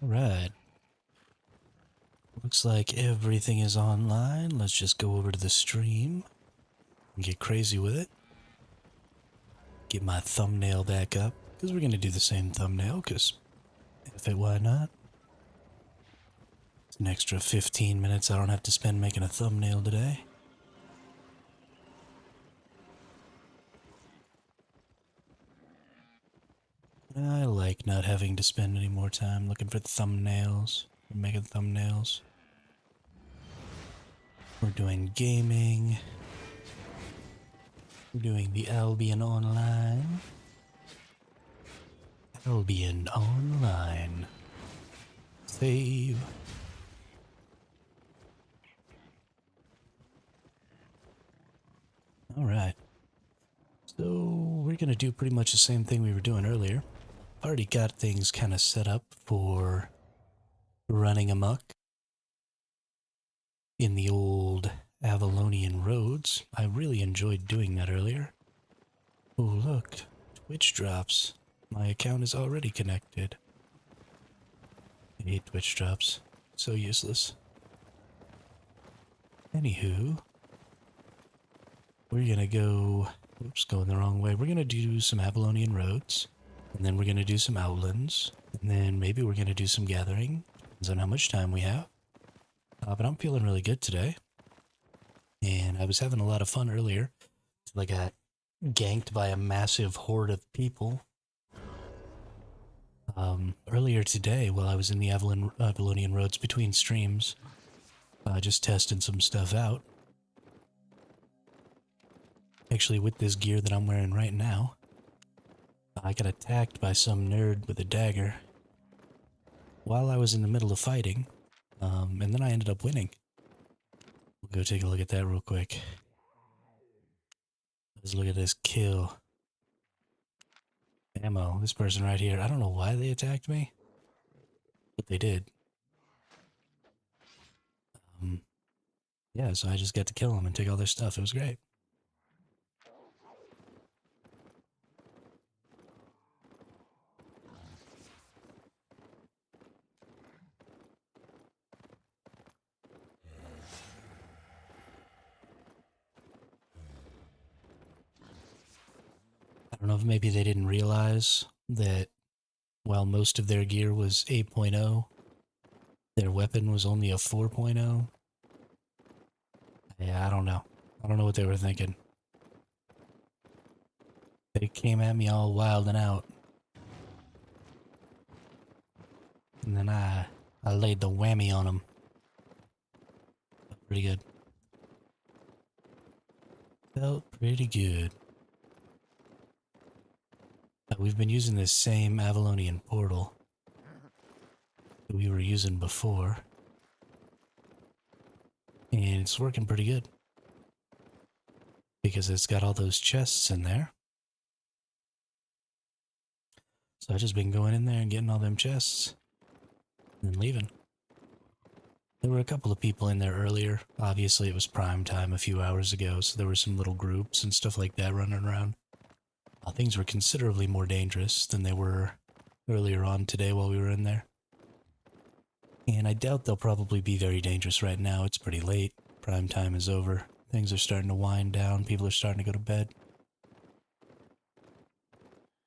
Alright. Looks like everything is online. Let's just go over to the stream and get crazy with it. Get my thumbnail back up, because we're going to do the same thumbnail, because if it, why not? It's an extra 15 minutes I don't have to spend making a thumbnail today. I like not having to spend any more time looking for thumbnails, or making thumbnails. We're doing gaming. We're doing the Albion Online. Albion Online. Save. Alright. So, we're gonna do pretty much the same thing we were doing earlier. Already got things kind of set up for running amok in the old Avalonian roads. I really enjoyed doing that earlier. Oh, look. Twitch drops. My account is already connected. I hate Twitch drops. So useless. Anywho, we're gonna go... Oops, going the wrong way. We're gonna do some Avalonian roads, and then we're gonna do some outlands, and then maybe we're gonna do some gathering. Depends on how much time we have. But I'm feeling really good today. And I was having a lot of fun earlier until I got ganked by a massive horde of people. Earlier today, while I was in the Avalonian roads between streams, just testing some stuff out. Actually, with this gear that I'm wearing right now, I got attacked by some nerd with a dagger while I was in the middle of fighting, and then I ended up winning. We'll go take a look at that real quick. Let's look at this kill. Ammo, this person right here. I don't know why they attacked me, but they did. Yeah, so I just got to kill them and take all their stuff. It was great. I don't know if maybe they didn't realize that while most of their gear was 8.0, their weapon was only a 4.0. Yeah, I don't know. I don't know what they were thinking. They came at me all wild and out. And then I laid the whammy on them. Felt pretty good. Felt pretty good. We've been using this same Avalonian portal that we were using before. And it's working pretty good. Because it's got all those chests in there. So I've just been going in there and getting all them chests. And then leaving. There were a couple of people in there earlier. Obviously it was prime time a few hours ago, so there were some little groups and stuff like that running around. Things were considerably more dangerous than they were earlier on today while we were in there. And I doubt they'll probably be very dangerous right now. It's pretty late. Prime time is over. Things are starting to wind down. People are starting to go to bed.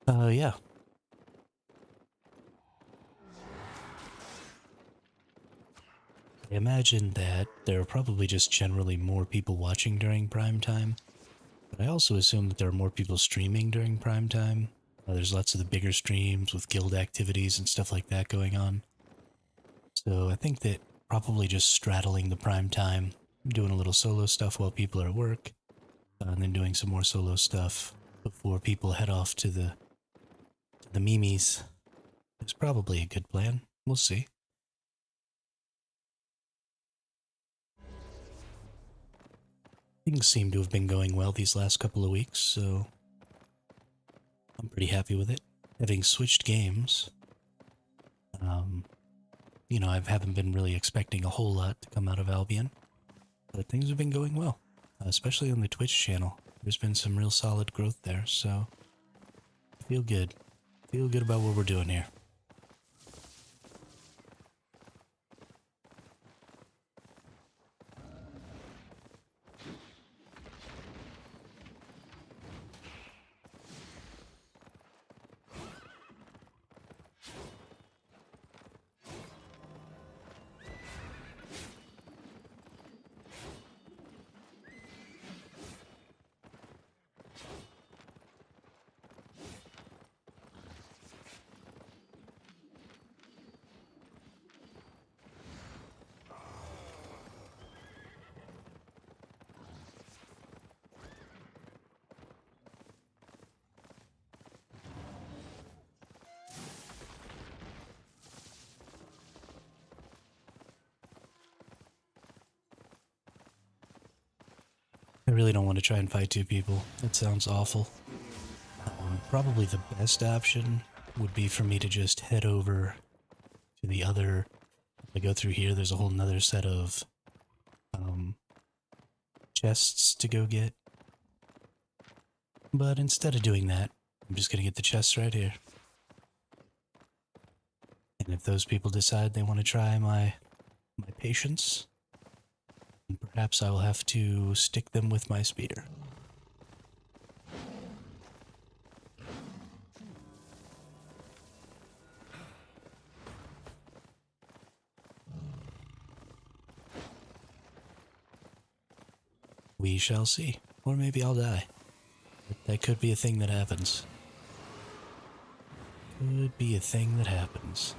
Yeah. I imagine that there are probably just generally more people watching during prime time. But I also assume that there are more people streaming during prime time. There's lots of the bigger streams with guild activities and stuff like that going on. So I think that probably just straddling the prime time, doing a little solo stuff while people are at work, and then doing some more solo stuff before people head off to the memes is probably a good plan. We'll see. Things seem to have been going well these last couple of weeks, so I'm pretty happy with it. Having switched games, you know, I haven't been really expecting a whole lot to come out of Albion, but things have been going well, especially on the Twitch channel. There's been some real solid growth there, so feel good. Feel good about what we're doing here. really don't want to try and fight two people. That sounds awful. Probably the best option would be for me to just head over to the other. If I go through here, there's a whole nother set of chests to go get. But instead of doing that, I'm just gonna get the chests right here. And if those people decide they want to try my patience, then perhaps I will have to stick them with my speeder. We shall see. Or maybe I'll die. That could be a thing that happens. Could be a thing that happens.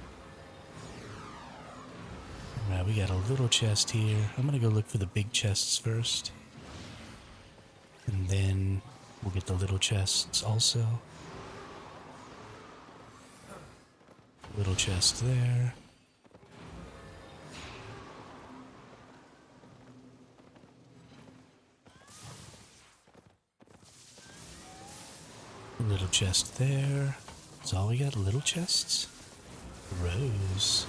Alright, we got a little chest here. I'm gonna go look for the big chests first. And then we'll get the little chests also. Little chest there. Little chest there. That's all we got, little chests? Gross.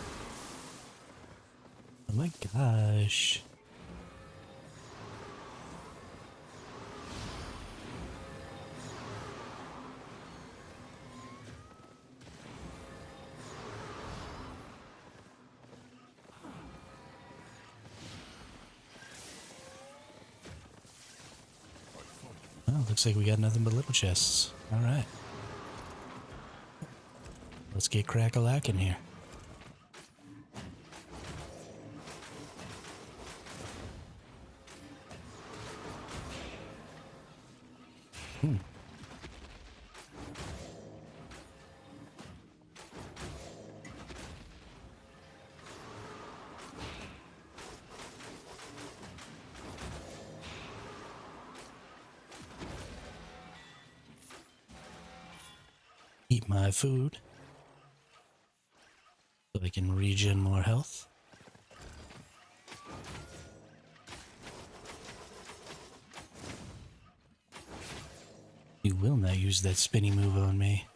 Oh my gosh. Oh, looks like we got nothing but little chests. Alright. Let's get crack-a-lackin' here. Eat my food so I can regen more health. You will not use that spinny move on me.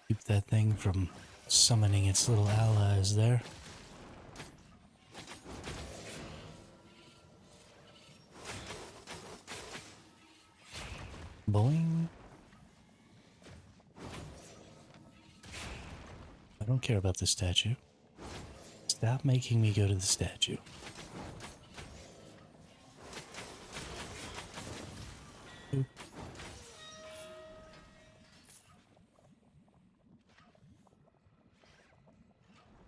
Keep that thing from summoning its little allies there. Boing. I don't care about the statue. Stop making me go to the statue. Oop.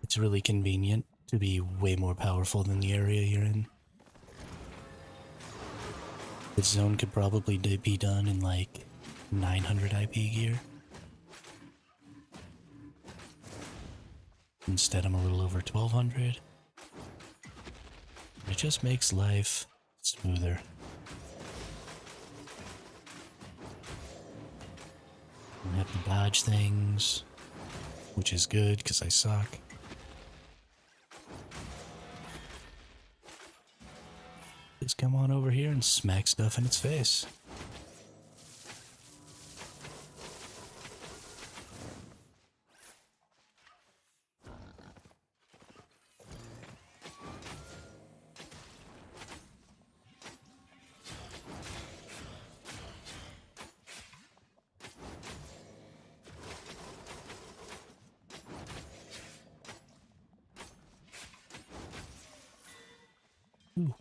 It's really convenient to be way more powerful than the area you're in. This zone could probably be done in like 900 IP gear. Instead, I'm a little over 1200. It just makes life smoother. I don't have to dodge things, which is good because I suck. Just come on over here and smack stuff in its face. Ooh.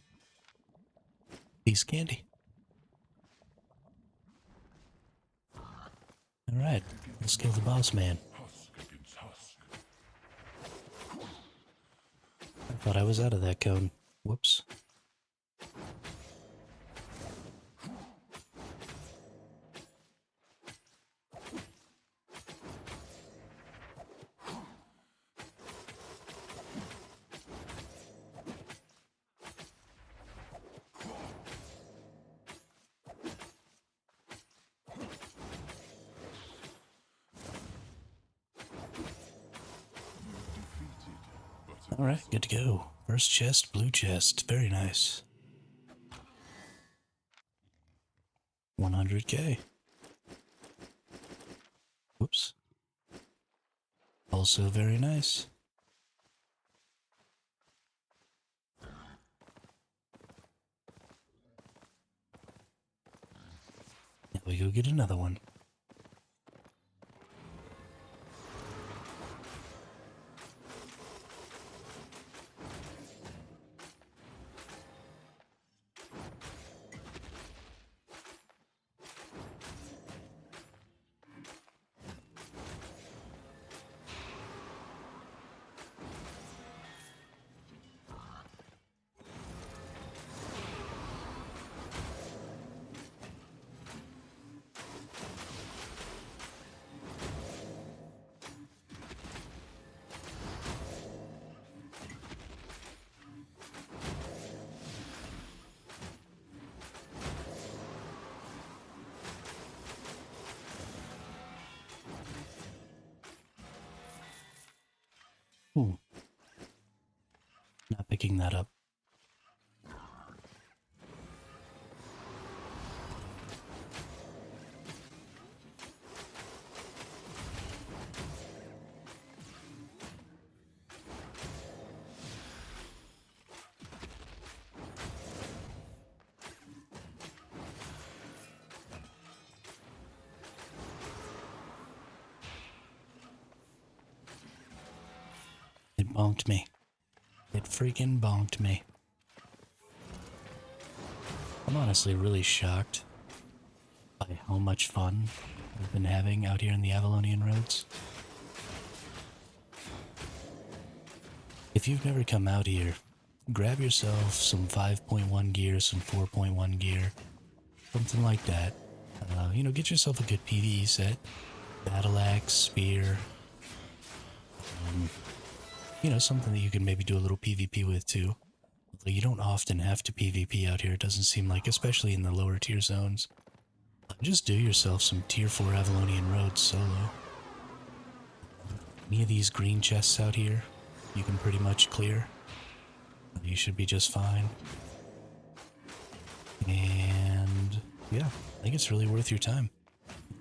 Piece of candy. Alright, let's kill the boss man. I thought I was out of that cone. Whoops. Alright, good to go. First chest, blue chest. Very nice. 100k. Whoops. Also very nice. Now we go get another one. Ooh. Not picking that up. It bonked me. It freaking bonked me. I'm honestly really shocked by how much fun I've been having out here in the Avalonian roads. If you've never come out here, grab yourself some 5.1 gear, some 4.1 gear, something like that. You know, get yourself a good PvE set. Battle axe, spear. You know, something that you can maybe do a little PvP with too. Although you don't often have to PvP out here, it doesn't seem like, especially in the lower tier zones. Just do yourself some tier 4 Avalonian roads solo. Any of these green chests out here, you can pretty much clear. You should be just fine. And yeah, I think it's really worth your time.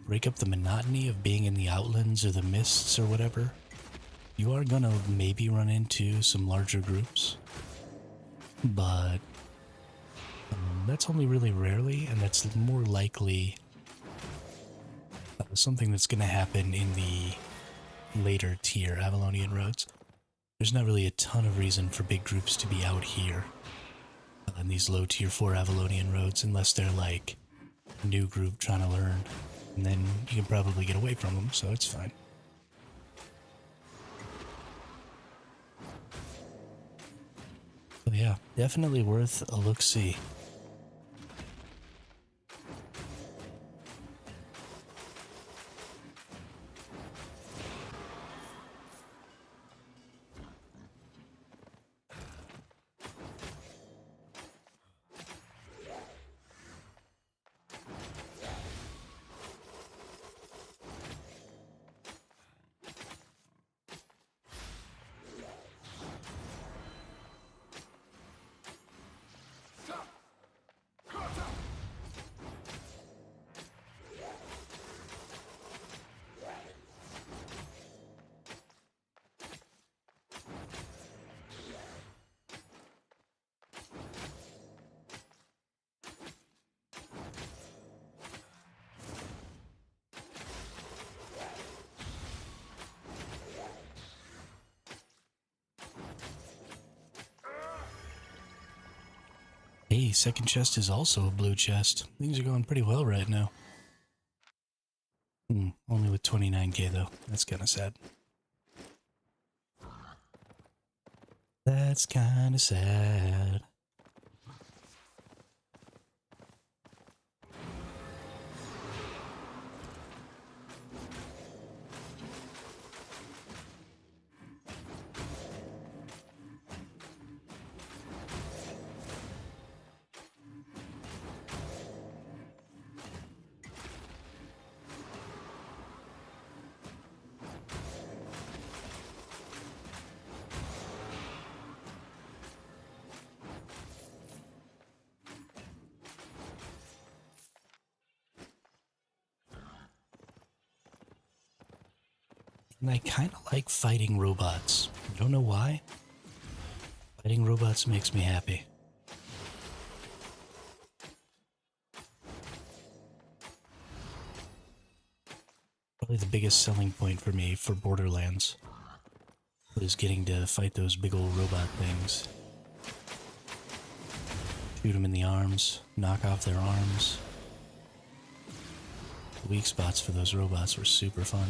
Break up the monotony of being in the outlands or the mists or whatever. You are gonna maybe run into some larger groups, but that's only really rarely, and that's more likely something that's gonna happen in the later tier Avalonian roads. There's not really a ton of reason for big groups to be out here on these low tier 4 Avalonian roads unless they're like a new group trying to learn, and then you can probably get away from them, so it's fine. So yeah, definitely worth a look-see. Hey, second chest is also a blue chest. Things are going pretty well right now. Only with 29k though. That's kind of sad. That's kind of sad. And I kind of like fighting robots. I don't know why. Fighting robots makes me happy. Probably the biggest selling point for me for Borderlands was getting to fight those big old robot things. Shoot them in the arms, knock off their arms. The weak spots for those robots were super fun.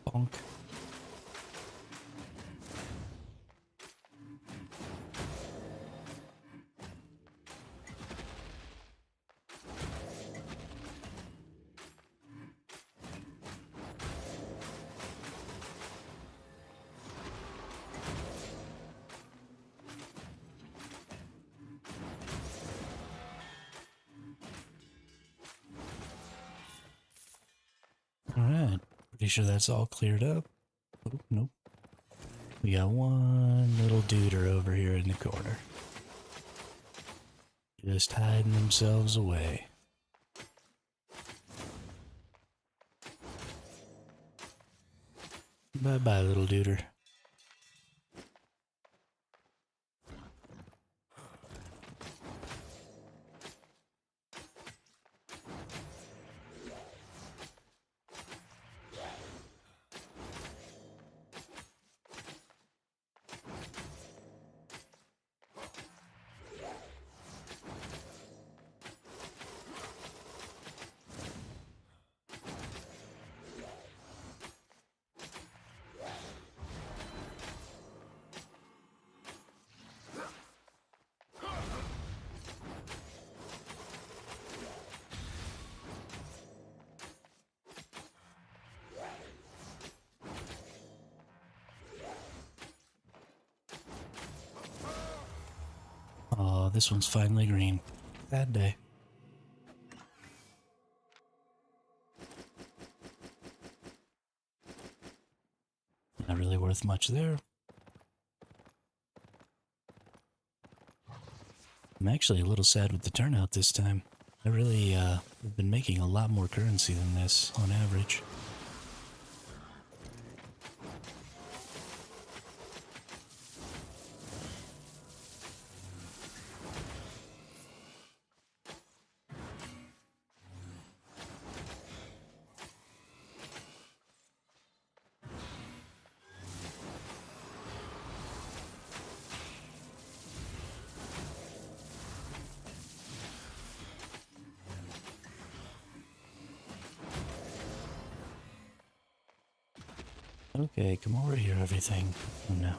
Bonk. Alright, pretty sure that's all cleared up. Oh, nope. We got one little duder over here in the corner. Just hiding themselves away. Bye-bye, little duder. Oh, this one's finally green. Bad day. Not really worth much there. I'm actually a little sad with the turnout this time. I really have been making a lot more currency than this on average. Okay, come over here, everything. Oh no.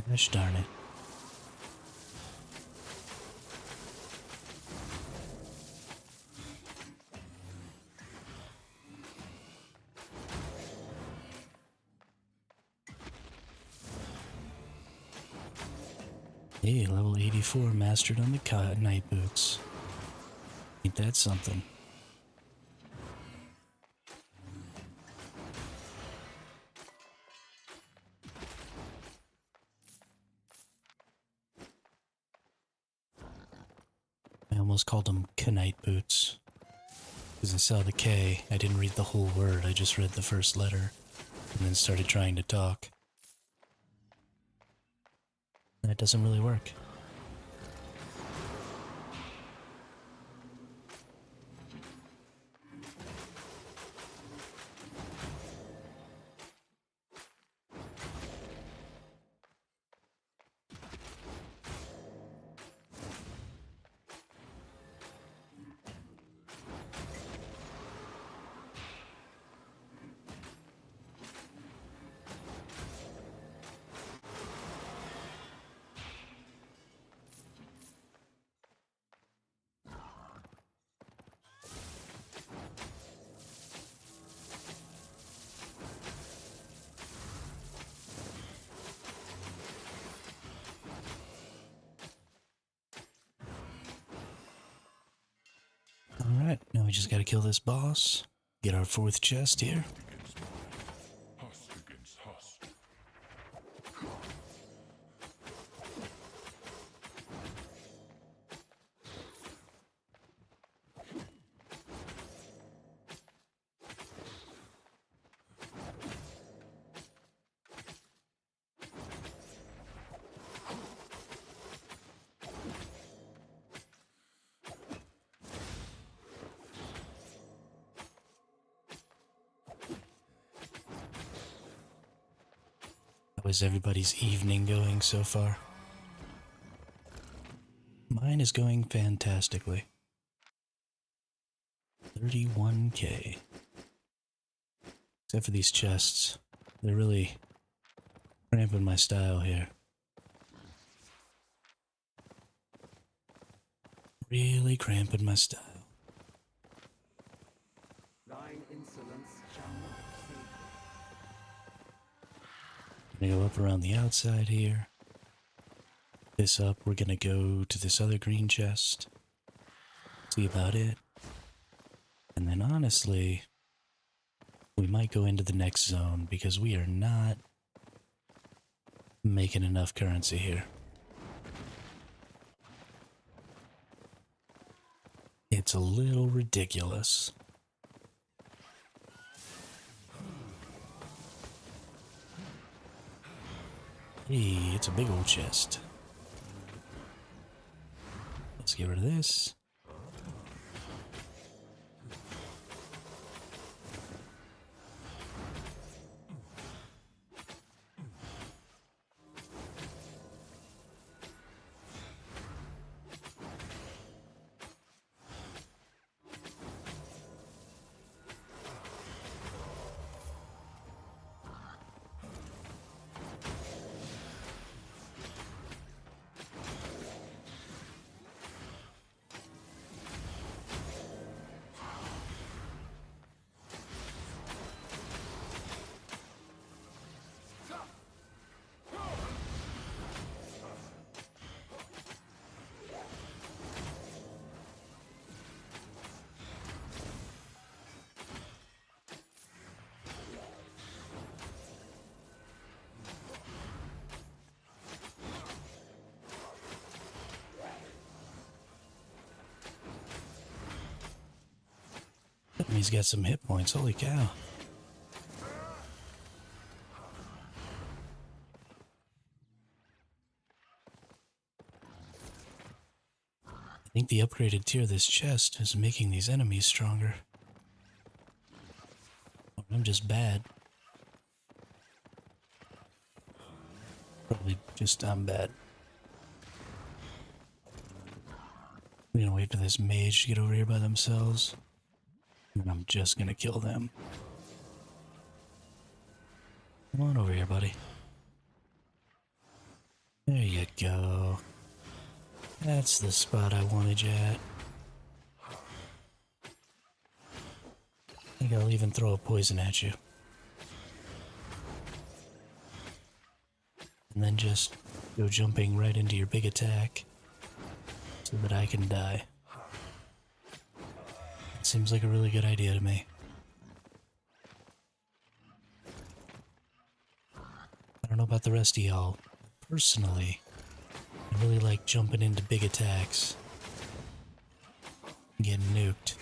Gosh darn it. Hey, level 84 mastered on the night boots. Ain't that something? I almost called them Knight boots. Because I saw the K, I didn't read the whole word, I just read the first letter. And then started trying to talk. That doesn't really work. we just gotta kill this boss. Get our 4th chest here. How is everybody's evening going so far? Mine is going fantastically. 31k. Except for these chests. They're really cramping my style here. Really cramping my style. Thine insolence shall not save I'm gonna go up around the outside here. This up, we're gonna go to this other green chest. See about it. And then honestly, we might go into the next zone because we are not making enough currency here. It's a little ridiculous. Hey, it's a big old chest. Let's get rid of this. He's got some hit points, holy cow. I think the upgraded tier of this chest is making these enemies stronger. Or I'm just bad. Probably just I'm bad. We're gonna wait for this mage to get over here by themselves. And I'm just gonna kill them. Come on over here, buddy. There you go. That's the spot I wanted you at. I think I'll even throw a poison at you. And then just go jumping right into your big attack so that I can die. It seems like a really good idea to me. I don't know about the rest of y'all. Personally, I really like jumping into big attacks and getting nuked.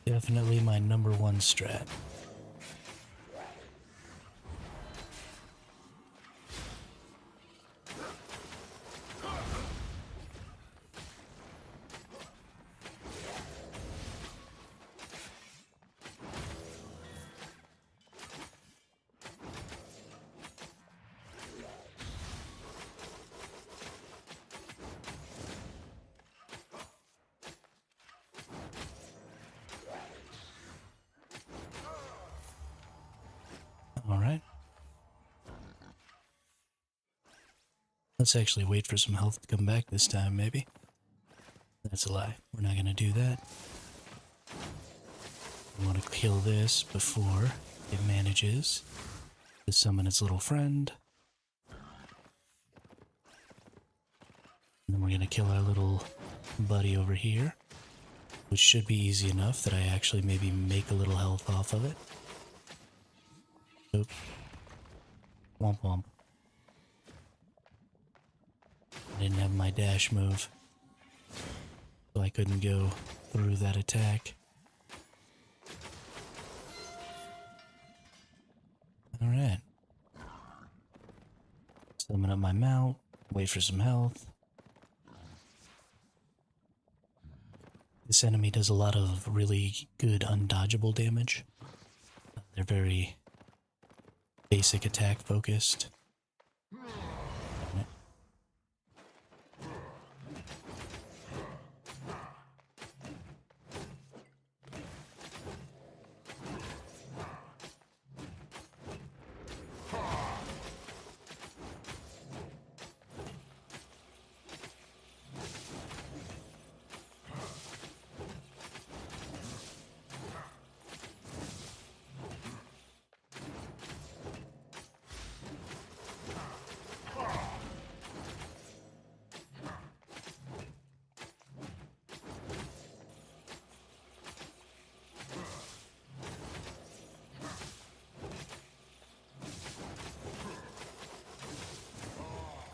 Definitely my #1 strat. Alright. Let's actually wait for some health to come back this time, maybe. That's a lie. We're not gonna do that. We want to kill this before it manages to summon its little friend. And then we're gonna kill our little buddy over here, which should be easy enough that I actually maybe make a little health off of it. Oop. Womp womp. I didn't have my dash move, so I couldn't go through that attack. Alright. Summon up my mount, wait for some health. This enemy does a lot of really good undodgeable damage. They're very basic attack focused.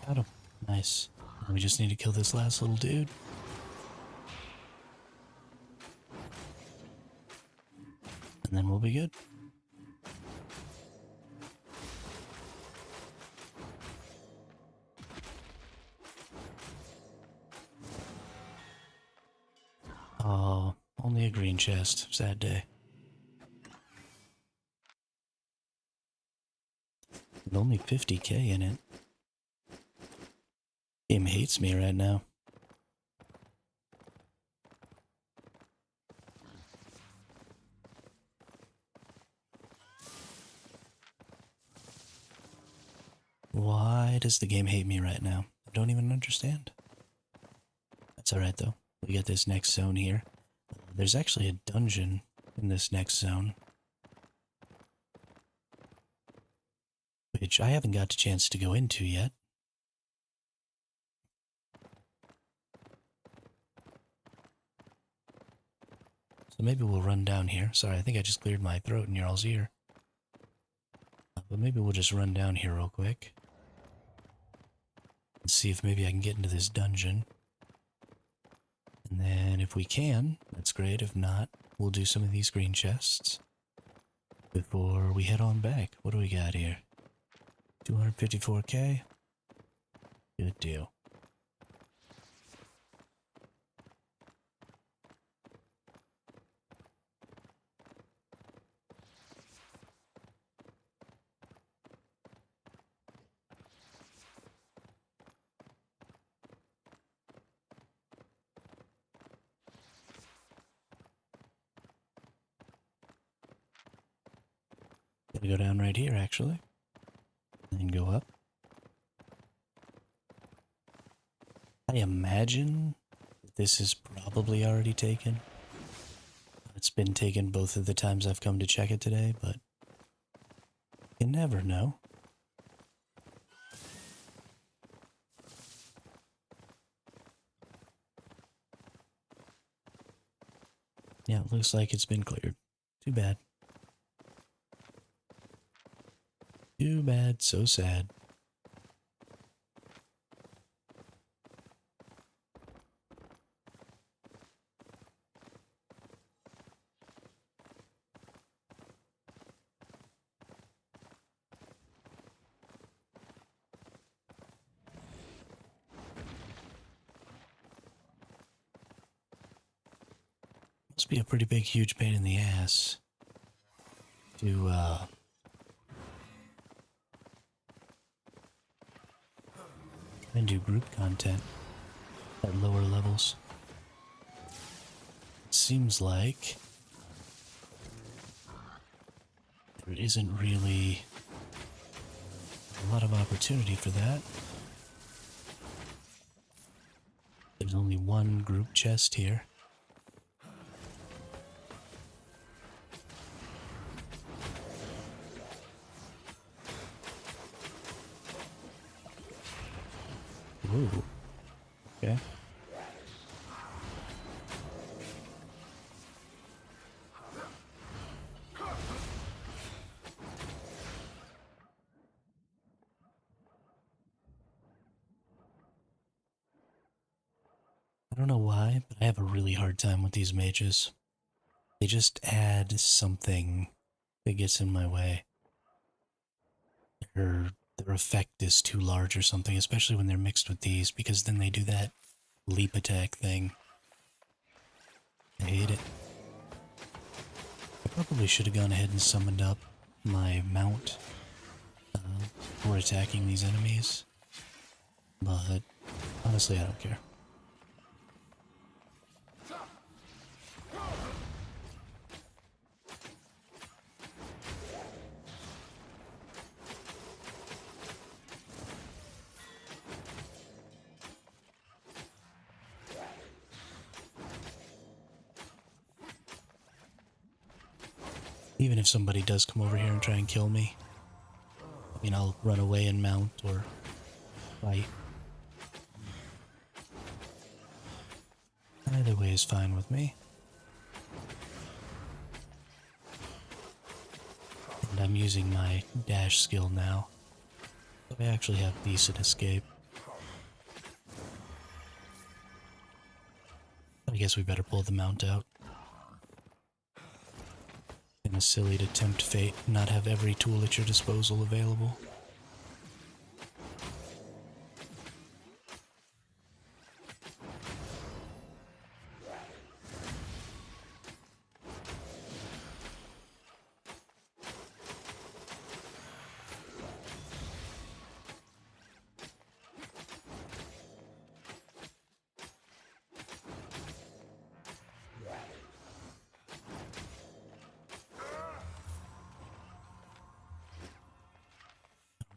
Got him. Nice. We just need to kill this last little dude. And then we'll be good. Oh, only a green chest. Sad day. And only 50k in it. Game hates me right now. Why does the game hate me right now? I don't even understand. That's alright though. We get this next zone here. There's actually a dungeon in this next zone, which I haven't got a chance to go into yet. So maybe we'll run down here. Sorry, I think I just cleared my throat in your all's ear. But maybe we'll just run down here real quick. And see if maybe I can get into this dungeon. And then if we can, that's great. If not, we'll do some of these green chests before we head on back. What do we got here? 254k? Good deal. Gonna go down right here, actually. And then go up. I imagine this is probably already taken. It's been taken both of the times I've come to check it today, but you never know. Yeah, it looks like it's been cleared. Too bad. Too bad, so sad. Must be a pretty big, huge pain in the ass to, try and do group content at lower levels. It seems like there isn't really a lot of opportunity for that. There's only one group chest here. Ooh. Okay. I don't know why, but I have a really hard time with these mages. They just add something that gets in my way. Their effect is too large or something, especially when they're mixed with these, because then they do that leap attack thing. I hate it. I probably should have gone ahead and summoned up my mount for attacking these enemies, but honestly, I don't care. Even if somebody does come over here and try and kill me, I mean, I'll run away and mount or fight. Either way is fine with me. And I'm using my dash skill now, so I actually have decent escape. I guess we better pull the mount out. Kinda silly to tempt fate and not have every tool at your disposal available.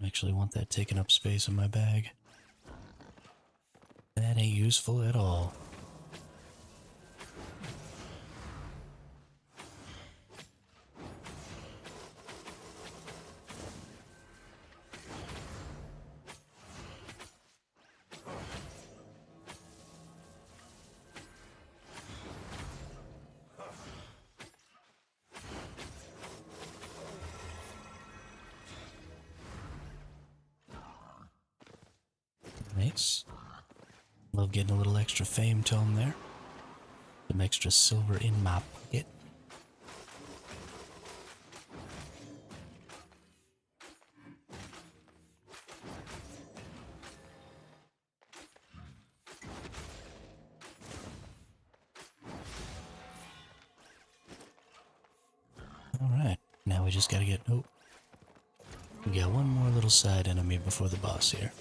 I actually want that taking up space in my bag. That ain't useful at all. Nice. Love getting a little extra fame tone there. Some extra silver in my pocket. Alright, now we just gotta get... Oh. We got one more little side enemy before the boss here.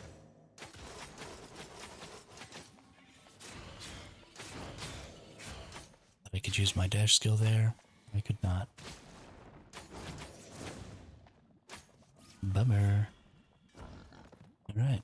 I could use my dash skill there. I could not. Bummer. Alright.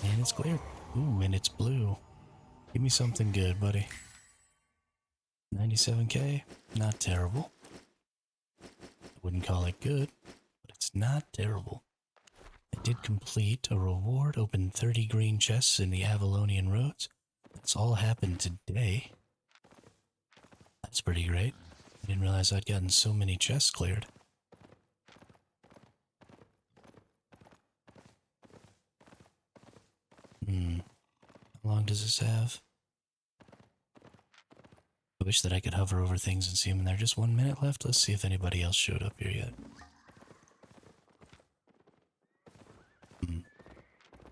And it's clear. Ooh, and it's blue. Give me something good, buddy. 97k? Not terrible. I wouldn't call it good, but it's not terrible. I did complete a reward, opened 30 green chests in the Avalonian roads. That's all happened today. That's pretty great. I didn't realize I'd gotten so many chests cleared. How long does this have? I wish that I could hover over things and see them in there. Just 1 minute left. Let's see if anybody else showed up here yet.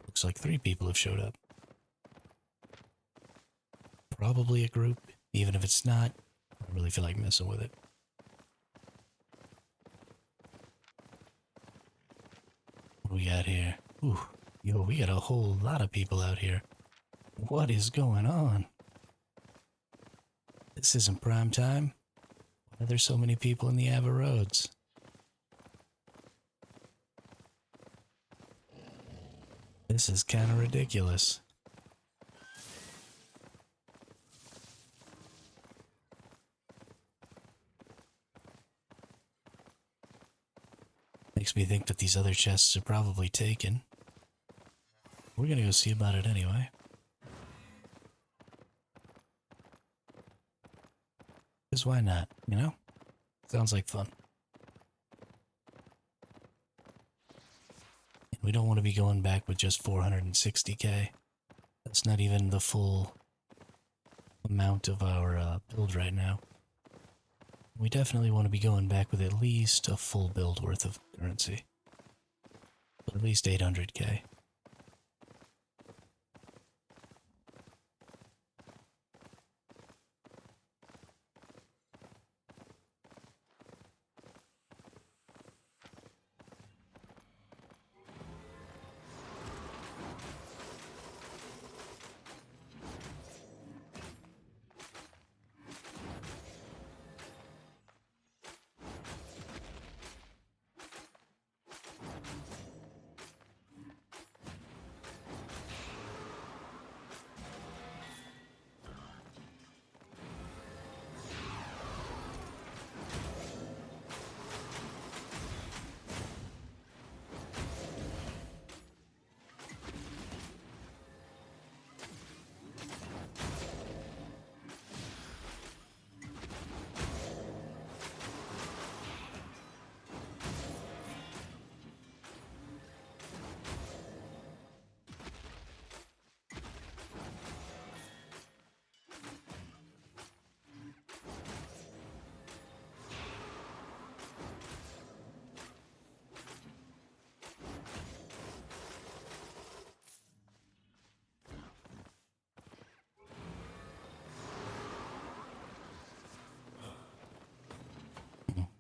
Looks like 3 people have showed up. Probably a group. Even if it's not, I don't really feel like messing with it. What do we got here? Ooh, yo, we got a whole lot of people out here. What is going on? This isn't prime time. Why are there so many people in the Ava roads? This is kind of ridiculous. Makes me think that these other chests are probably taken. We're gonna go see about it anyway. Because why not, you know? Sounds like fun. And we don't want to be going back with just 460k. That's not even the full amount of our build right now. We definitely want to be going back with at least a full build worth of currency. At least 800k.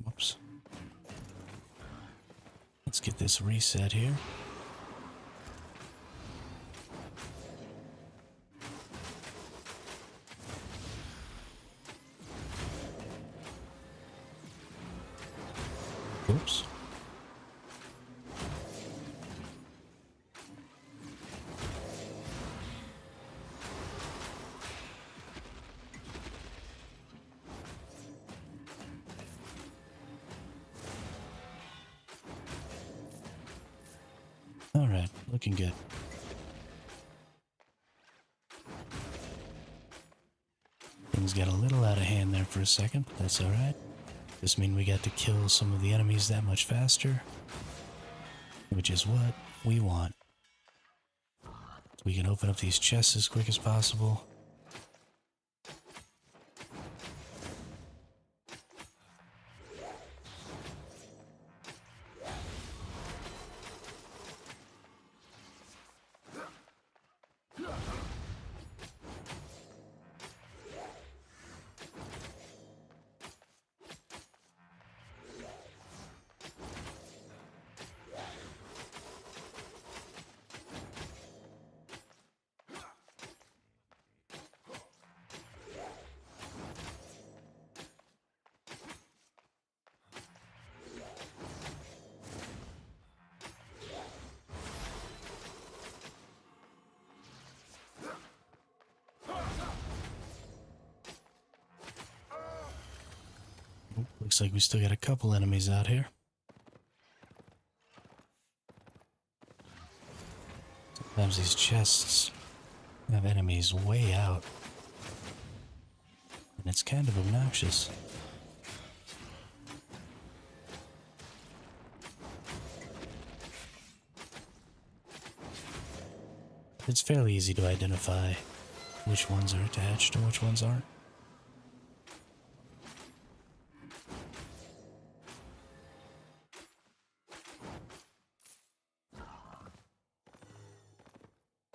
Whoops. Let's get this reset here. Oops. Alright, looking good. Things got a little out of hand there for a second, but that's alright. This means we got to kill some of the enemies that much faster, which is what we want. So we can open up these chests as quick as possible. Looks like we still got a couple enemies out here. Sometimes these chests have enemies way out, and it's kind of obnoxious. It's fairly easy to identify which ones are attached and which ones aren't.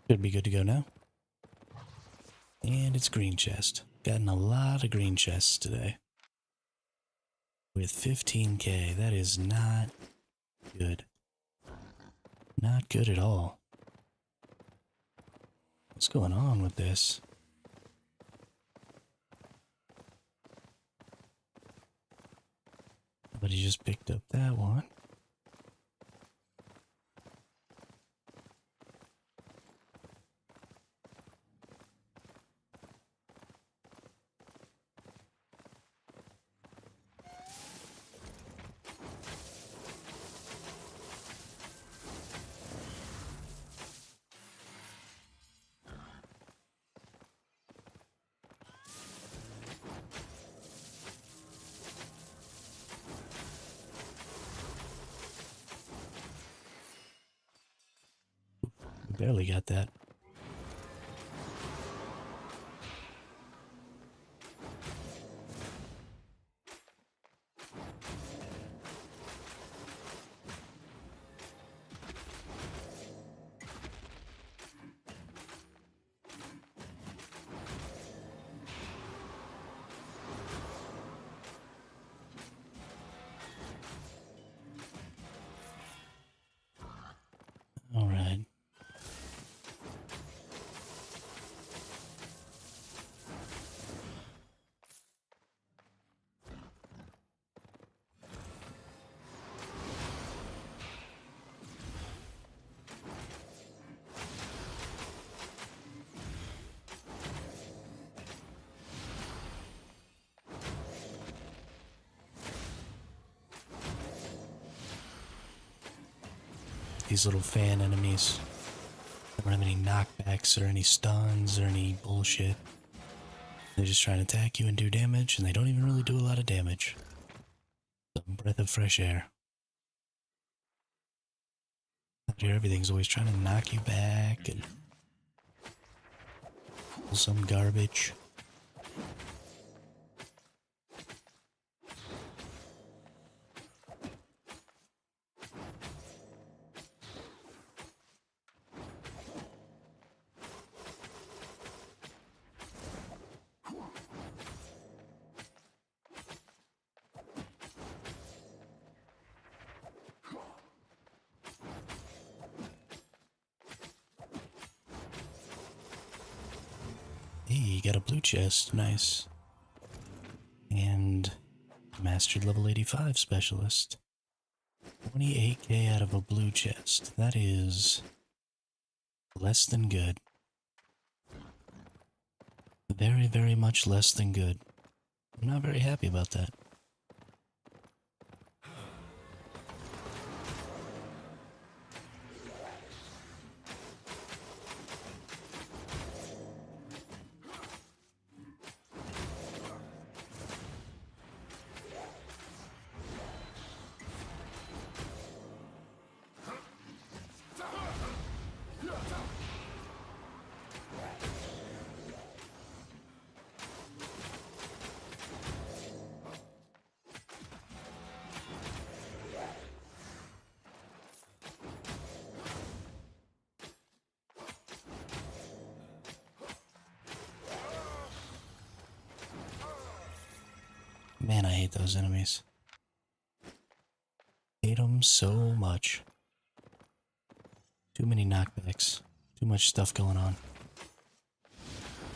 Should be good to go now. And it's green chest. Gotten a lot of green chests today. With 15k, that is not good. Not good at all. What's going on with this? But he just picked up that one. Barely got that. All right. These little fan enemies. They don't have any knockbacks or any stuns or any bullshit. They just try to attack you and do damage, and they don't even really do a lot of damage. A breath of fresh air. Out here, everything's always trying to knock you back and pull some garbage. Hey, you got a blue chest. Nice. And mastered level 85 specialist. 28k out of a blue chest. That is less than good. Very, very much less than good. I'm not very happy about that. Man, I hate those enemies. Hate them so much. Too many knockbacks. Too much stuff going on.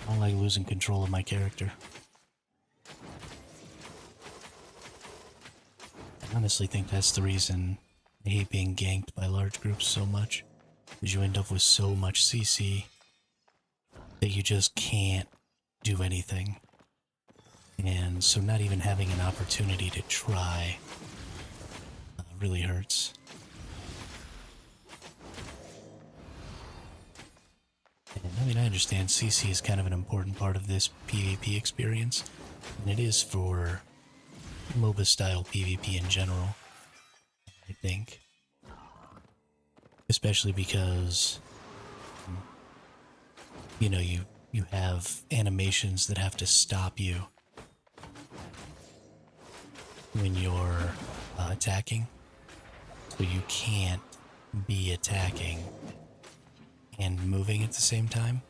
I don't like losing control of my character. I honestly think that's the reason I hate being ganked by large groups so much. Because you end up with so much CC that you just can't do anything. And so not even having an opportunity to try really hurts. And I mean, I understand CC is kind of an important part of this PvP experience, and it is for MOBA style PvP in general, I think. Especially because, you know, you have animations that have to stop you when you're attacking, so you can't be attacking and moving at the same time,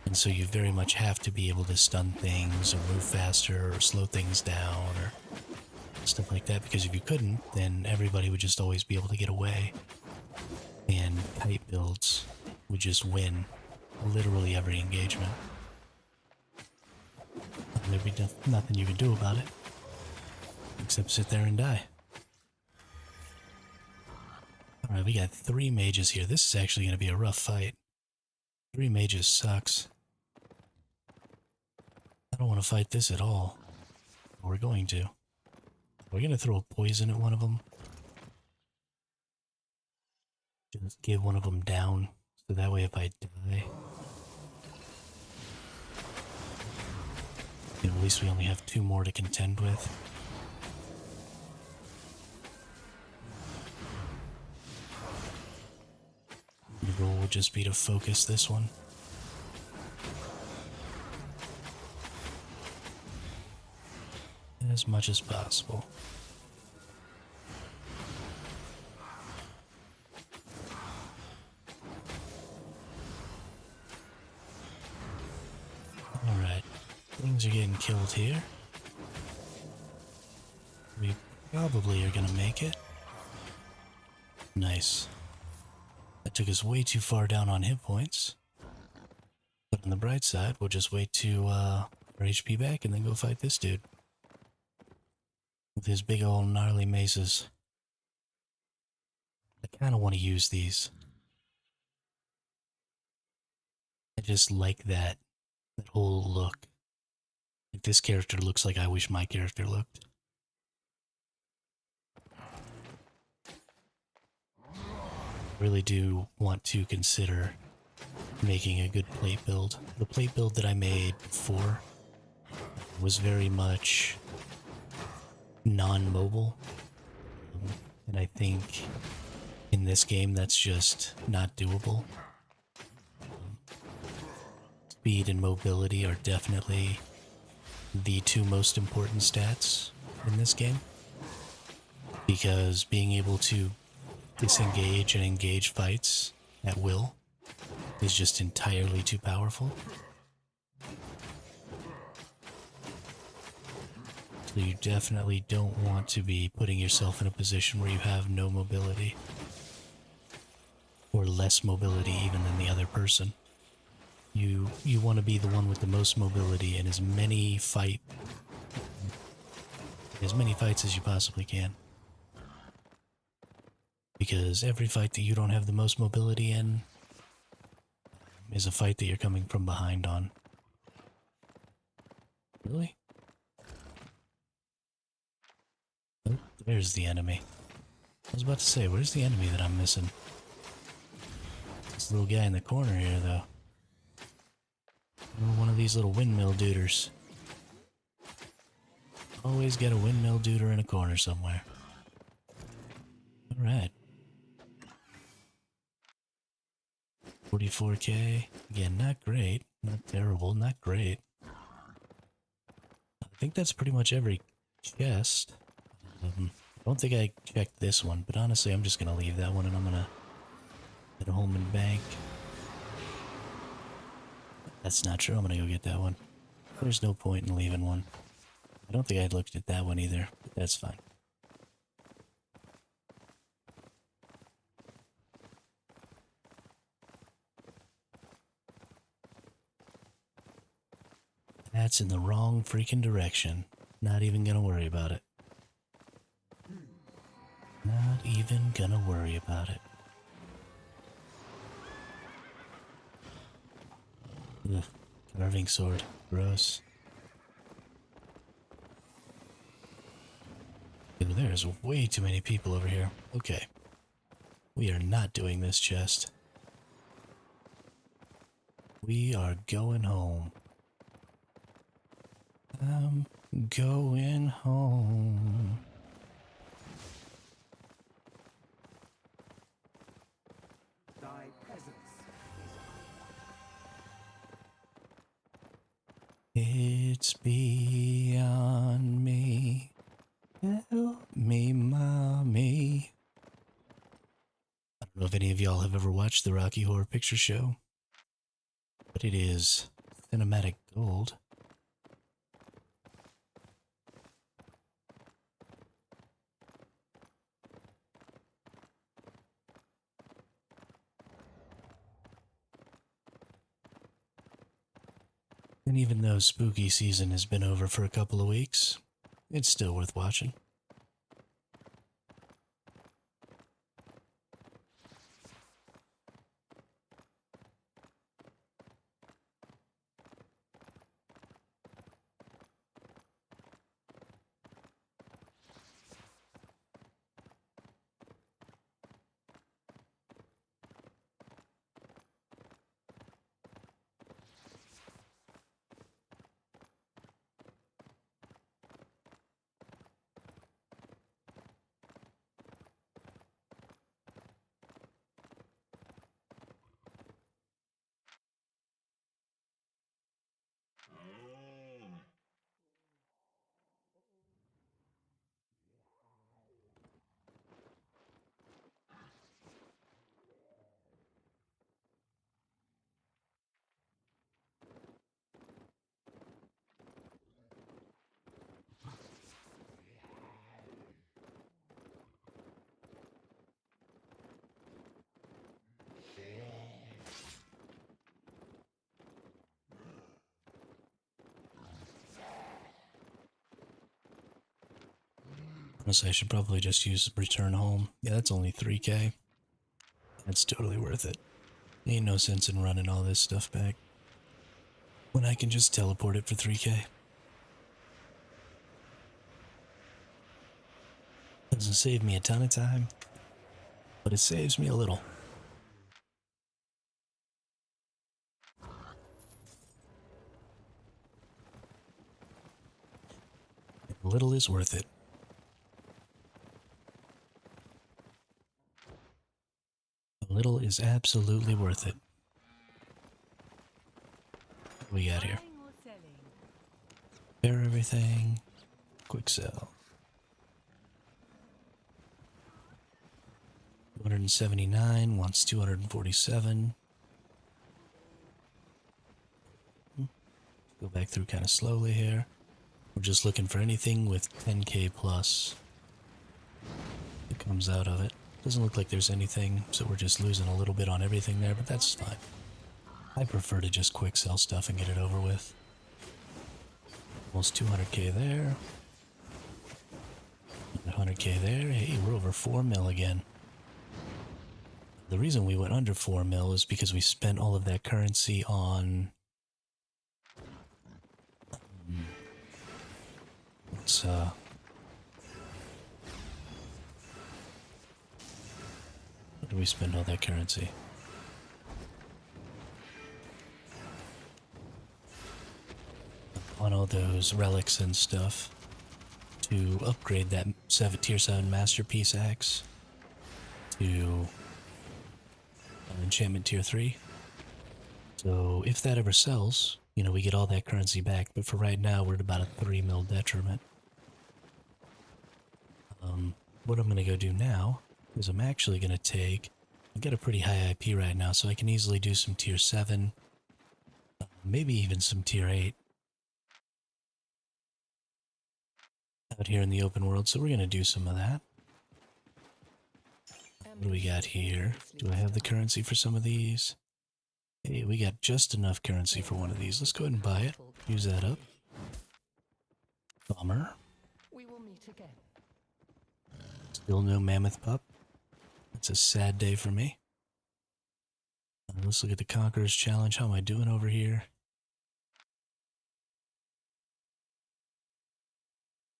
and so you very much have to be able to stun things or move faster or slow things down or stuff like that, because if you couldn't, then everybody would just always be able to get away, and kite builds would just win literally every engagement. And there'd be nothing you could do about it. Except sit there and die. Alright, we got 3 mages here. This is actually going to be a rough fight. 3 mages sucks. I don't want to fight this at all. But we're going to. We're going to throw poison at one of them. Just give one of them down. So that way if I die... You know, at least we only have 2 more to contend with. The goal would just be to focus this one. As much as possible. Alright, things are getting killed here. We probably are gonna make it. Nice. That took us way too far down on hit points. But on the bright side, we'll just wait to our HP back and then go fight this dude. With his big old gnarly maces. I kind of want to use these. I just like that whole look. Like this character looks like I wish my character looked. Really do want to consider making a good plate build. The plate build that I made before was very much non-mobile, and I think in this game that's just not doable. Speed and mobility are definitely the 2 most important stats in this game, because being able to disengage and engage fights at will is just entirely too powerful. So you definitely don't want to be putting yourself in a position where you have no mobility. Or less mobility even than the other person. You want to be the one with the most mobility in as many fights as you possibly can. Because every fight that you don't have the most mobility in is a fight that you're coming from behind on. Really? Oh, there's the enemy. I was about to say, where's the enemy that I'm missing? This little guy in the corner here, though. Oh, one of these little windmill duders. Always got a windmill duder in a corner somewhere. Alright. 44k. Again, not great. Not terrible. Not great. I think that's pretty much every chest. I don't think I checked this one, but honestly, I'm just going to leave that one and I'm going to head home and bank. That's not true. I'm going to go get that one. There's no point in leaving one. I don't think I'd looked at that one either, but that's fine. That's in the wrong freaking direction. Not even gonna worry about it. Not even gonna worry about it. Ugh, carving sword. Gross. There's way too many people over here. Okay. We are not doing this chest. We are going home. I'm going home. Thy presence. It's beyond me. Help me, mommy. I don't know if any of y'all have ever watched the Rocky Horror Picture Show, but it is cinematic gold. And even though spooky season has been over for a couple of weeks, it's still worth watching. Honestly, I should probably just use return home. Yeah, that's only 3k. That's totally worth it. Ain't no sense in running all this stuff back when I can just teleport it for 3k. Doesn't save me a ton of time, but it saves me a little. A little is worth it. A little is absolutely worth it. What do we got here? Repair everything. Quick sell. 279 wants 247. Go back through kind of slowly here. We're just looking for anything with 10k plus that comes out of it. Doesn't look like there's anything, so we're just losing a little bit on everything there, but that's fine. I prefer to just quick sell stuff and get it over with. Almost 200k there. 100k there. Hey, we're over 4 mil again. The reason we went under 4 mil is because we spent all of that currency on... What did we spend all that currency? On all those relics and stuff to upgrade that tier 7 masterpiece axe to enchantment tier 3. So if that ever sells, you know, we get all that currency back, but for right now we're at about a 3 mil detriment. What I'm going to go do now is I'm actually going to take... I've got a pretty high IP right now, so I can easily do some tier 7, maybe even some tier 8 out here in the open world, so we're going to do some of that. What do we got here? Do I have the currency for some of these? Hey, we got just enough currency for one of these. Let's go ahead and buy it. Use that up. Bummer. We will meet again. Still no mammoth pup. That's a sad day for me. Let's look at the Conqueror's Challenge. How am I doing over here?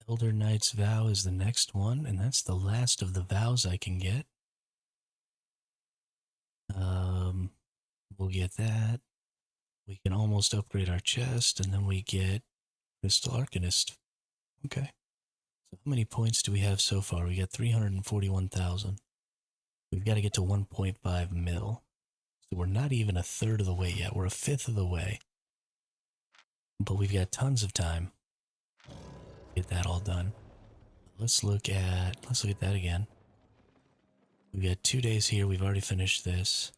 Elder Knight's Vow is the next one, and that's the last of the vows I can get. We'll get that. We can almost upgrade our chest, and then we get Crystal Arcanist. Okay. So how many points do we have so far? We got 341,000. We've got to get to 1.5 mil. So we're not even a third of the way yet. We're a fifth of the way. But we've got tons of time to get that all done. Let's look at that again. We've got 2 days here. We've already finished this.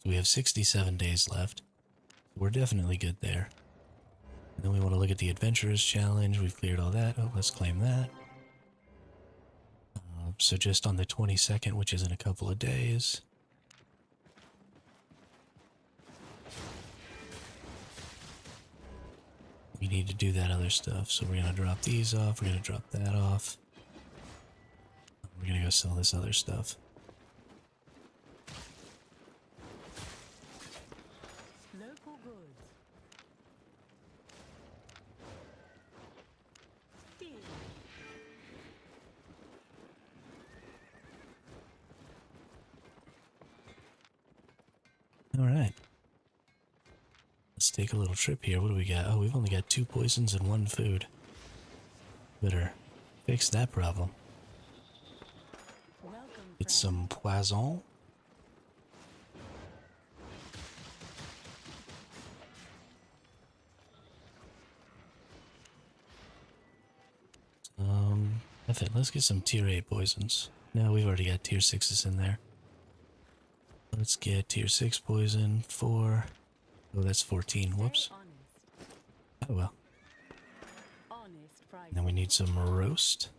So we have 67 days left. We're definitely good there. And then we want to look at the Adventurer's Challenge. We've cleared all that. Oh, let's claim that. So just on the 22nd, which is in a couple of days. We need to do that other stuff. So we're going to drop these off. We're going to drop that off. We're going to go sell this other stuff. Local goods. Deal. All right. Let's take a little trip here. What do we got? Oh, we've only got 2 poisons and 1 food. Better fix that problem. Welcome, Get friend. some poison. F it, let's get some tier 8 poisons. No, we've already got tier 6s in there. Let's get tier 6 poison, 4. Oh, that's 14. Whoops. Oh well. Honest price. Then we need some roast.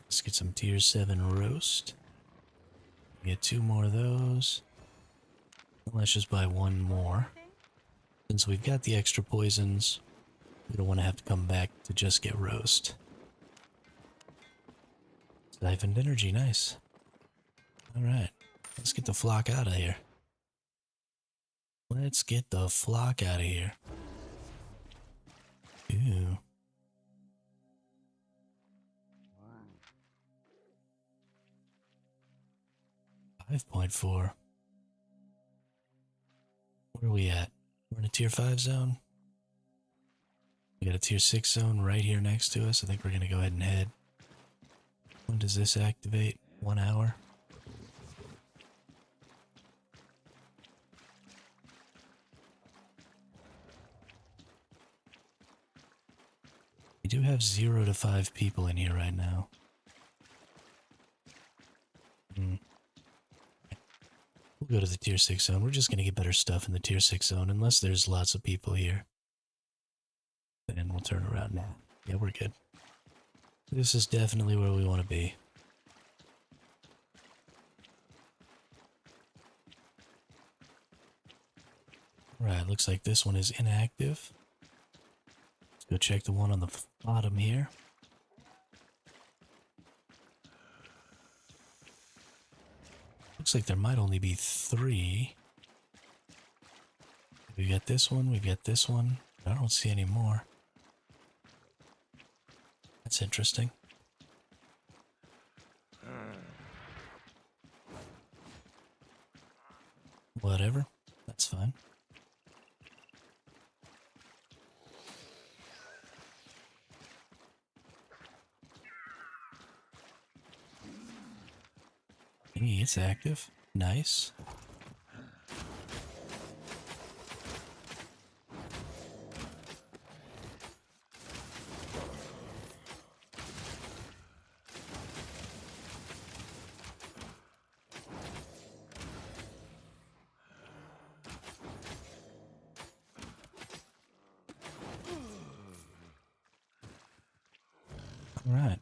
Let's get some tier 7 roast. Get 2 more of those. Let's just buy 1 more. Since we've got the extra poisons, we don't want to have to come back to just get roast. Siphoned energy, nice. Alright, let's get the flock out of here. Let's get the flock out of here. Ooh. 5.4. Where are we at? We're in a tier 5 zone. We got a tier 6 zone right here next to us. I think we're going to go ahead and head. When does this activate? 1 hour? We do have 0 to 5 people in here right now. We'll go to the tier 6 zone. We're just going to get better stuff in the tier 6 zone unless there's lots of people here. Then we'll turn around now. Yeah, we're good. This is definitely where we want to be. Right, looks like this one is inactive. Let's go check the one on the bottom here. Looks like there might only be 3. We've got this one, we've got this one. I don't see any more. That's interesting. Whatever, that's fine. Hey, it's active. Nice. All right.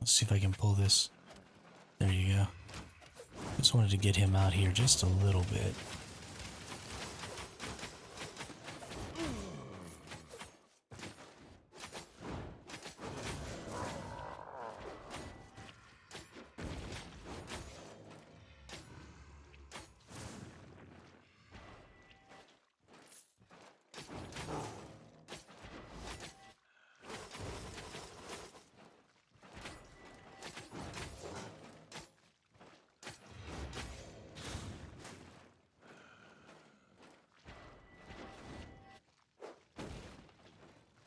Let's see if I can pull this. There you go. Just wanted to get him out here just a little bit.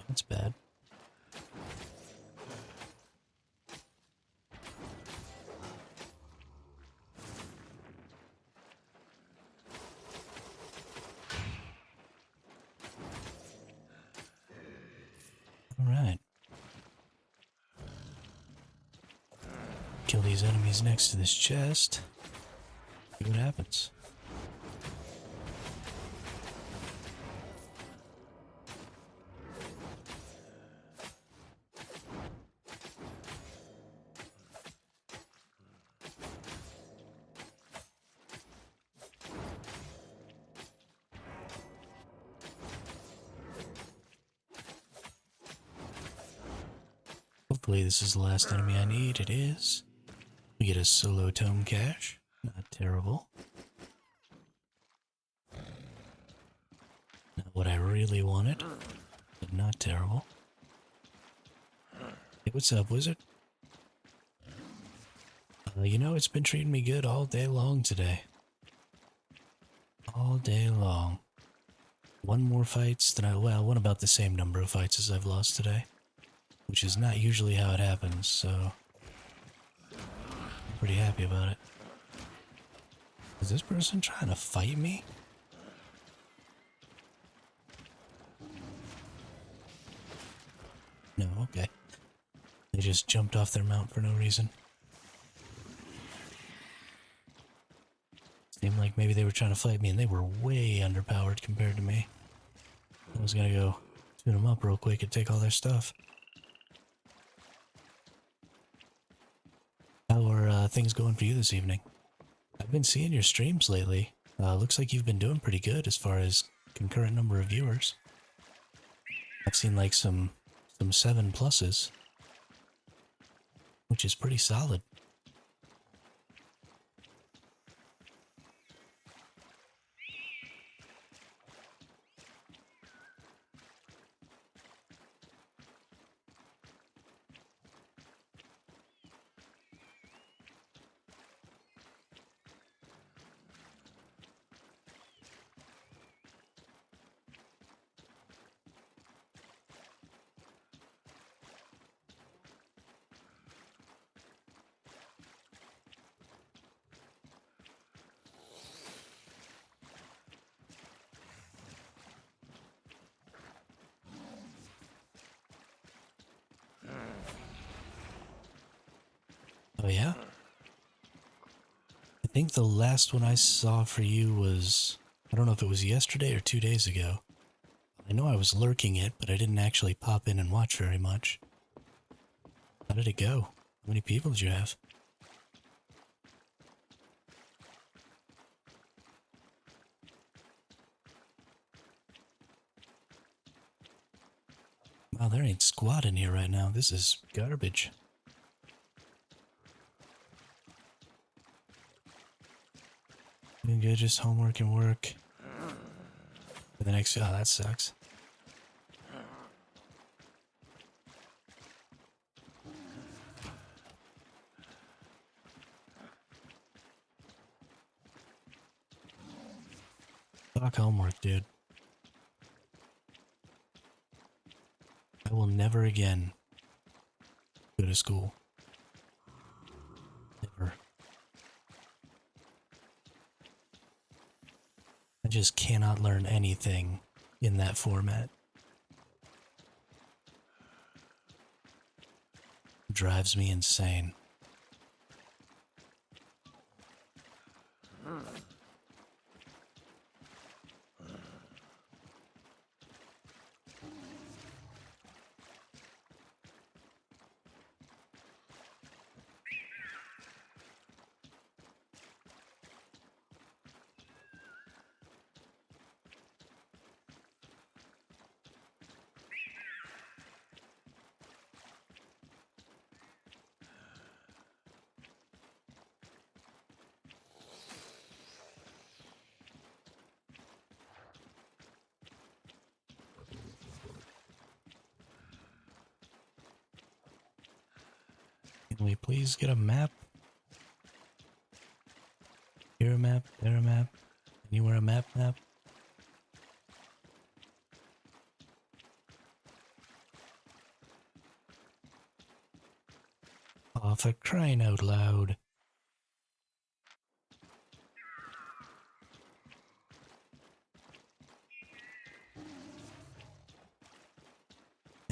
That's bad. All right. Kill these enemies next to this chest. See what happens. Hopefully this is the last enemy I need. It is. We get a solo tome cache. Not terrible. Not what I really wanted, but not terrible. Hey, what's up, wizard? You know, it's been treating me good all day long today. All day long. One more fights than one about the same number of fights as I've lost today. Which is not usually how it happens, so I'm pretty happy about it. Is this person trying to fight me? No, okay. They just jumped off their mount for no reason. Seemed like maybe they were trying to fight me and they were way underpowered compared to me. I was gonna go tune them up real quick and take all their stuff. How are things going for you this evening? I've been seeing your streams lately. Looks like you've been doing pretty good as far as concurrent number of viewers. I've seen like some 7 pluses, which is pretty solid. Oh yeah? I think the last one I saw for you was, I don't know if it was yesterday or 2 days ago. I know I was lurking it, but I didn't actually pop in and watch very much. How did it go? How many people did you have? Wow, there ain't squat in here right now. This is garbage. Doing good, just homework and work. For the next, oh, that sucks. Fuck homework, dude. I will never again go to school. Never. I just cannot learn anything in that format. Drives me insane. Can we please get a map? Here a map, there a map, anywhere a map. Oh, for crying out loud.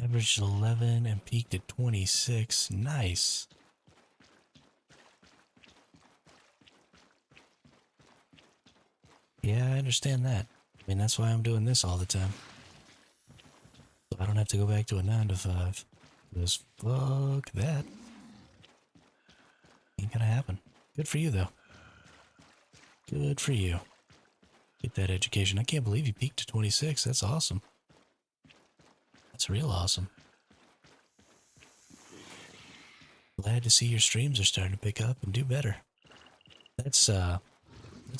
Averaged 11 and peaked at 26. Nice. Yeah, I understand that. I mean, that's why I'm doing this all the time. So I don't have to go back to a 9 to 5. Because fuck that. Ain't gonna happen. Good for you, though. Good for you. Get that education. I can't believe you peaked to 26. That's awesome. That's real awesome. Glad to see your streams are starting to pick up and do better. That's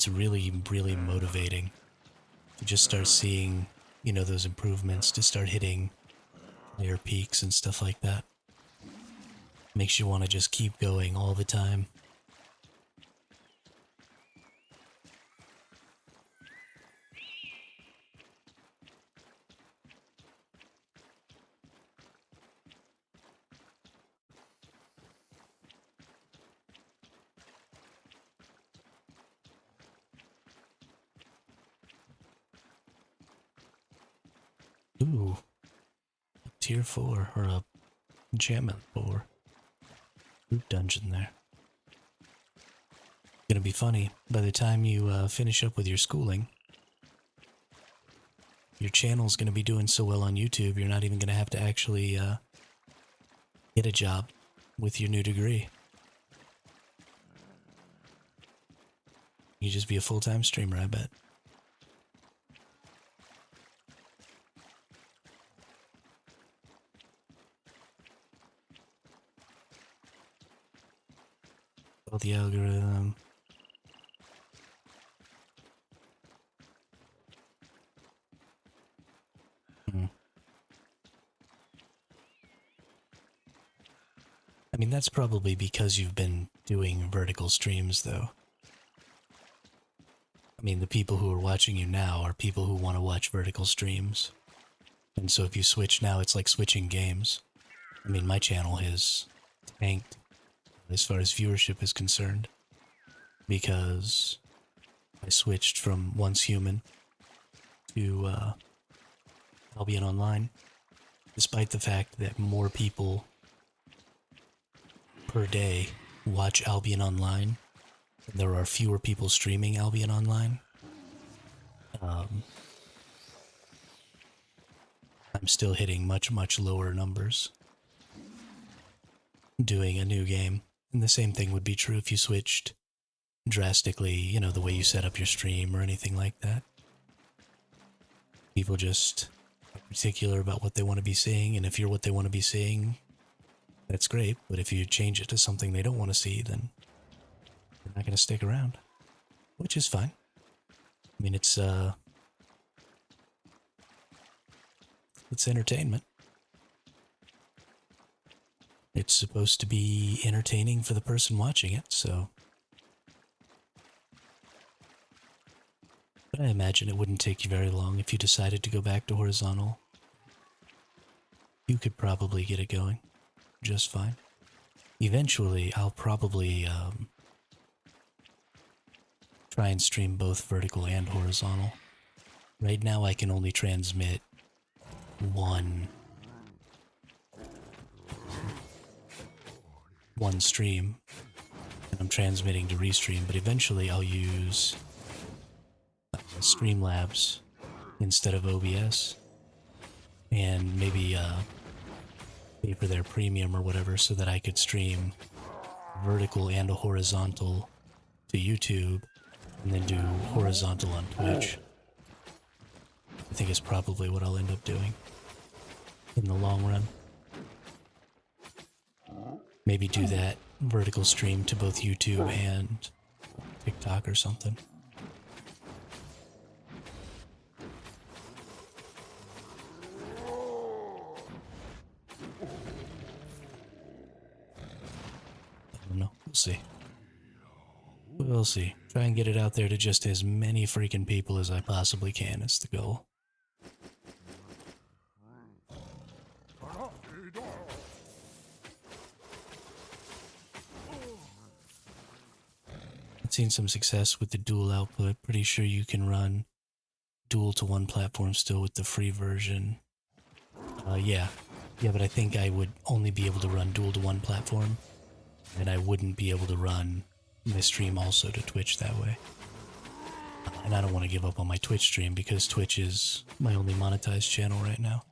really, really motivating to just start seeing, you know, those improvements, to start hitting player peaks and stuff like that. Makes you want to just keep going all the time. Ooh, a tier 4 or a enchantment 4 root dungeon there. going to be funny. By the time you finish up with your schooling, your channel's going to be doing so well on YouTube, you're not even going to have to actually get a job with your new degree. You just be a full-time streamer, I bet. All the algorithm. I mean, that's probably because you've been doing vertical streams, though. I mean, the people who are watching you now are people who want to watch vertical streams. And so if you switch now, it's like switching games. I mean, my channel has tanked as far as viewership is concerned, because I switched from Once Human to Albion Online, despite the fact that more people per day watch Albion Online. There are fewer people streaming Albion Online. I'm still hitting much, much lower numbers doing a new game. And the same thing would be true if you switched drastically, you know, the way you set up your stream or anything like that. People just are particular about what they want to be seeing, and if you're what they want to be seeing, that's great. But if you change it to something they don't want to see, then they're not going to stick around, which is fine. I mean, it's entertainment. It's supposed to be entertaining for the person watching it, so. But I imagine it wouldn't take you very long if you decided to go back to horizontal. You could probably get it going just fine. Eventually, I'll probably try and stream both vertical and horizontal. Right now I can only transmit one stream, and I'm transmitting to Restream, but eventually I'll use Streamlabs instead of OBS, and maybe pay for their premium or whatever so that I could stream vertical and a horizontal to YouTube, and then do horizontal on Twitch. I think is probably what I'll end up doing in the long run. Maybe do that vertical stream to both YouTube and TikTok or something. I don't know. We'll see. We'll see. Try and get it out there to just as many freaking people as I possibly can is the goal. I've seen some success with the dual output. Pretty sure you can run dual to one platform still with the free version. Yeah, but I think I would only be able to run dual to one platform, and I wouldn't be able to run my stream also to Twitch that way. And I don't want to give up on my Twitch stream because Twitch is my only monetized channel right now.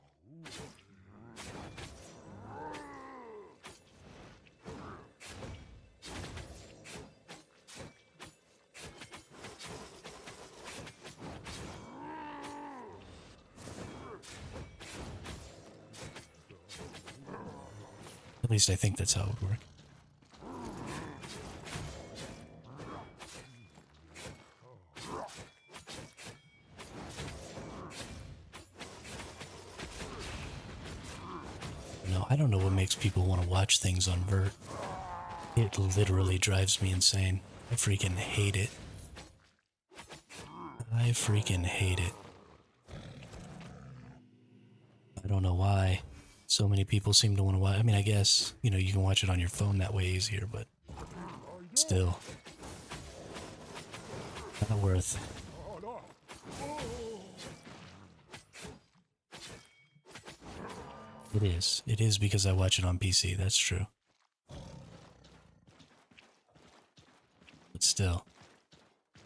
At least I think that's how it would work. No, I don't know what makes people want to watch things on Vert. It literally drives me insane. I freaking hate it. I freaking hate it. I don't know why so many people seem to want to watch. I mean, I guess, you know, you can watch it on your phone that way easier, but still. Not worth. It is. It is because I watch it on PC, that's true. But still.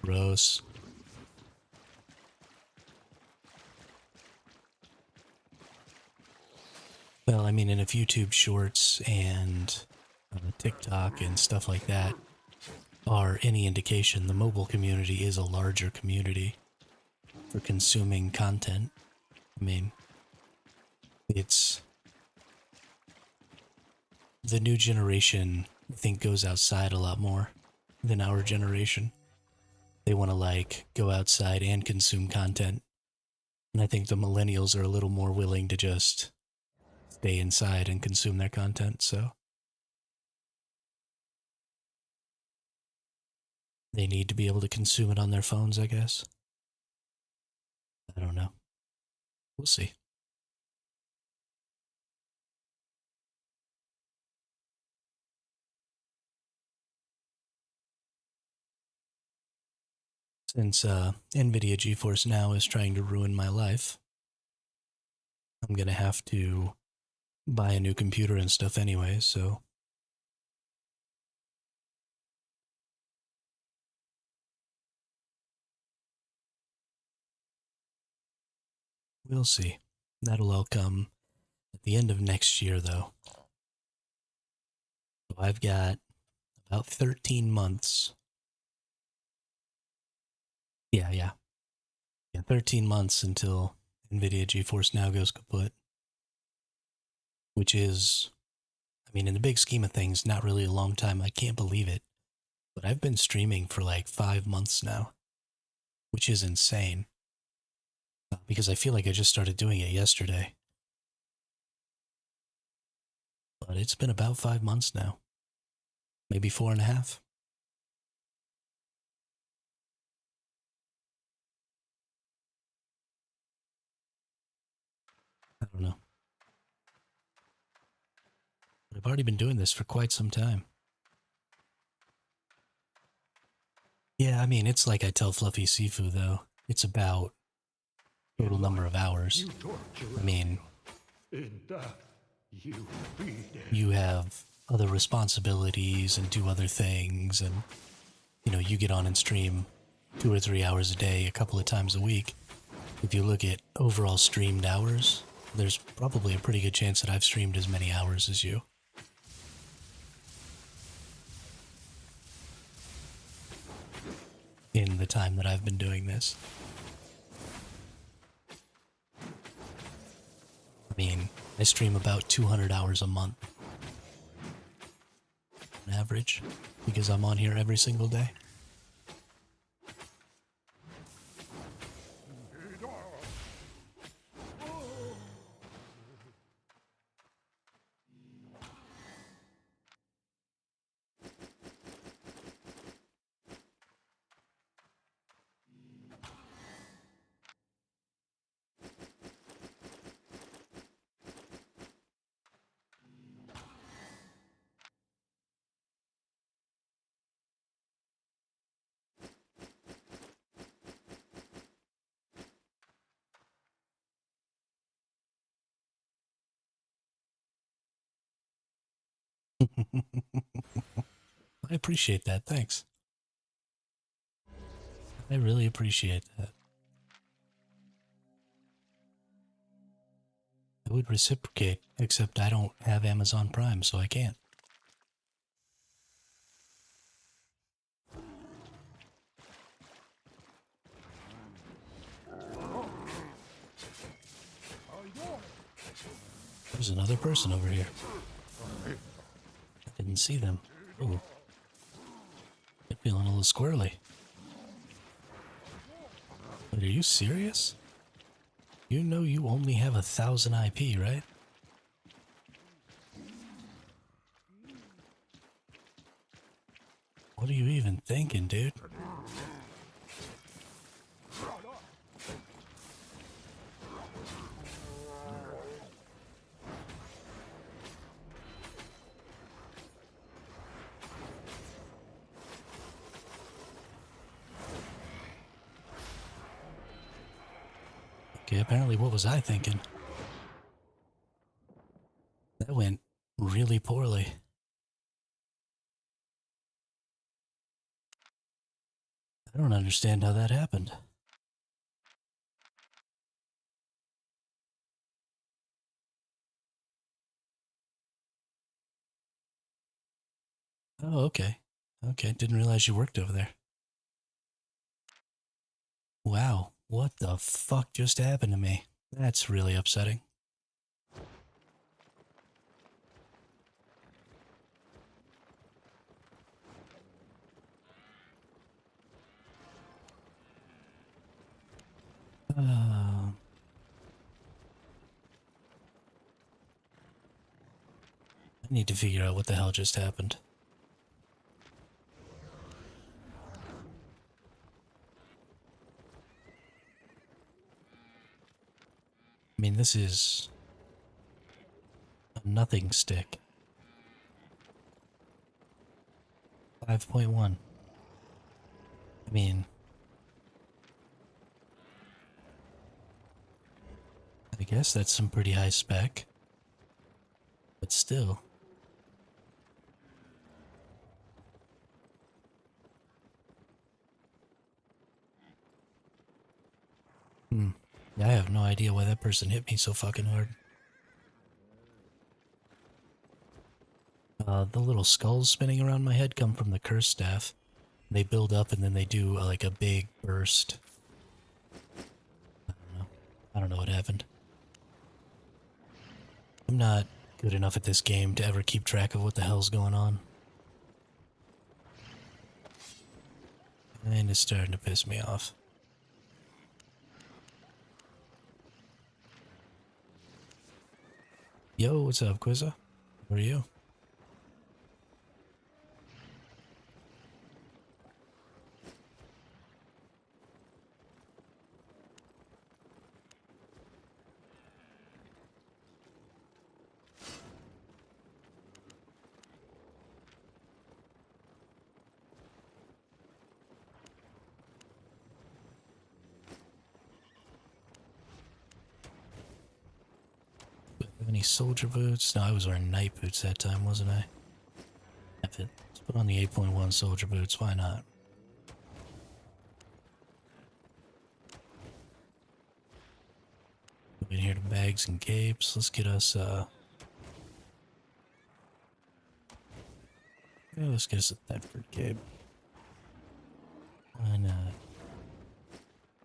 Gross. Well, I mean, and if YouTube Shorts and TikTok and stuff like that are any indication, the mobile community is a larger community for consuming content. I mean, it's the new generation, I think, goes outside a lot more than our generation. They want to like go outside and consume content. And I think the millennials are a little more willing to just stay inside and consume their content, so they need to be able to consume it on their phones, I guess. I don't know. We'll see. Since NVIDIA GeForce Now is trying to ruin my life, I'm gonna have to buy a new computer and stuff anyway, so we'll see. That'll all come at the end of next year, though. So I've got about 13 months. Yeah. 13 months until NVIDIA GeForce Now goes kaput. Which is, I mean, in the big scheme of things, not really a long time. I can't believe it. But I've been streaming for like 5 months now, which is insane. Because I feel like I just started doing it yesterday. But it's been about 5 months now. Maybe 4.5. I don't know. But I've already been doing this for quite some time. Yeah, I mean, it's like I tell Fluffy Sifu, though. It's about total number of hours. I mean, you have other responsibilities and do other things, and, you know, you get on and stream 2 or 3 hours a day, a couple of times a week. If you look at overall streamed hours, there's probably a pretty good chance that I've streamed as many hours as you. In the time that I've been doing this. I mean, I stream about 200 hours a month on average, because I'm on here every single day. I appreciate that, thanks. I really appreciate that. I would reciprocate, except I don't have Amazon Prime, so I can't. There's another person over here. I didn't see them. Ooh. They're feeling a little squirrely. But are you serious? You know you only have 1,000 IP, right? What are you even thinking, dude? Okay, apparently what was I thinking? That went really poorly. I don't understand how that happened. Oh, okay. Okay, didn't realize you worked over there. Wow, what the fuck just happened to me? That's really upsetting. I need to figure out what the hell just happened. I mean, this is a nothing stick. 5.1. I mean, I guess that's some pretty high spec. But still. Yeah, I have no idea why that person hit me so fucking hard. The little skulls spinning around my head come from the curse staff. They build up and then they do like a big burst. I don't know what happened. I'm not good enough at this game to ever keep track of what the hell's going on. And it's starting to piss me off. Yo, what's up, Quizza? Where are you? Have any soldier boots? No, I was wearing night boots that time, wasn't I? Let's put on the 8.1 soldier boots, why not? Go in here to bags and capes. Let's get us, yeah, let's get us a Thetford cape. Why not?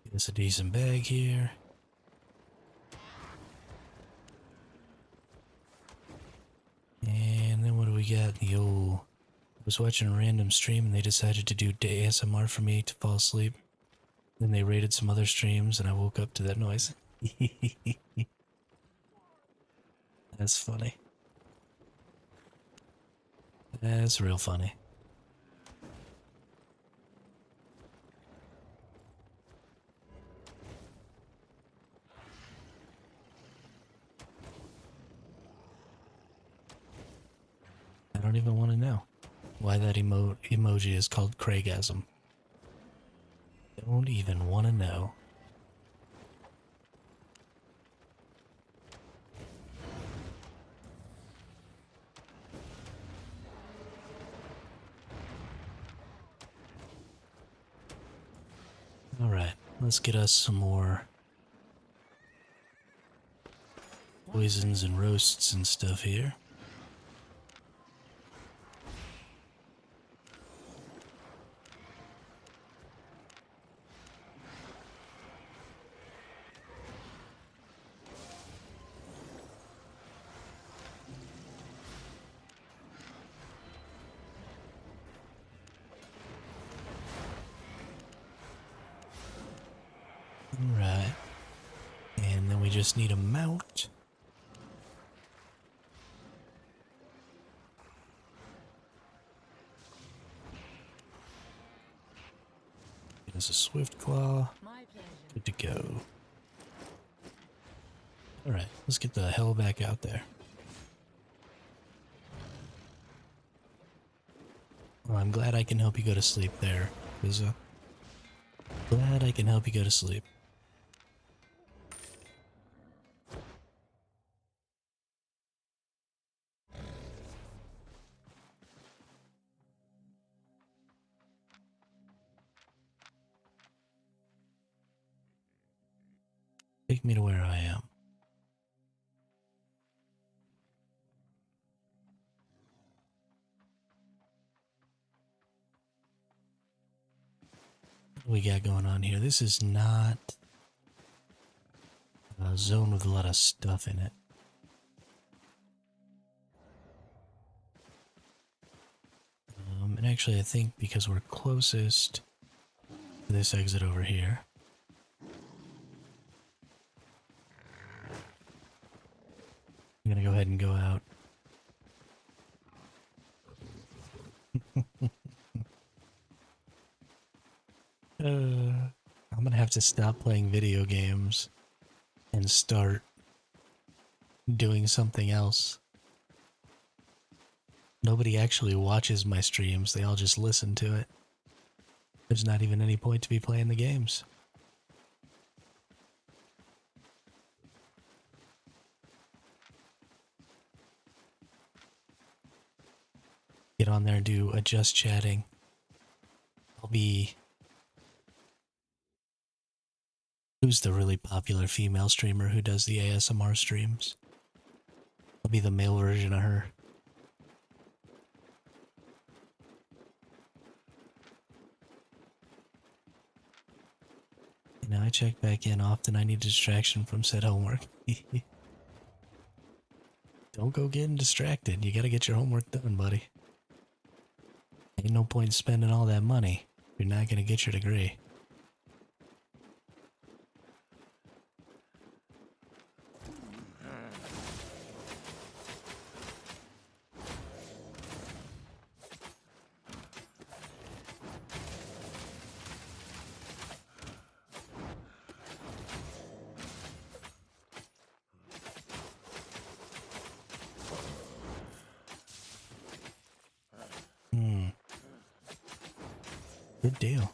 Get us a decent bag here. And then what do we got? The old... I was watching a random stream and they decided to do ASMR for me to fall asleep. Then they raided some other streams and I woke up to that noise. That's funny. That's real funny. I don't even want to know why that emoji is called Craigasm. Don't even want to know. Alright, let's get us some more poisons and roasts and stuff here. Alright. And then we just need a mount. Get us a swift claw. My pleasure. Good to go. Alright, let's get the hell back out there. Well, I'm glad I can help you go to sleep there, Quizza. Glad I can help you go to sleep. Take me to where I am. What do we got going on here? This is not a zone with a lot of stuff in it. And actually I think because we're closest to this exit over here, I'm gonna go ahead and go out. I'm gonna have to stop playing video games and start doing something else. Nobody actually watches my streams, they all just listen to it. There's not even any point to be playing the games. Get on there and do a just chatting. I'll be... Who's the really popular female streamer who does the ASMR streams? I'll be the male version of her. You know, I check back in often. I need distraction from said homework. Don't go getting distracted. You gotta get your homework done, buddy. Ain't no point in spending all that money if you're not gonna get your degree. Good deal.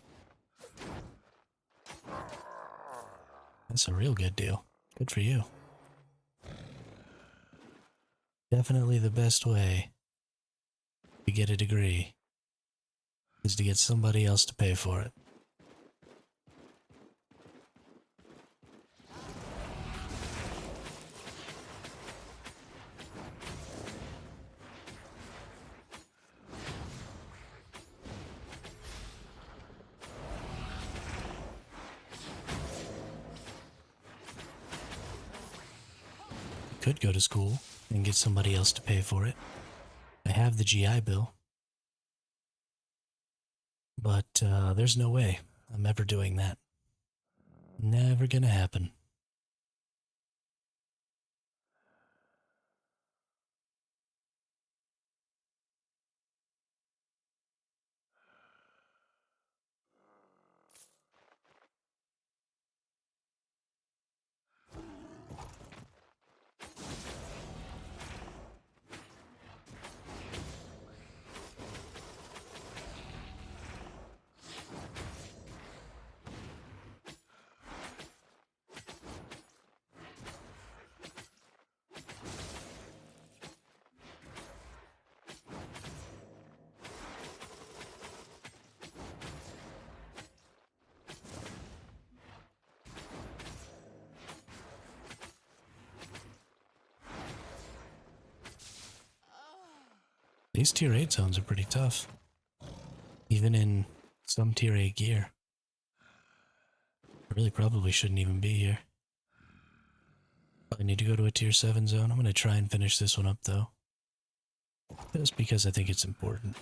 That's a real good deal. Good for you. Definitely the best way to get a degree is to get somebody else to pay for it. Could go to school and get somebody else to pay for it. I have the GI Bill. But there's no way I'm ever doing that. Never gonna happen. These tier 8 zones are pretty tough. Even in some tier 8 gear. I really probably shouldn't even be here. I need to go to a tier 7 zone. I'm going to try and finish this one up though. Just because I think it's important.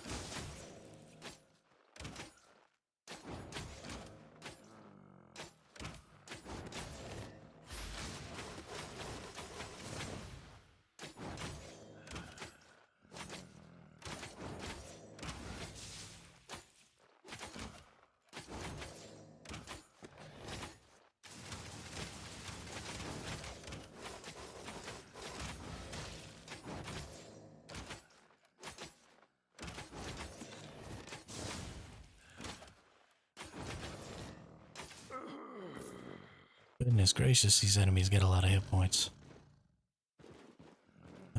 Goodness gracious, these enemies get a lot of hit points.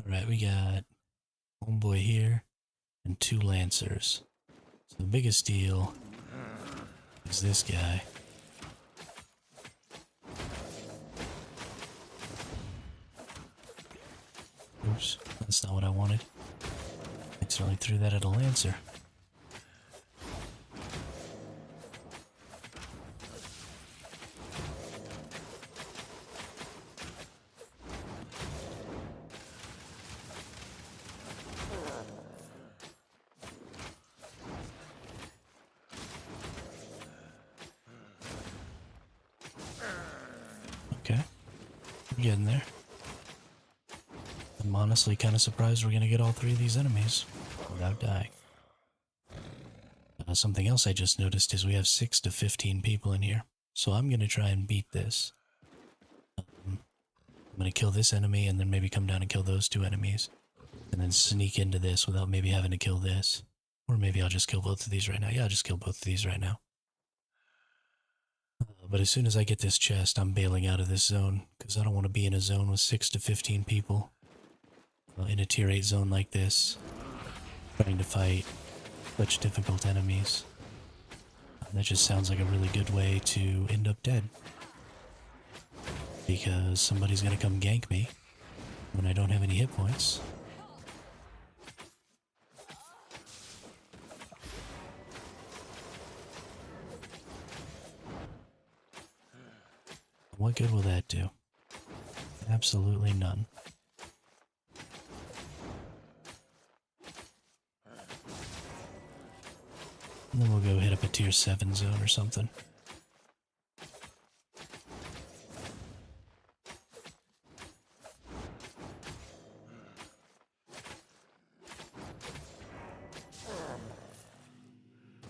Alright, we got homeboy here and 2 lancers. So the biggest deal is this guy. Oops, that's not what I wanted. Accidentally threw that at a Lancer. Okay, we're getting there. I'm honestly kind of surprised we're gonna get all three of these enemies without dying. Something else I just noticed is we have 6 to 15 people in here, so I'm gonna try and beat this. I'm gonna kill this enemy and then maybe come down and kill those 2 enemies, and then sneak into this without maybe having to kill this. Or maybe I'll just kill both of these right now. Yeah, I'll just kill both of these right now. But as soon as I get this chest, I'm bailing out of this zone, because I don't want to be in a zone with 6 to 15 people. In a tier 8 zone like this, trying to fight such difficult enemies. That just sounds like a really good way to end up dead. Because somebody's gonna come gank me when I don't have any hit points. What good will that do? Absolutely none. And then we'll go hit up a tier 7 zone or something.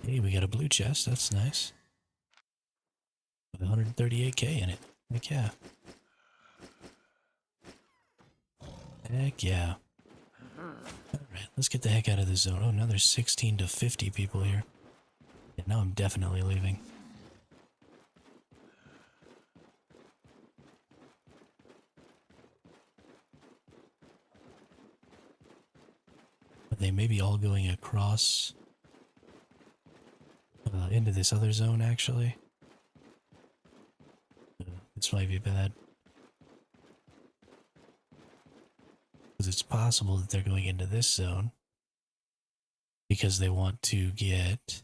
Hey, we got a blue chest, that's nice. With 138k in it. Heck yeah. Heck yeah. Alright, let's get the heck out of this zone. Oh, now there's 16 to 50 people here. Yeah, now I'm definitely leaving. Are they maybe all going across into this other zone, actually? This might be bad. Because it's possible that they're going into this zone because they want to get...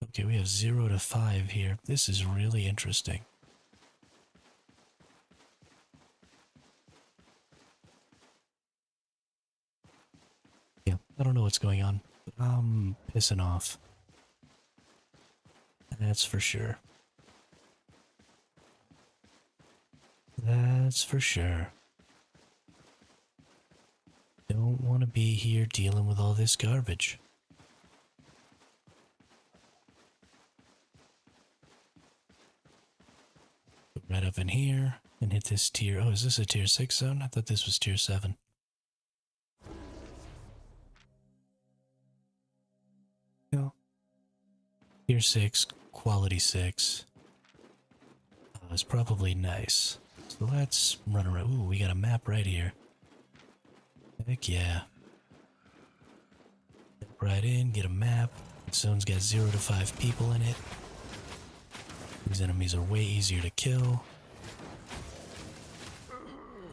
Okay, we have 0 to 5 here. This is really interesting. Yeah, I don't know what's going on. I'm pissing off. That's for sure. That's for sure. Don't want to be here dealing with all this garbage. Right up in here and hit this tier. Oh, is this a tier 6 zone? I thought this was tier 7. No. Tier 6, quality 6. It's probably nice. So let's run around. Ooh, we got a map right here. Heck yeah. Step right in, get a map. The zone's got 0 to 5 people in it. These enemies are way easier to kill.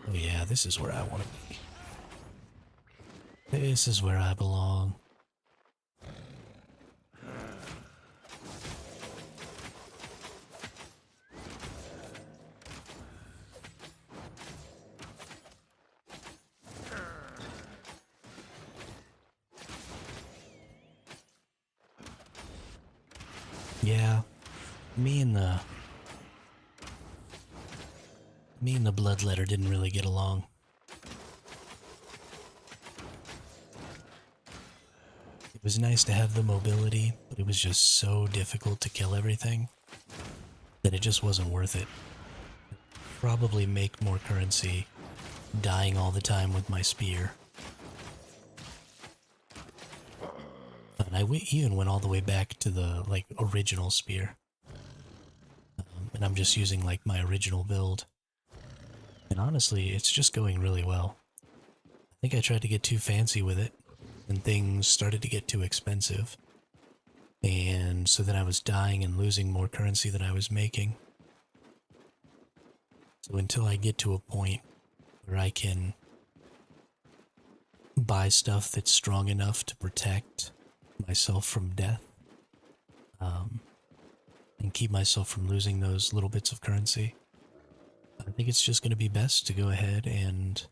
Oh yeah, this is where I want to be. This is where I belong. Yeah, me and the Bloodletter didn't really get along. It was nice to have the mobility, but it was just so difficult to kill everything that it just wasn't worth it. Probably make more currency dying all the time with my spear. And I even went all the way back to the, like, original spear. And I'm just using, like, my original build. And honestly, it's just going really well. I think I tried to get too fancy with it, and things started to get too expensive. And so then I was dying and losing more currency than I was making. So until I get to a point where I can buy stuff that's strong enough to protect myself from death, and keep myself from losing those little bits of currency. I think it's just going to be best to go ahead and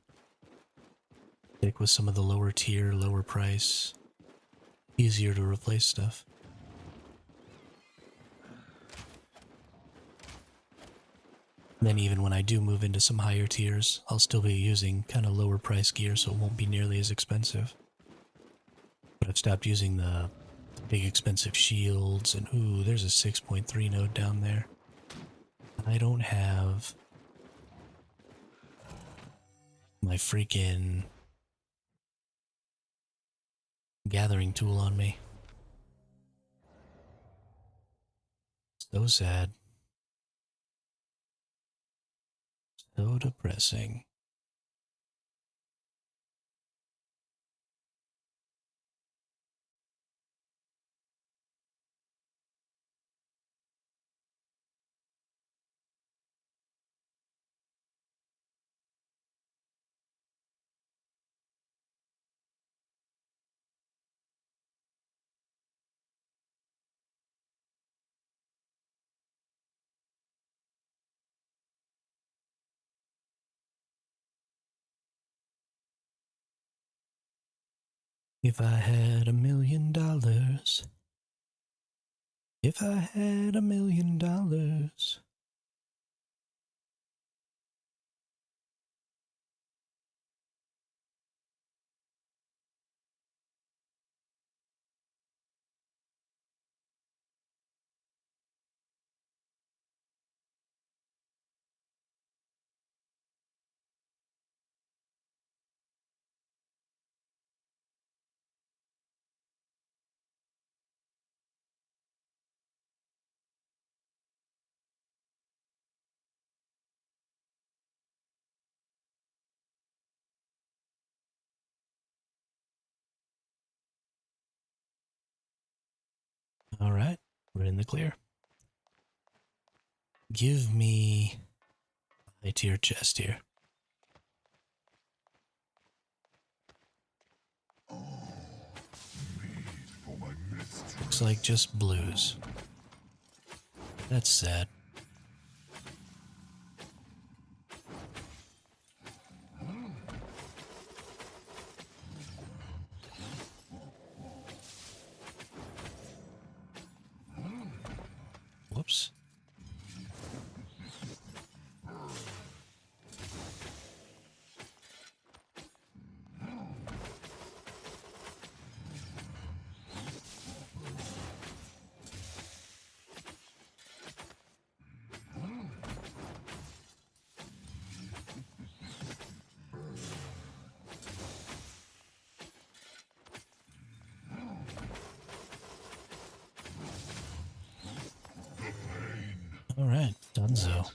stick with some of the lower tier, lower price, easier to replace stuff. Then even when I do move into some higher tiers, I'll still be using kind of lower price gear, so it won't be nearly as expensive. But I've stopped using the big expensive shields, and ooh, there's a 6.3 node down there. I don't have my freaking gathering tool on me. So sad. So depressing. If I had $1,000,000, if I had $1,000,000. All right, we're in the clear. Give me a tier chest here. Looks like just blues. That's sad. Whoops. All right, donezo.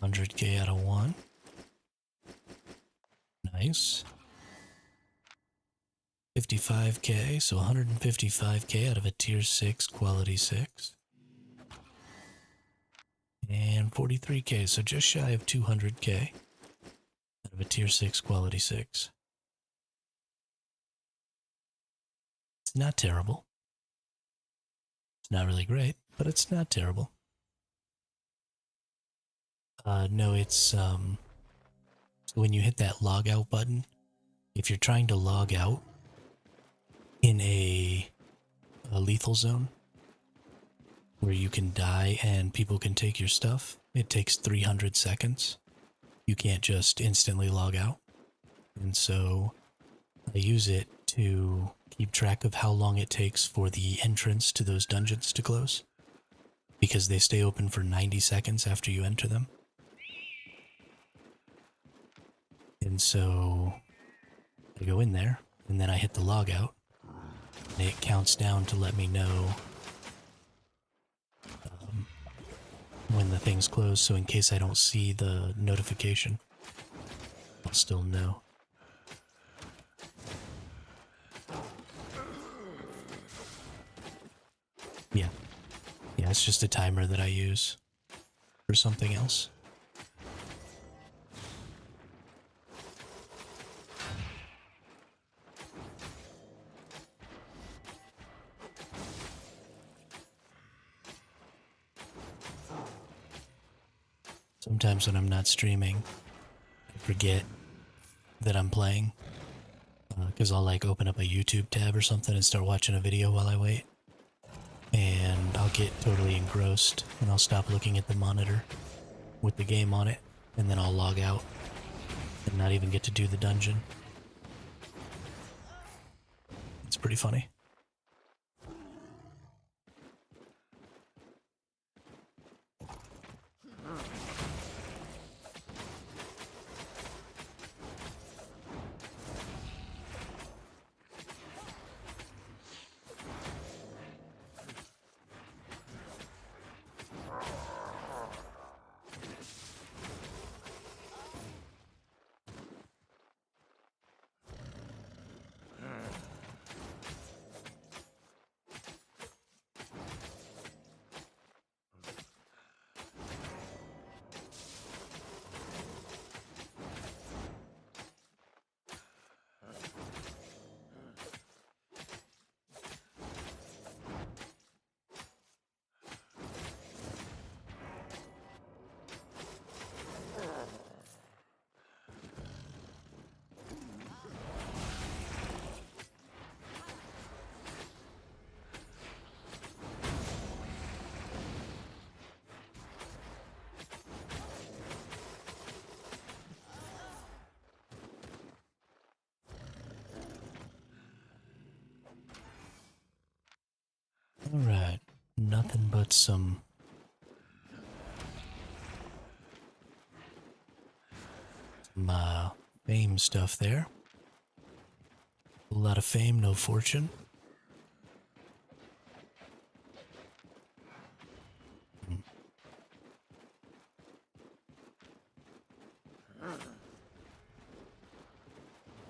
100K out of one. Nice. 55K, so 155K out of a tier 6, quality 6. And 43K, so just shy of 200K out of a tier 6, quality 6. It's not terrible. It's not really great, but it's not terrible. No, it's, so when you hit that log out button, if you're trying to log out in a lethal zone where you can die and people can take your stuff, it takes 300 seconds. You can't just instantly log out. And so I use it to keep track of how long it takes for the entrance to those dungeons to close, because they stay open for 90 seconds after you enter them. And so I go in there, and then I hit the log out, and it counts down to let me know when the thing's closed, so in case I don't see the notification, I'll still know. Yeah. Yeah, it's just a timer that I use. for something else. Sometimes when I'm not streaming, I forget that I'm playing. Because I'll like open up a YouTube tab or something and start watching a video while I wait. And I'll get totally engrossed and I'll stop looking at the monitor with the game on it. And then I'll log out and not even get to do the dungeon. It's pretty funny. Alright, nothing but some fame stuff there. A lot of fame, no fortune.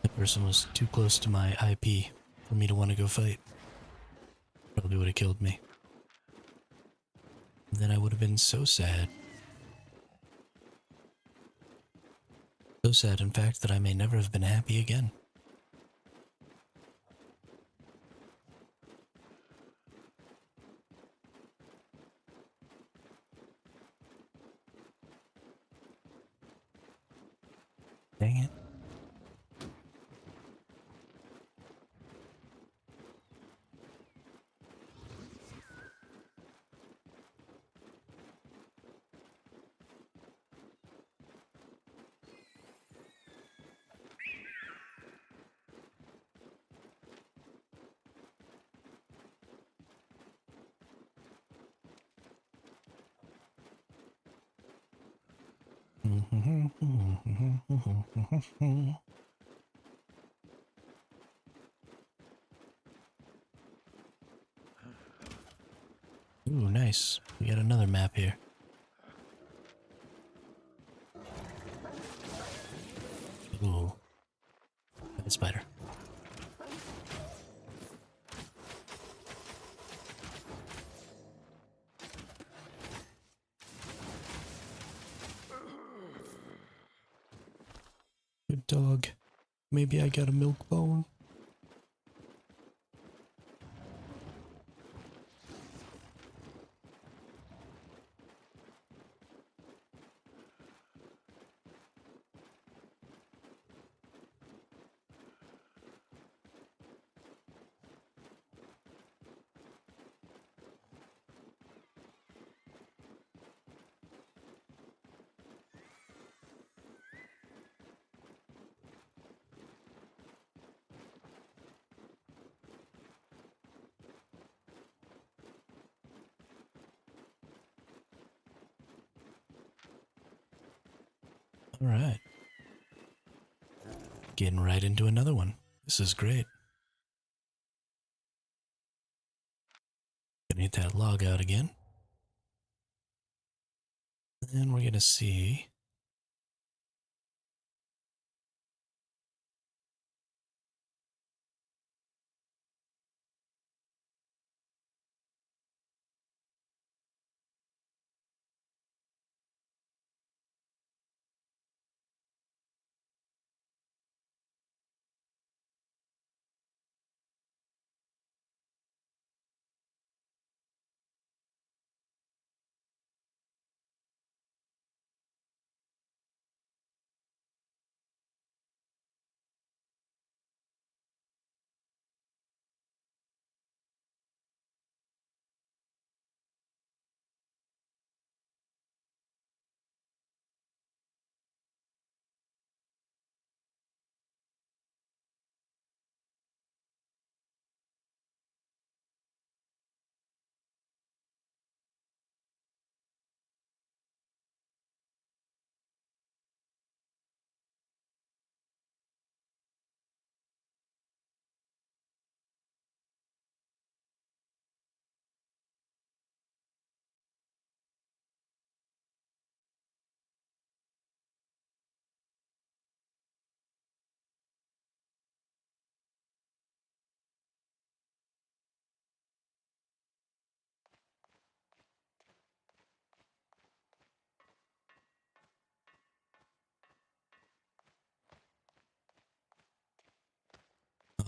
That person was too close to my IP for me to want to go fight. Probably would have killed me. Then I would have been so sad. So sad, in fact, that I may never have been happy again. Dang it. Ooh, nice. We got another map here. Ooh. Bad spider. Good dog. Maybe I got a milk bone. Alright. Getting right into another one. This is great. Gonna hit that log out again. And we're gonna see.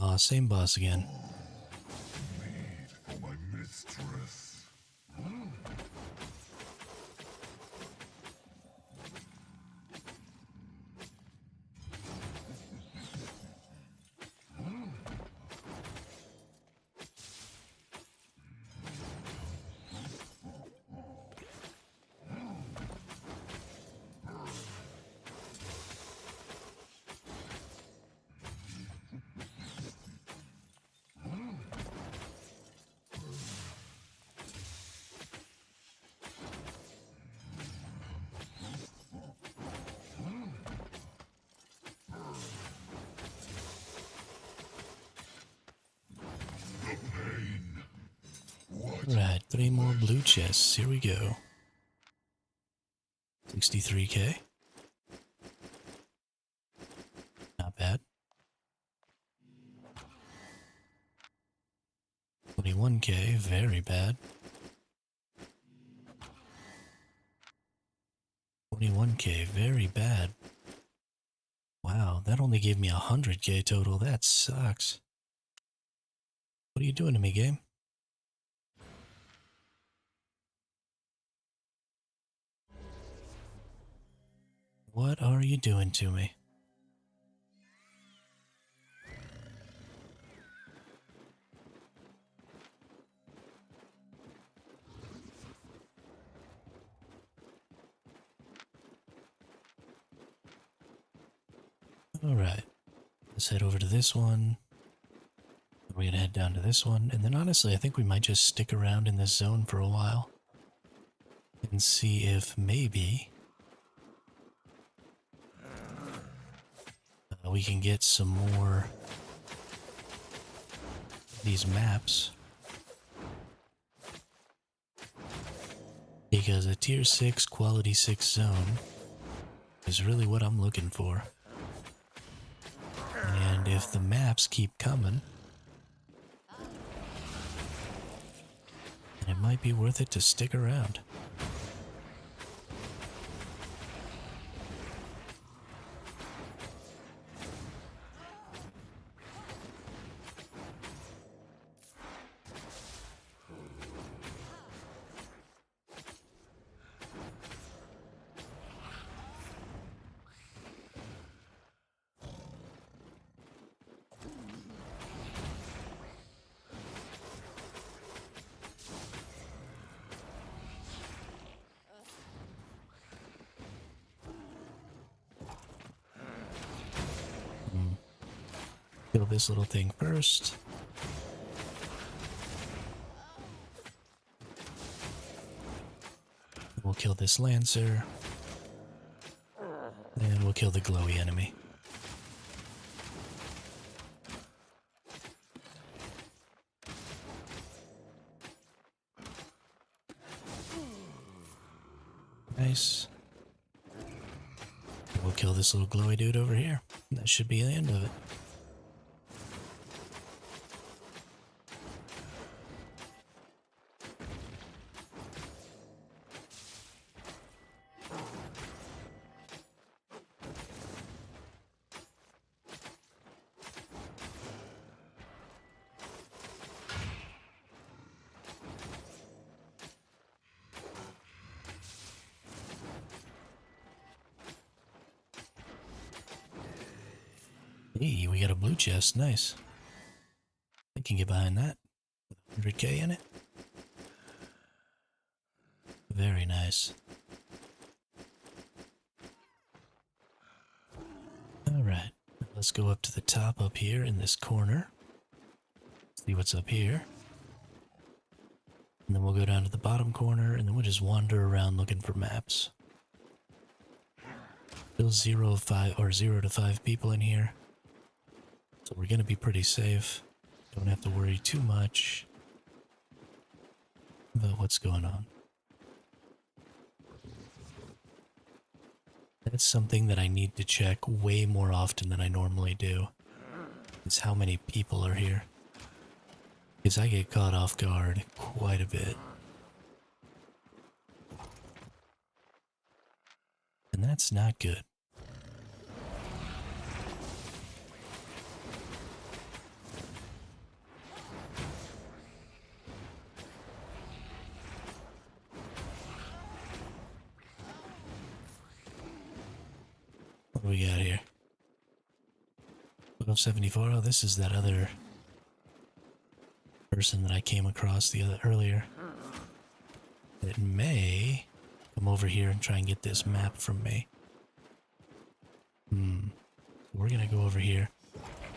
Aw, same boss again. For my mistress. Right, 3 more blue chests. Here we go. 63k. Not bad. 21k, very bad. 21k, very bad. Wow, that only gave me 100k total. That sucks. What are you doing to me, game? What are you doing to me? Alright, let's head over to this one. We're gonna head down to this one, and then honestly, I think we might just stick around in this zone for a while and see if maybe we can get some more of these maps. Because a tier 6, quality 6 zone is really what I'm looking for. And if the maps keep coming, then it might be worth it to stick around. Kill this little thing first. We'll kill this Lancer. And we'll kill the glowy enemy. Nice. We'll kill this little glowy dude over here. That should be the end of it. Hey, we got a blue chest. Nice. I can get behind that. 100k in it. Very nice. Alright, let's go up to the top up here in this corner. See what's up here. And then we'll go down to the bottom corner and then we'll just wander around looking for maps. Still 0 to 5 people in here. So we're gonna be pretty safe. Don't have to worry too much about what's going on. That's something that I need to check way more often than I normally do. Is how many people are here. Because I get caught off guard quite a bit. And that's not good. What do we got here? 1274. Oh, this is that other person that I came across earlier. That may come over here and try and get this map from me. We're gonna go over here.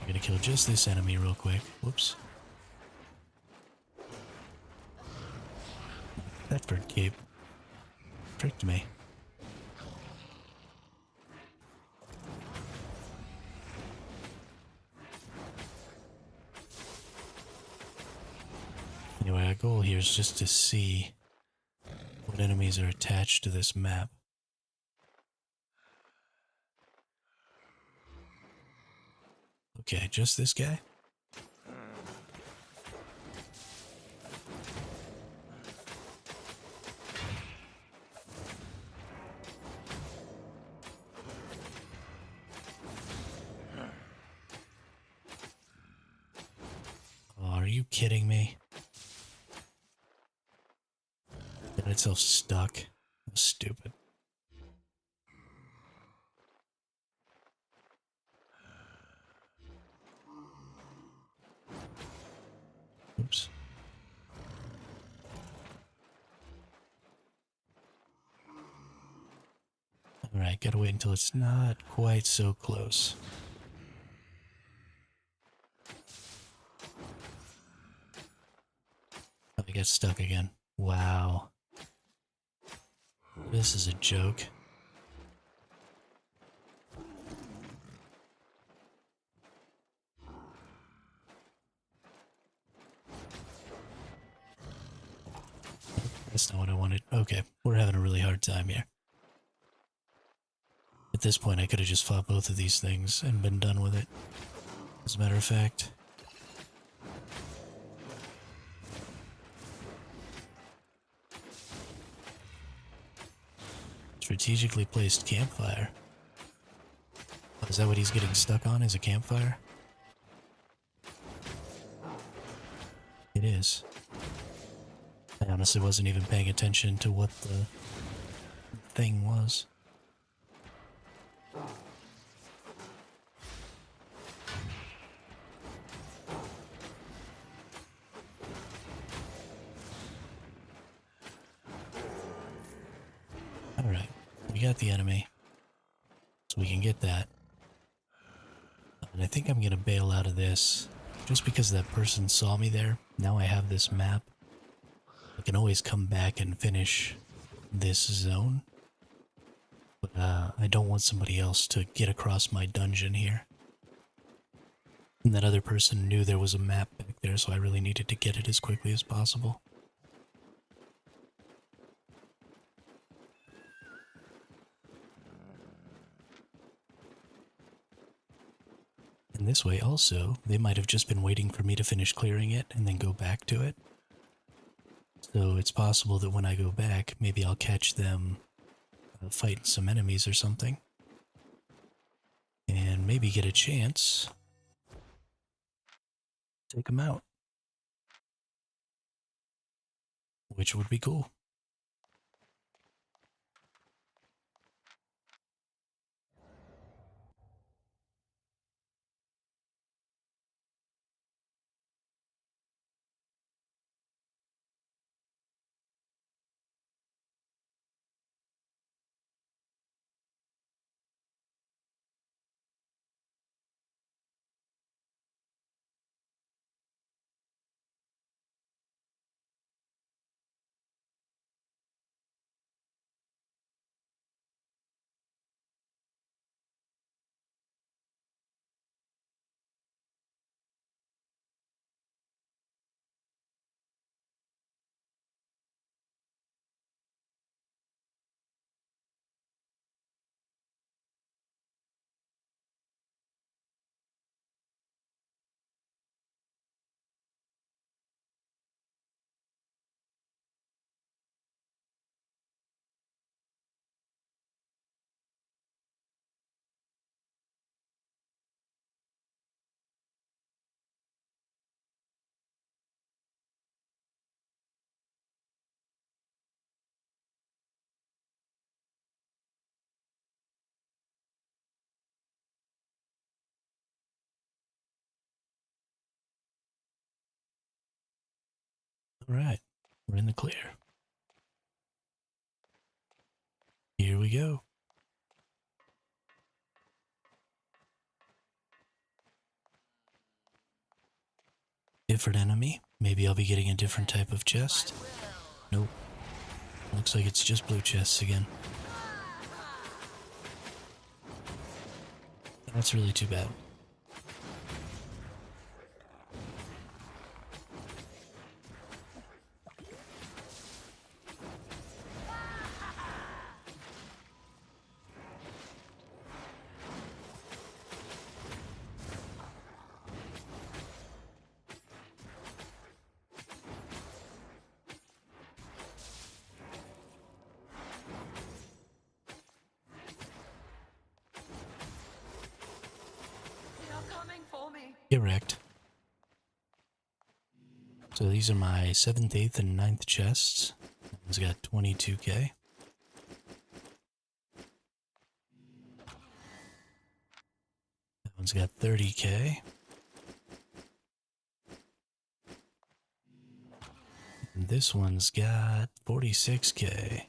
We're gonna kill just this enemy real quick. Whoops. Bedford Cape tricked me. Anyway, our goal here is just to see what enemies are attached to this map. Okay, just this guy? Oh, are you kidding me? Got itself stuck. That's stupid. Oops. Alright, gotta wait until it's not quite so close. Oh, I got stuck again. Wow. This is a joke. That's not what I wanted. Okay, we're having a really hard time here. At this point, I could have just fought both of these things and been done with it. As a matter of fact. Strategically placed campfire. Oh, is that what he's getting stuck on, is a campfire? It is. I honestly wasn't even paying attention to what the thing was. Alright, we got the enemy. So we can get that. And I think I'm gonna bail out of this. Just because that person saw me there. Now I have this map. I can always come back and finish this zone. But I don't want somebody else to get across my dungeon here. And that other person knew there was a map back there, so I really needed to get it as quickly as possible. And this way also, they might have just been waiting for me to finish clearing it and then go back to it. So it's possible that when I go back, maybe I'll catch them fighting some enemies or something. And maybe get a chance to take them out. Which would be cool. Alright, we're in the clear. Here we go. Different enemy. Maybe I'll be getting a different type of chest. Nope. Looks like it's just blue chests again. That's really too bad. Get wrecked. So these are my 7th, 8th, and 9th chests. That one's got 22k. That one's got 30k. And this one's got 46k.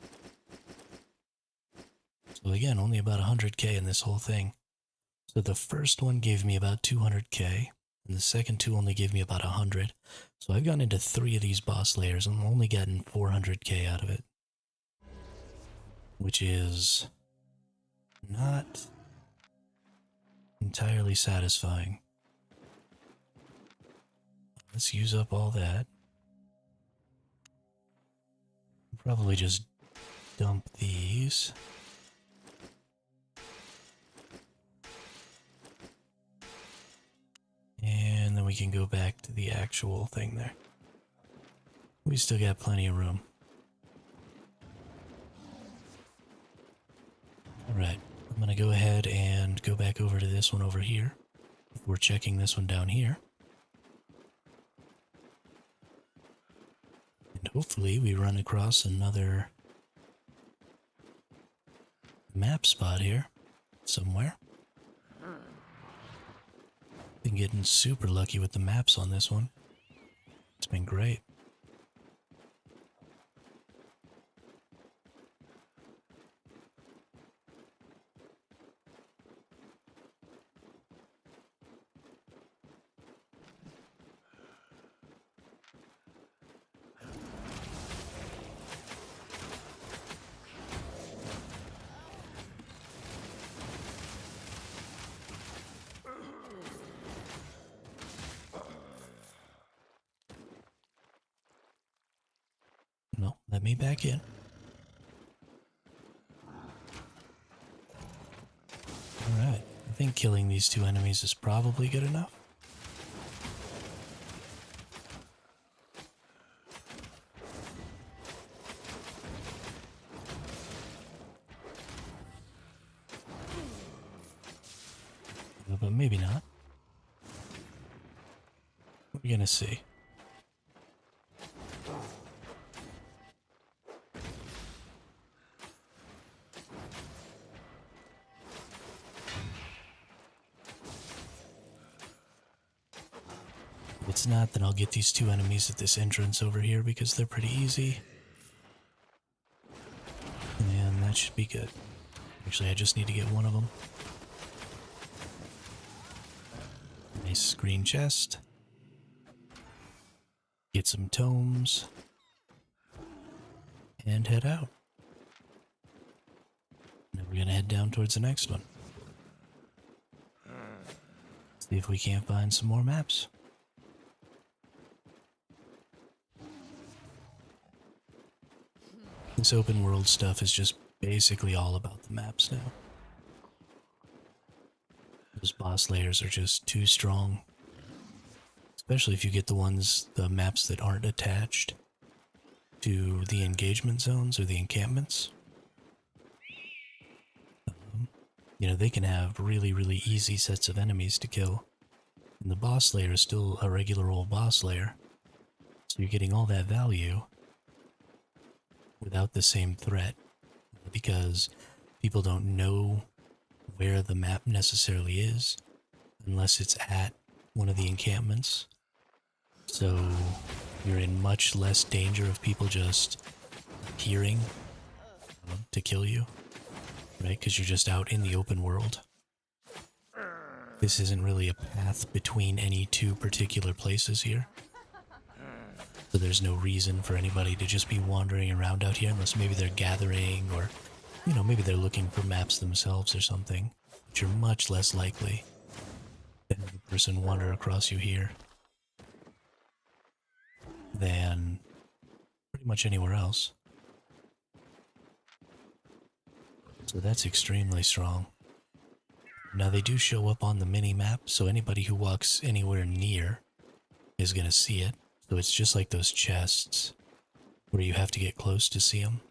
So again, only about 100k in this whole thing. So the first one gave me about 200k, and the second two only gave me about 100. So I've gone into 3 of these boss layers and only gotten 400k out of it. Which is not entirely satisfying. Let's use up all that. Probably just dump these. And then we can go back to the actual thing there. We still got plenty of room. Alright, I'm gonna go ahead and go back over to this one over here. We're checking this one down here. And hopefully we run across another map spot here somewhere. Been getting super lucky with the maps on this one. It's been great. No, let me back in. Alright, I think killing these 2 enemies is probably good enough. But maybe not. We're gonna see. If it's not, then I'll get these 2 enemies at this entrance over here because they're pretty easy. And that should be good. Actually, I just need to get one of them. Nice green chest. Get some tomes. And head out. Now we're gonna head down towards the next one. See if we can't find some more maps. This open world stuff is just basically all about the maps now. Those boss layers are just too strong. Especially if you get the maps that aren't attached to the engagement zones or the encampments. You know, they can have really, really easy sets of enemies to kill. And the boss layer is still a regular old boss layer. So you're getting all that value without the same threat. Because people don't know where the map necessarily is unless it's at one of the encampments. So You're in much less danger of people just appearing to kill you, right? Because you're just out in the open world. This isn't really a path between any two particular places here. So there's no reason for anybody to just be wandering around out here unless maybe they're gathering or, you know, maybe they're looking for maps themselves or something. But you're much less likely to have a person wander across you here than pretty much anywhere else. So that's extremely strong. Now they do show up on the mini-map, so anybody who walks anywhere near is going to see it. So it's just like those chests where you have to get close to see them.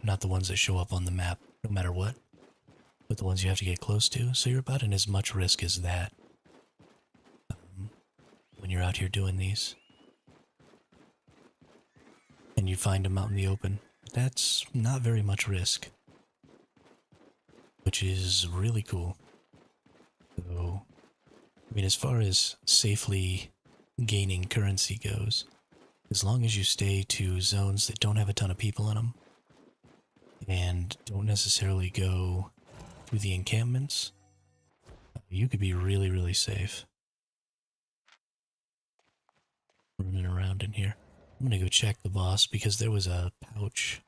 Not the ones that show up on the map no matter what, but the ones you have to get close to. So you're about in as much risk as that when you're out here doing these. And you find them out in the open. That's not very much risk, which is really cool. So, I mean, as far as safely gaining currency goes, as long as you stay to zones that don't have a ton of people in them and don't necessarily go to the encampments, you could be really, really safe running around in here. I'm gonna go check the boss because there was a pouch.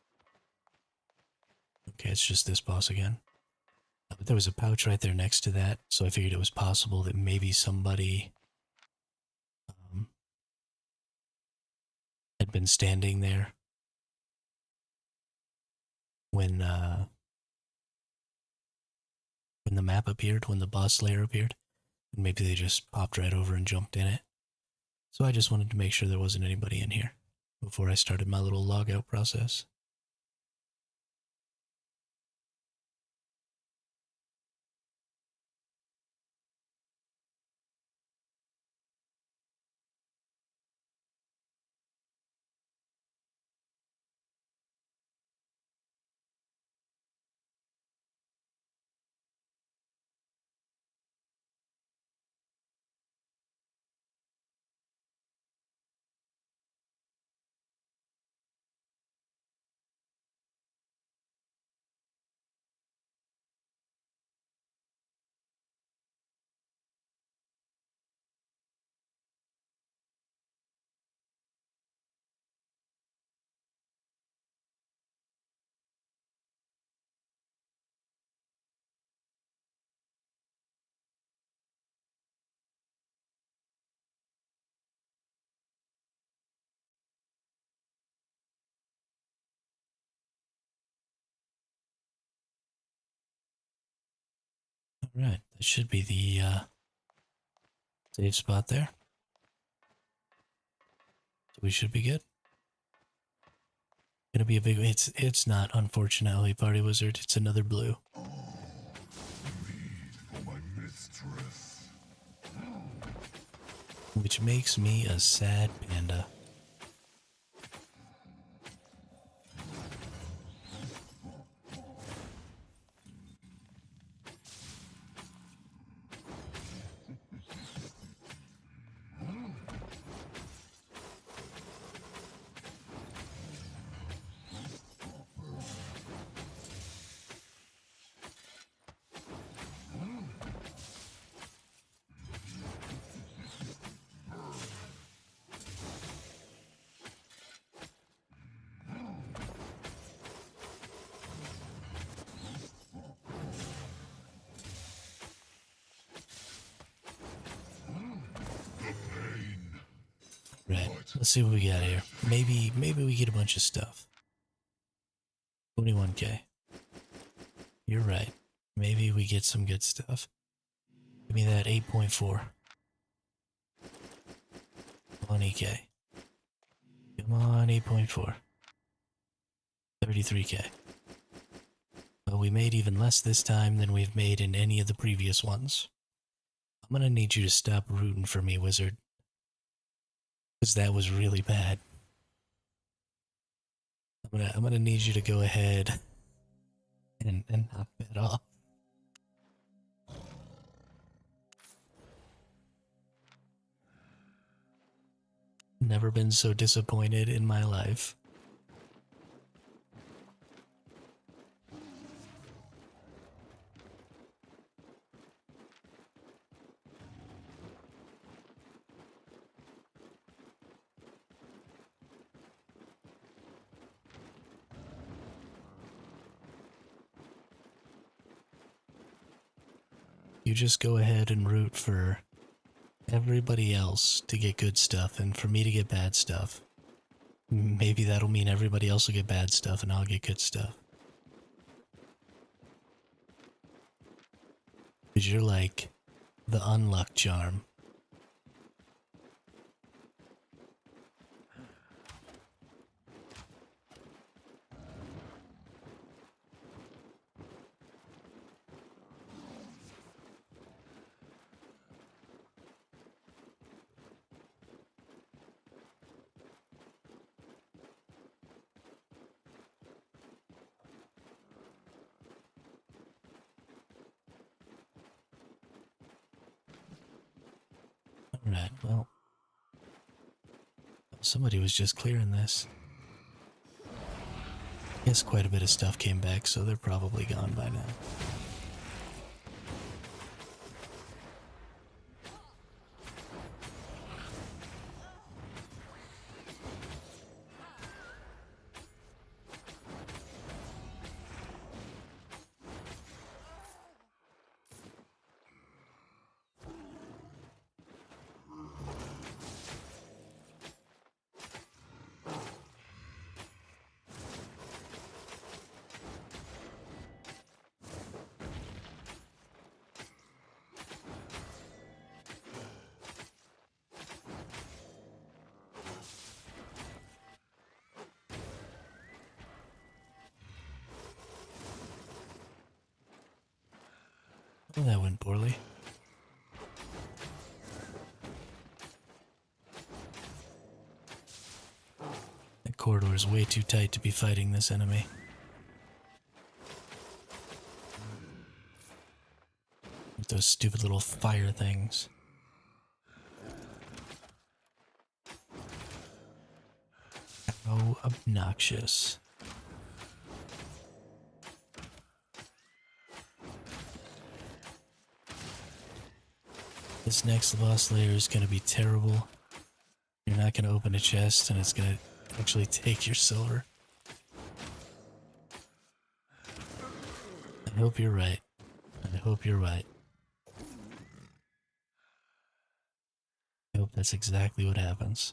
Okay, it's just this boss again. But there was a pouch right there next to that, so I figured it was possible that maybe somebody had been standing there when the map appeared, when the boss layer appeared, and maybe they just popped right over and jumped in it. So I just wanted to make sure there wasn't anybody in here before I started my little logout process. Alright, that should be the save spot there. So we should be good. Gonna be a big. It's not, unfortunately, Party Wizard. It's another blue. For my mistress. Which makes me a sad panda. Right. Let's see what we got here. Maybe we get a bunch of stuff. 21k. You're right. Maybe we get some good stuff. Give me that 8.4. 20k. Come on, 8.4. 33k. Well, we made even less this time than we've made in any of the previous ones. I'm gonna need you to stop rooting for me, wizard. Because that was really bad. I'm gonna need you to go ahead and knock that off. Never been so disappointed in my life. You just go ahead and root for everybody else to get good stuff and for me to get bad stuff. Maybe that'll mean everybody else will get bad stuff and I'll get good stuff. Because you're like the unluck charm. Alright, well. Somebody was just clearing this. Guess quite a bit of stuff came back, so they're probably gone by now. Well, that went poorly. That corridor is way too tight to be fighting this enemy. With those stupid little fire things. How obnoxious. This next boss layer is going to be terrible. You're not going to open a chest and it's going to actually take your silver. I hope you're right. I hope you're right. I hope that's exactly what happens.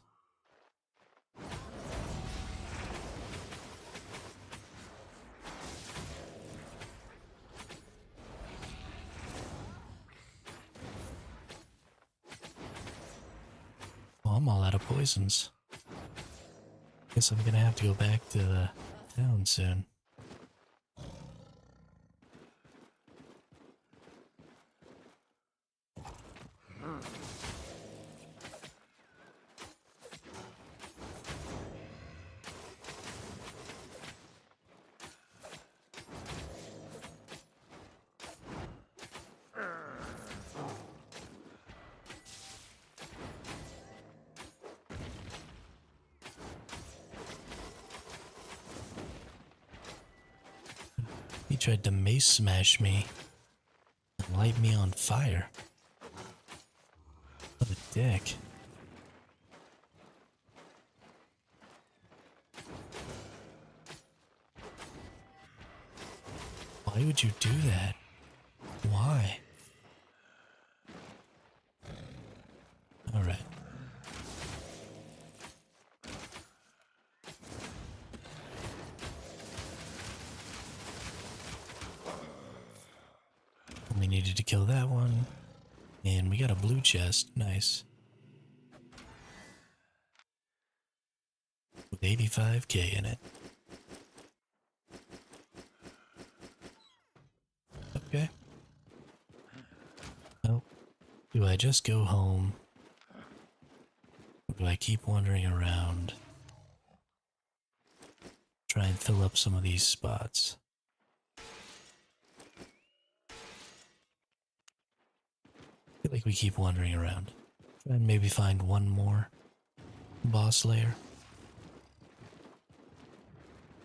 Well, I'm all out of poisons. Guess I'm gonna have to go back to the town soon. He tried to mace smash me and light me on fire. What a dick. Why would you do that? Why? Alright. We needed to kill that one. And we got a blue chest. Nice. With 85k in it. Okay. Well, do I just go home? Or do I keep wandering around? Try and fill up some of these spots. I feel like we keep wandering around. Try and maybe find one more. boss layer.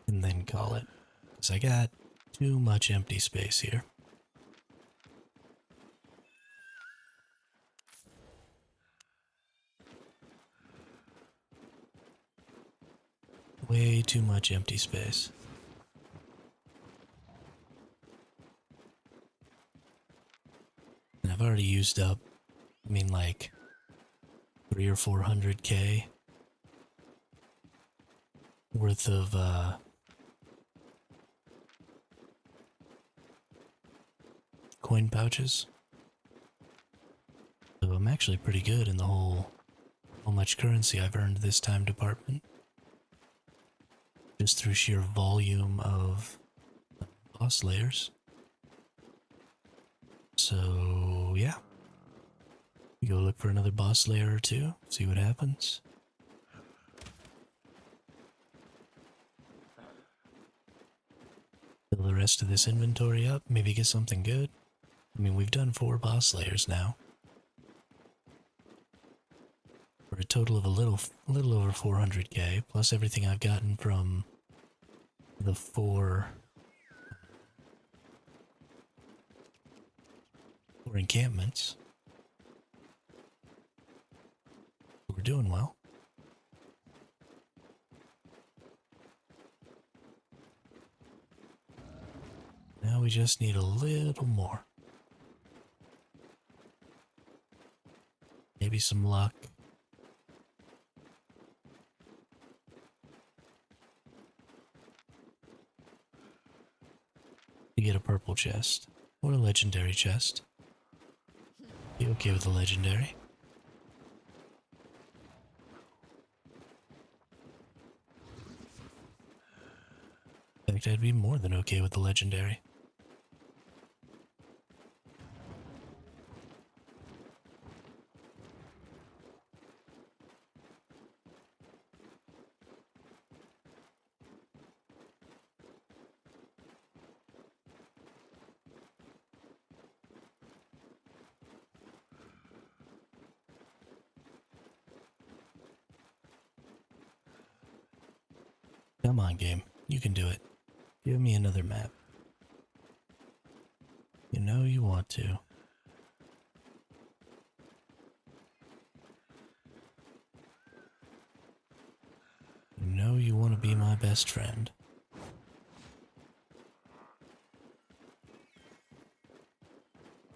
And then call it. Because I got too much empty space here. Way too much empty space. And I've already used up, I mean, like 300 or 400k worth of coin pouches. So I'm actually pretty good in the whole how much currency I've earned this time department. Just through sheer volume of boss layers. So yeah. We go look for another boss layer or two, see what happens. Fill the rest of this inventory up, maybe get something good. I mean, we've done 4 boss layers now. For a total of a little over 400k, plus everything I've gotten from the 4 encampments. We're doing well. Now we just need a little more. Maybe some luck. To get a purple chest. Or a legendary chest. Be okay with a legendary. In fact, I'd be more than okay with the legendary. Come on, game. You can do it. Give me another map. You know you want to. You know you want to be my best friend.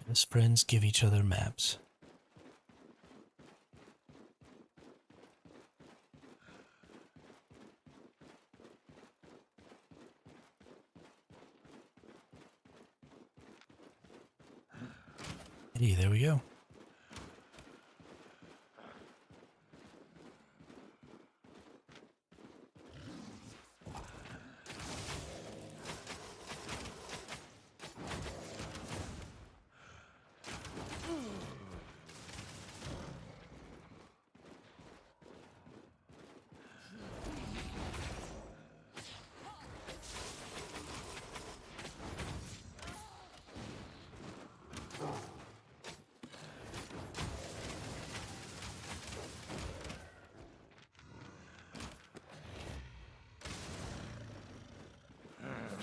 Best friends give each other maps. Hey, there we go.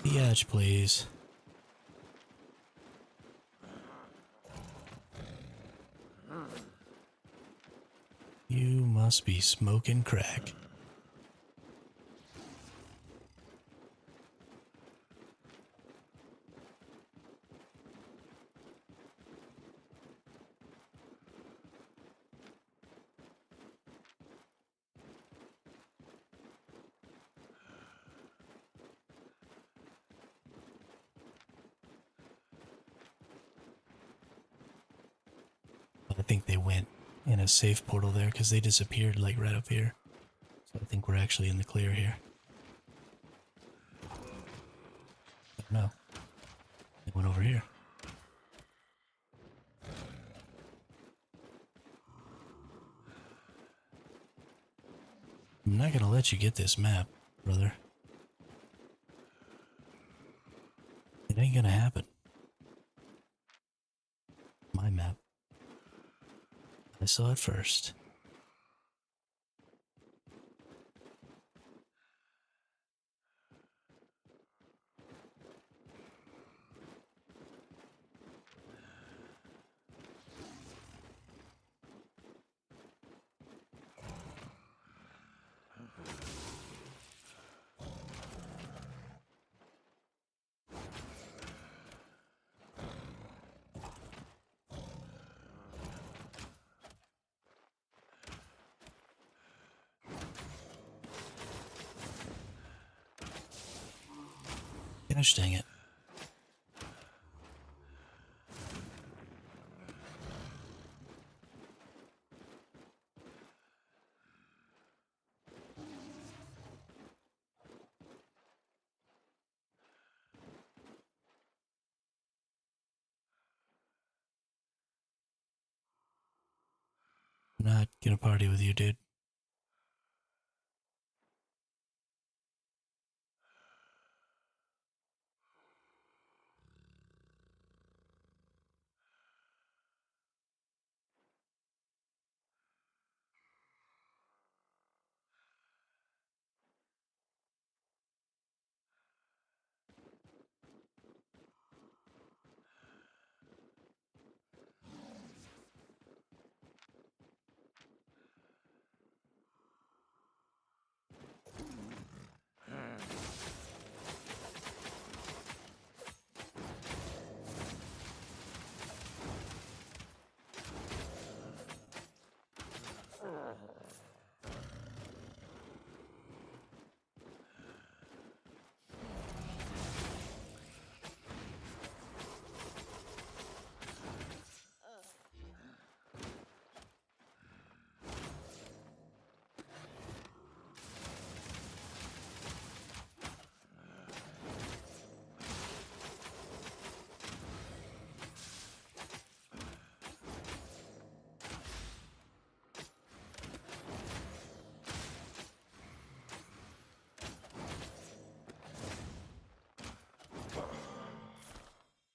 The edge, please. You must be smoking crack. I think they went in a safe portal there because they disappeared like right up here. So I think we're actually in the clear here. No. They went over here. I'm not gonna let you get this map, brother. It ain't gonna happen. My map. I saw it first. Gosh dang it. I'm not gonna party with you, dude.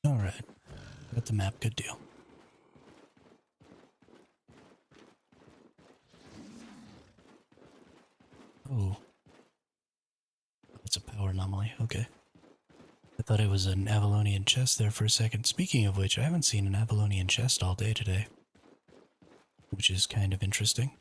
Alright. Got the map, good deal. Oh. It's a power anomaly, okay. I thought it was an Avalonian chest there for a second. Speaking of which, I haven't seen an Avalonian chest all day today. Which is kind of interesting.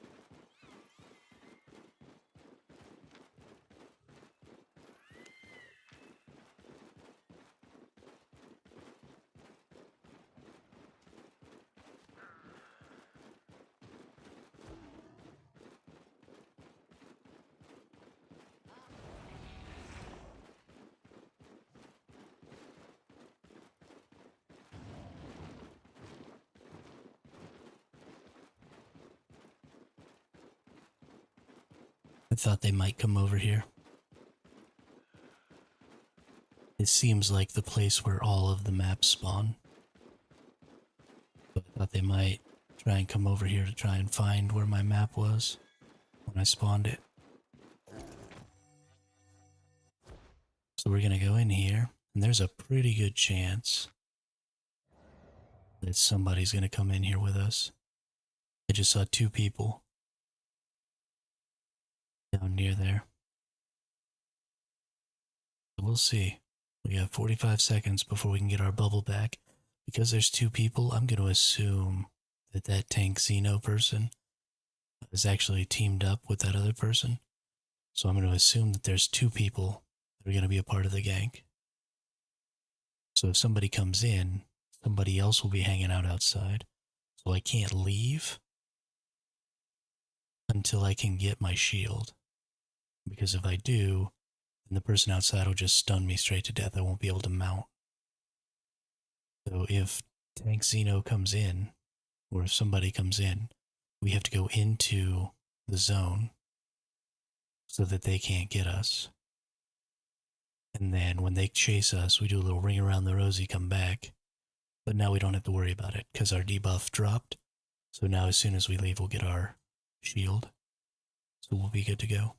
I thought they might come over here. It seems like the place where all of the maps spawn. So I thought they might try and come over here to try and find where my map was when I spawned it. So we're gonna go in here, and there's a pretty good chance that somebody's gonna come in here with us. I just saw 2 people down near there. So we'll see. We got 45 seconds before we can get our bubble back. Because there's 2 people, I'm going to assume that that Tank Xeno person is actually teamed up with that other person. So I'm going to assume that there's 2 people that are going to be a part of the gang. So if somebody comes in, somebody else will be hanging out outside. So I can't leave until I can get my shield. Because if I do, then the person outside will just stun me straight to death. I won't be able to mount. So if Tank Xeno comes in, or if somebody comes in, we have to go into the zone so that they can't get us. And then when they chase us, we do a little ring around the rosy, come back. But now we don't have to worry about it because our debuff dropped. So now as soon as we leave, we'll get our shield. So we'll be good to go.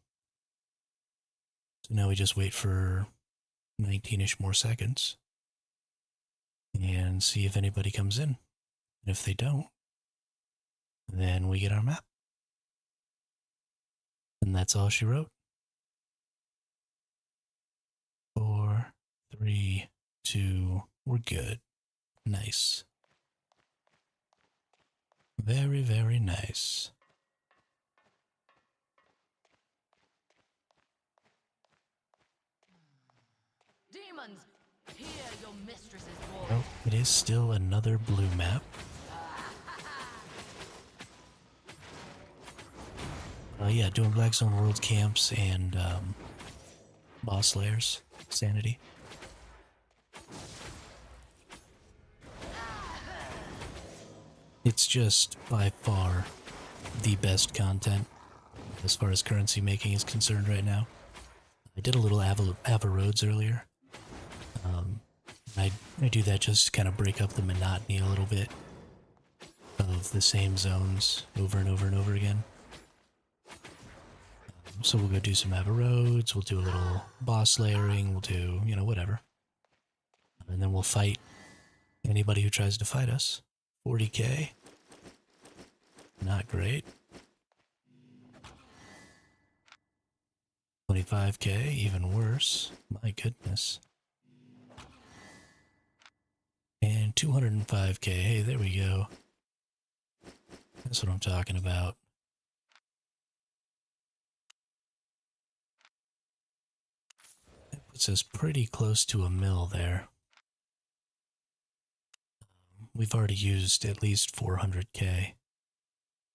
So now we just wait for 19-ish more seconds and see if anybody comes in. And if they don't, then we get our map. And that's all she wrote. 4, 3, 2, we're good. Nice. Very, very nice. Demons, hear your mistress's voice. Well, it is still another blue map. Yeah, doing Black Zone World camps and boss layers, sanity. It's just by far the best content as far as currency making is concerned right now. I did a little Ava Roads earlier. I do that just to kind of break up the monotony a little bit of the same zones over and over and over again. So we'll go do some Ava Roads, we'll do a little boss layering, we'll do, you know, whatever. And then we'll fight anybody who tries to fight us. 40k. Not great. 25k, even worse. My goodness. And 205k. Hey, there we go. That's what I'm talking about. That puts us pretty close to a mill there. We've already used at least 400k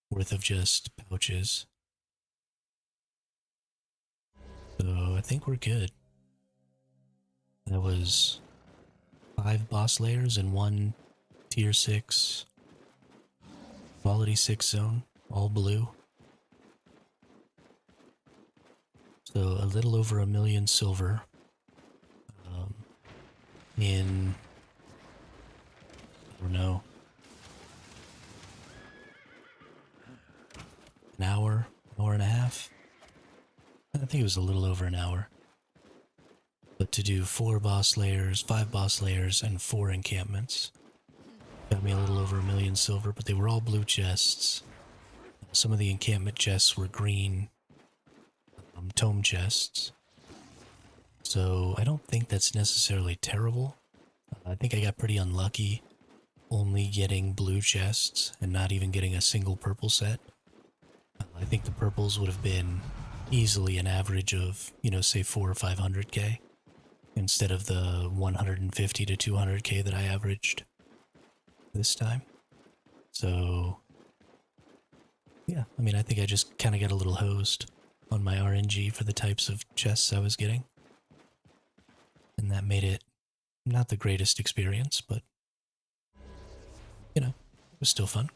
worth of just pouches. So I think we're good. That was 5 boss layers and 1 tier 6 quality 6 zone, all blue. So a little over 1 million silver in, I don't know, an hour and a half. I think it was a little over an hour. But to do 4 boss layers, 5 boss layers, and 4 encampments got me a little over 1 million silver, but they were all blue chests. Some of the encampment chests were green tome chests. So I don't think that's necessarily terrible. I think I got pretty unlucky only getting blue chests and not even getting a single purple set. I think the purples would have been easily an average of, you know, say 400 or 500k instead of the 150 to 200k that I averaged this time. So yeah, I mean, I think I just kind of got a little hosed on my RNG for the types of chests I was getting. And that made it not the greatest experience, but, you know, it was still fun.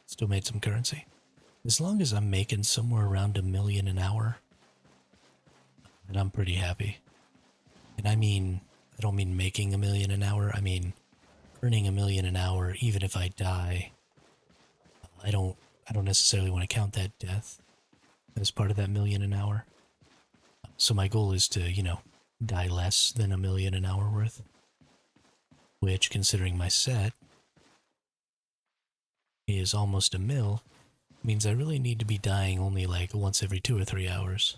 Still made some currency. As long as I'm making somewhere around 1 million an hour, then I'm pretty happy. And I mean, I don't mean making 1 million an hour, I mean earning 1 million an hour even if I die. I don't necessarily want to count that death as part of that 1 million an hour. So my goal is to, you know, die less than 1 million an hour worth. Which, considering my set is almost a mil, means I really need to be dying only like once every 2 or 3 hours.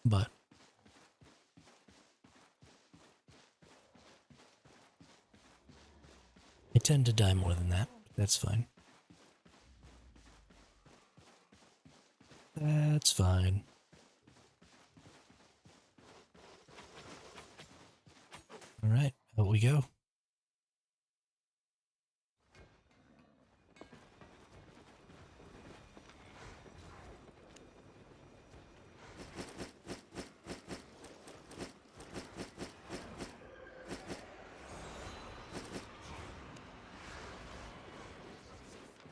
But I tend to die more than that. That's fine. That's fine. Alright, out we go.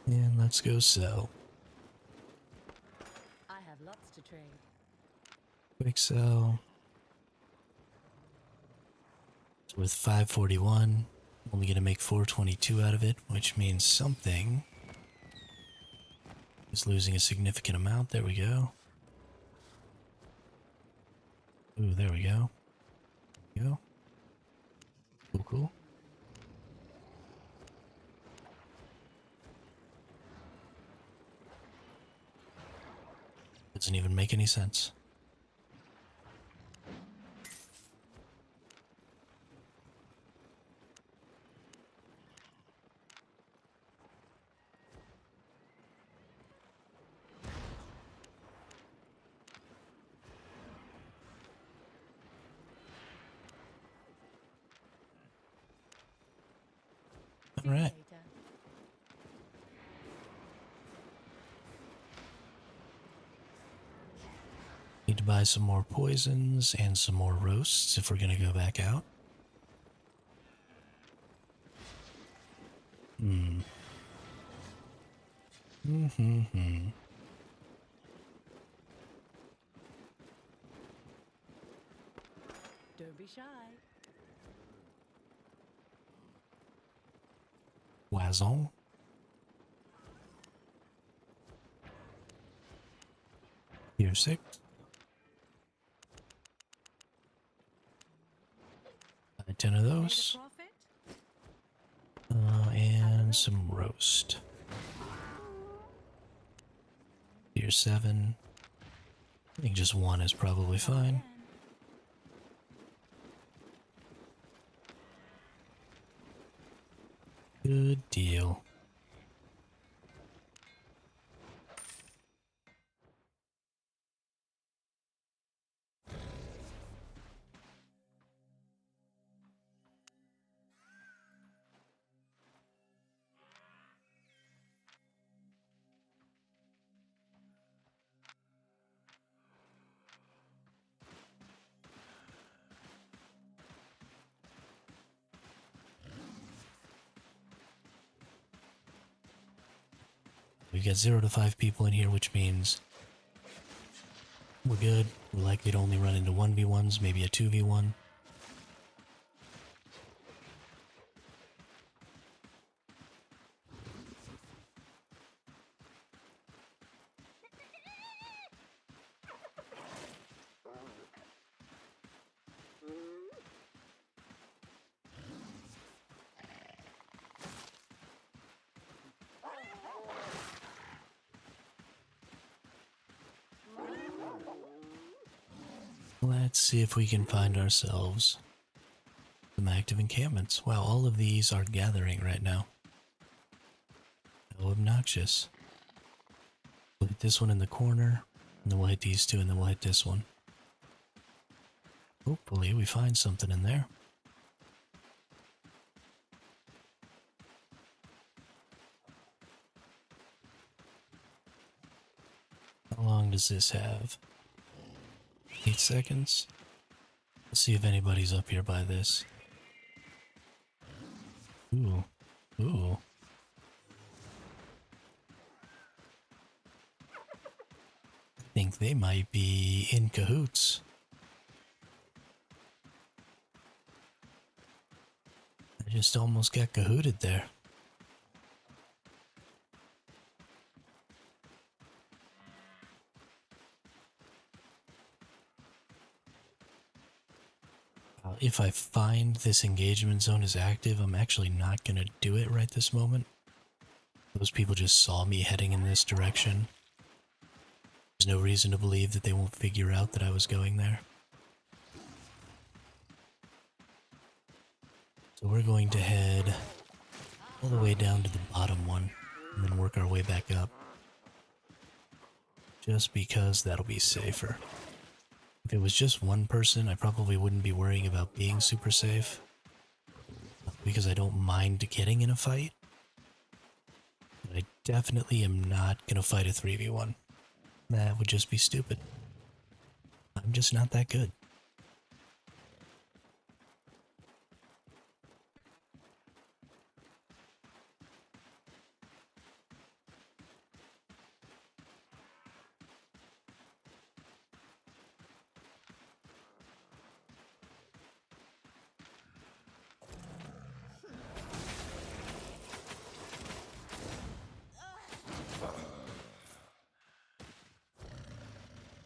And let's go sell. I have lots to trade. Quick sell. It's worth 541. Only gonna make 422 out of it, which means something is losing a significant amount. There we go. Ooh, there we go. There we go. Cool, cool. Doesn't even make any sense. All right. Need to buy some more poisons and some more roasts if we're gonna go back out. Hmm. Mm-hmm. Don't be shy. Poison. Tier 6. 10 of those. And some roast. Tier 7. I think just one is probably fine. Good deal. We've got 0 to 5 people in here, which means we're good. We're likely to only run into 1v1s, maybe a 2v1. Let's see if we can find ourselves some active encampments. Wow, all of these are gathering right now. How obnoxious. We'll hit this one in the corner, and then we'll hit these two, and then we'll hit this one. Hopefully we find something in there. How long does this have? 8 seconds? Let's see if anybody's up here by this. Ooh. Ooh. I think they might be in cahoots. I just almost got cahooted there. If I find this engagement zone is active, I'm actually not going to do it right this moment. Those people just saw me heading in this direction. There's no reason to believe that they won't figure out that I was going there. So we're going to head all the way down to the bottom one, and then work our way back up. Just because that'll be safer. If it was just one person, I probably wouldn't be worrying about being super safe. Because I don't mind getting in a fight. But I definitely am not going to fight a 3v1. That would just be stupid. I'm just not that good.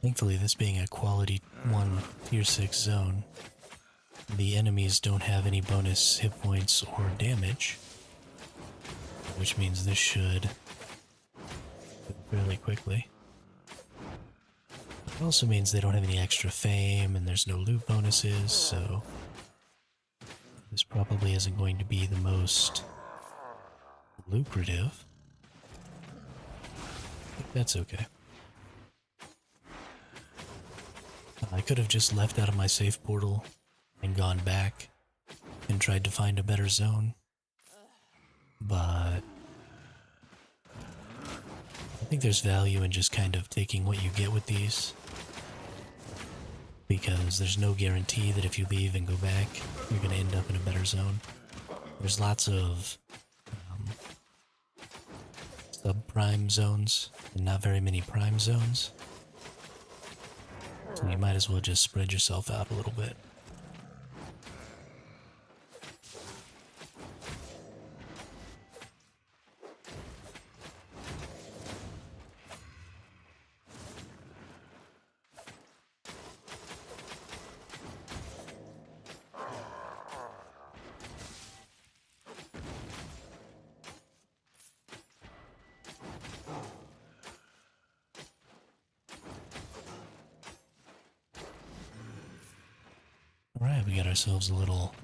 Thankfully, this being a quality 1 tier 6 zone, the enemies don't have any bonus hit points or damage, which means this should go fairly quickly. It also means they don't have any extra fame and there's no loot bonuses, so this probably isn't going to be the most lucrative. But that's okay. I could have just left out of my safe portal and gone back and tried to find a better zone. But I think there's value in just kind of taking what you get with these. Because there's no guarantee that if you leave and go back, you're going to end up in a better zone. There's lots of sub-prime zones and not very many prime zones. So you might as well just spread yourself out a little bit. Alright, we got ourselves a little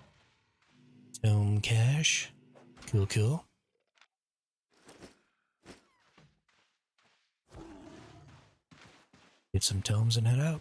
tome cache. Cool, cool. Get some tomes and head out.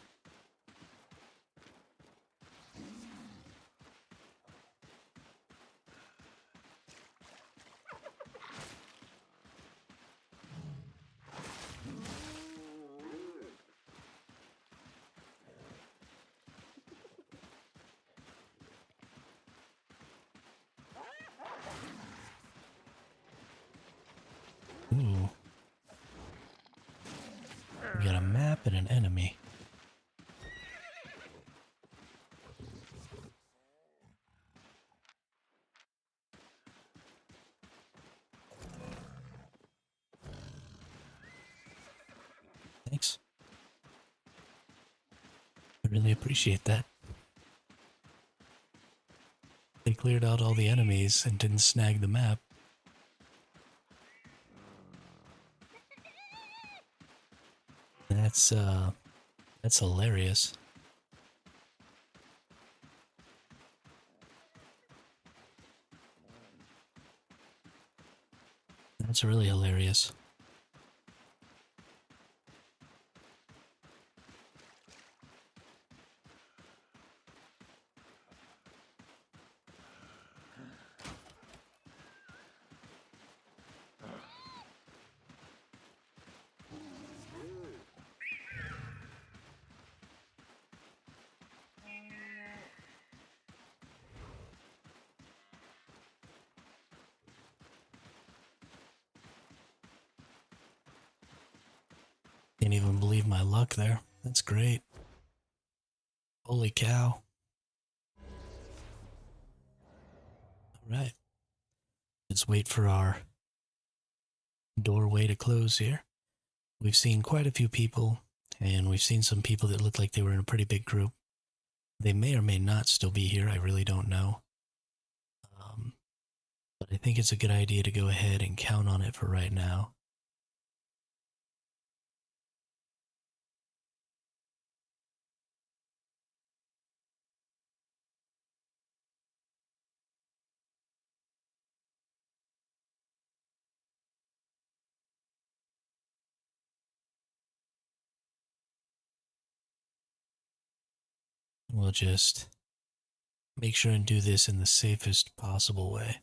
Ooh. We got a map and an enemy. Thanks. I really appreciate that. They cleared out all the enemies and didn't snag the map. That's hilarious. That's really hilarious. Can't even believe my luck there. That's great. Holy cow. Alright. Let's wait for our doorway to close here. We've seen quite a few people, and we've seen some people that look like they were in a pretty big group. They may or may not still be here, I really don't know. But I think it's a good idea to go ahead and count on it for right now. We'll just make sure and do this in the safest possible way.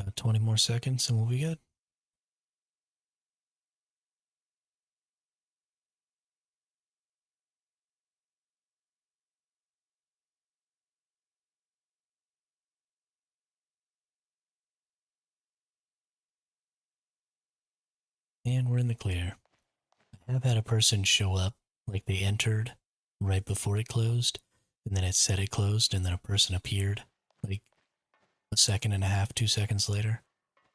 About 20 more seconds and we'll be good. And we're in the clear. I have had a person show up, like they entered right before it closed, and then it said it closed, and then a person appeared, like a second and a half, 2 seconds later.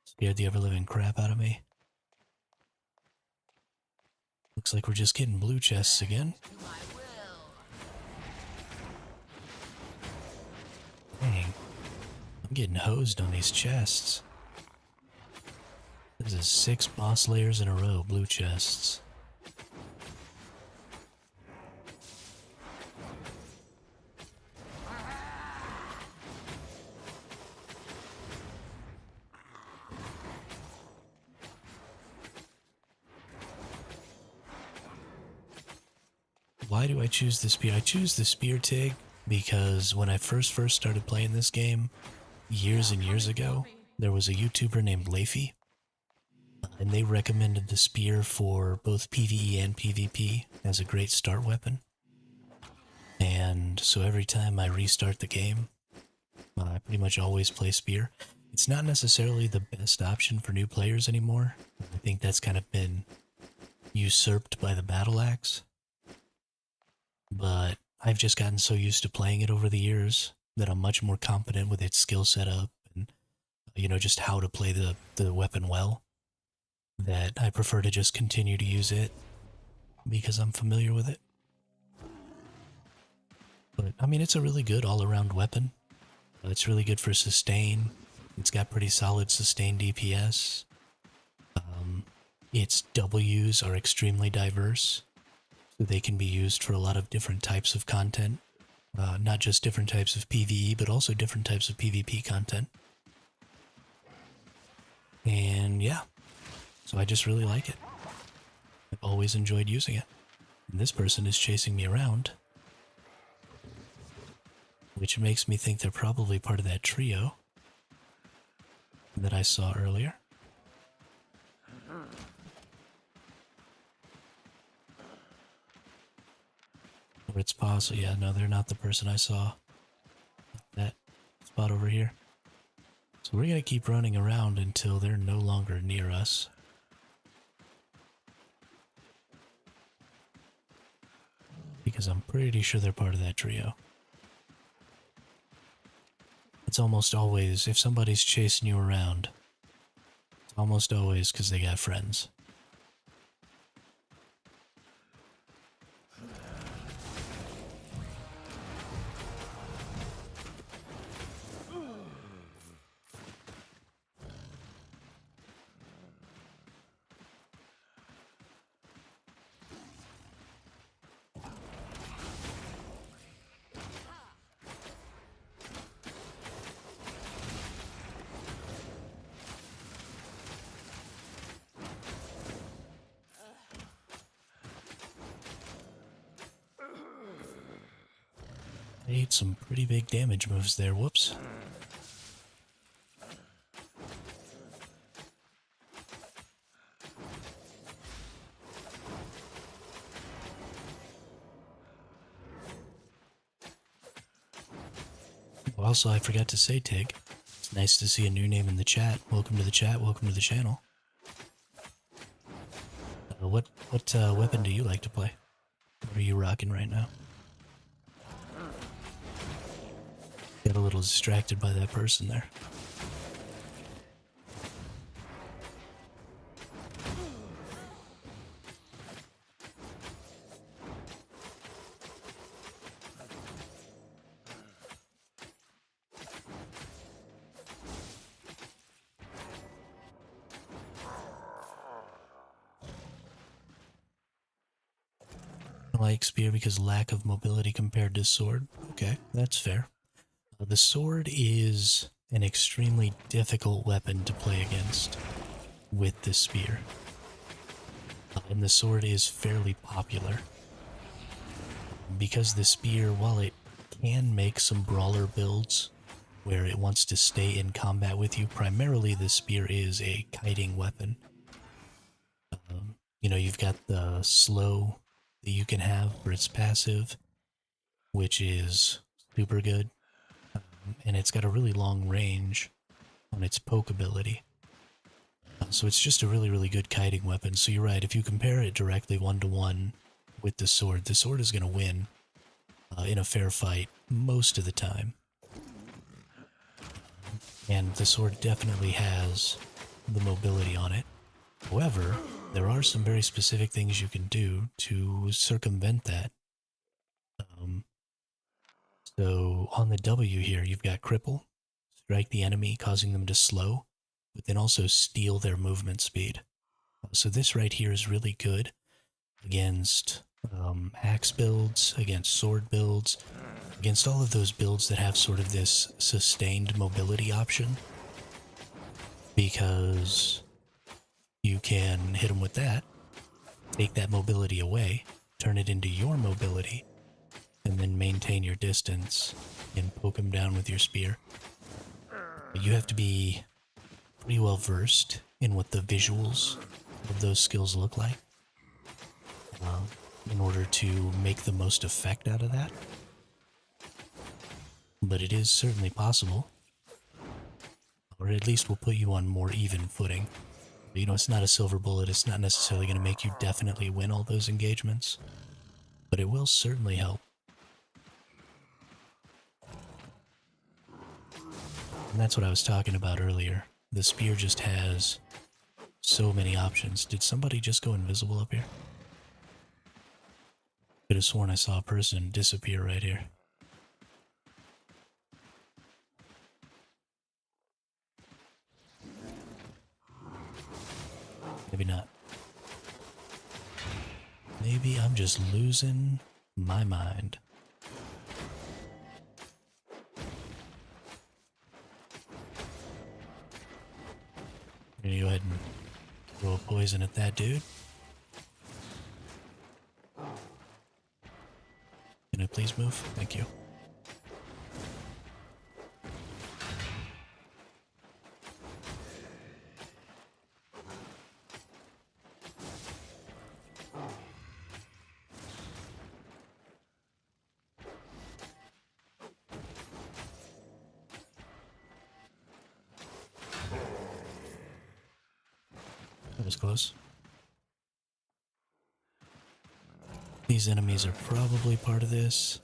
Scared the ever-living crap out of me. Looks like we're just getting blue chests again. To my will. Dang. I'm getting hosed on these chests. This is 6 boss layers in a row, blue chests. Why do I choose the spear? I choose the spear TIG because when I first started playing this game, years and years ago, there was a YouTuber named Leafy, and they recommended the spear for both PvE and PvP as a great start weapon. And so every time I restart the game, I pretty much always play spear. It's not necessarily the best option for new players anymore. I think that's kind of been usurped by the battle axe. But I've just gotten so used to playing it over the years that I'm much more competent with its skill setup and, just how to play the weapon well, that I prefer to just continue to use it because I'm familiar with it. But, I mean, it's a really good all-around weapon. It's really good for sustain. It's got pretty solid sustain DPS. Its W's are extremely diverse, so they can be used for a lot of different types of content. Not just different types of PvE, but also different types of PvP content. And yeah, so I just really like it. I've always enjoyed using it. And this person is chasing me around, which makes me think they're probably part of that trio that I saw earlier. Or it's possible, yeah, no, they're not the person I saw. That spot over here. So we're gonna keep running around until they're no longer near us. Because I'm pretty sure they're part of that trio. It's almost always, if somebody's chasing you around, it's almost always because they got friends. I ate some pretty big damage moves there, whoops. Also, I forgot to say, Tig, it's nice to see a new name in the chat. Welcome to the chat, welcome to the channel. What weapon do you like to play? What are you rocking right now? Got a little distracted by that person there. I like spear because lack of mobility compared to sword. Okay, that's fair. The sword is an extremely difficult weapon to play against with the spear. And the sword is fairly popular. Because the spear, while it can make some brawler builds where it wants to stay in combat with you, primarily the spear is a kiting weapon. You've got the slow that you can have for its passive, which is super good. And it's got a really long range on its poke ability. So it's just a really, really good kiting weapon. So you're right, if you compare it directly 1-to-1 with the sword is going to win in a fair fight most of the time. And the sword definitely has the mobility on it. However, there are some very specific things you can do to circumvent that. So on the W here, you've got cripple, strike the enemy, causing them to slow, but then also steal their movement speed. So this right here is really good against axe builds, against sword builds, against all of those builds that have sort of this sustained mobility option, because you can hit them with that, take that mobility away, turn it into your mobility, and then maintain your distance and poke him down with your spear. You have to be pretty well versed in what the visuals of those skills look like in order to make the most effect out of that. But it is certainly possible, or at least will put you on more even footing. You know, it's not a silver bullet, it's not necessarily going to make you definitely win all those engagements, but it will certainly help. And that's what I was talking about earlier. The spear just has so many options. Did somebody just go invisible up here? Could have sworn I saw a person disappear right here. Maybe not. Maybe I'm just losing my mind. I'm gonna go ahead and throw a poison at that dude. Can I please move? Thank you. That was close. These enemies are probably part of this.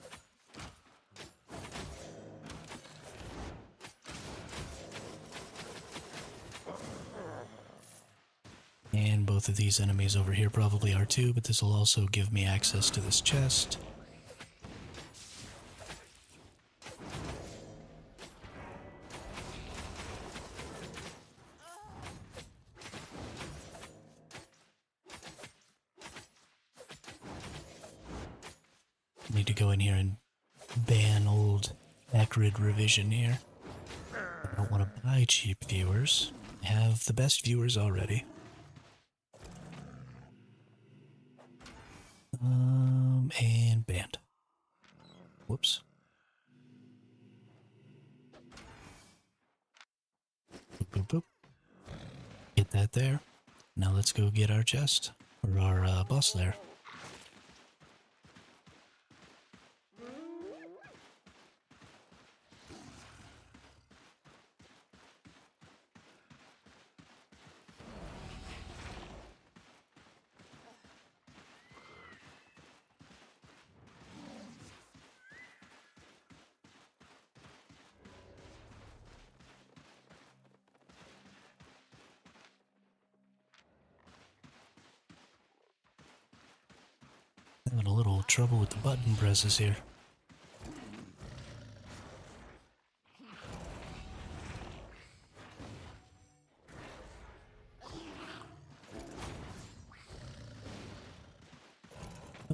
And both of these enemies over here probably are too, but this will also give me access to this chest. Need to go in here and ban old Acrid Revision here. I don't want to buy cheap viewers. I have the best viewers already. And banned. Whoops. Boop, boop, boop. Get that there. Now let's go get our chest, or our boss lair. Having a little trouble with the button presses here.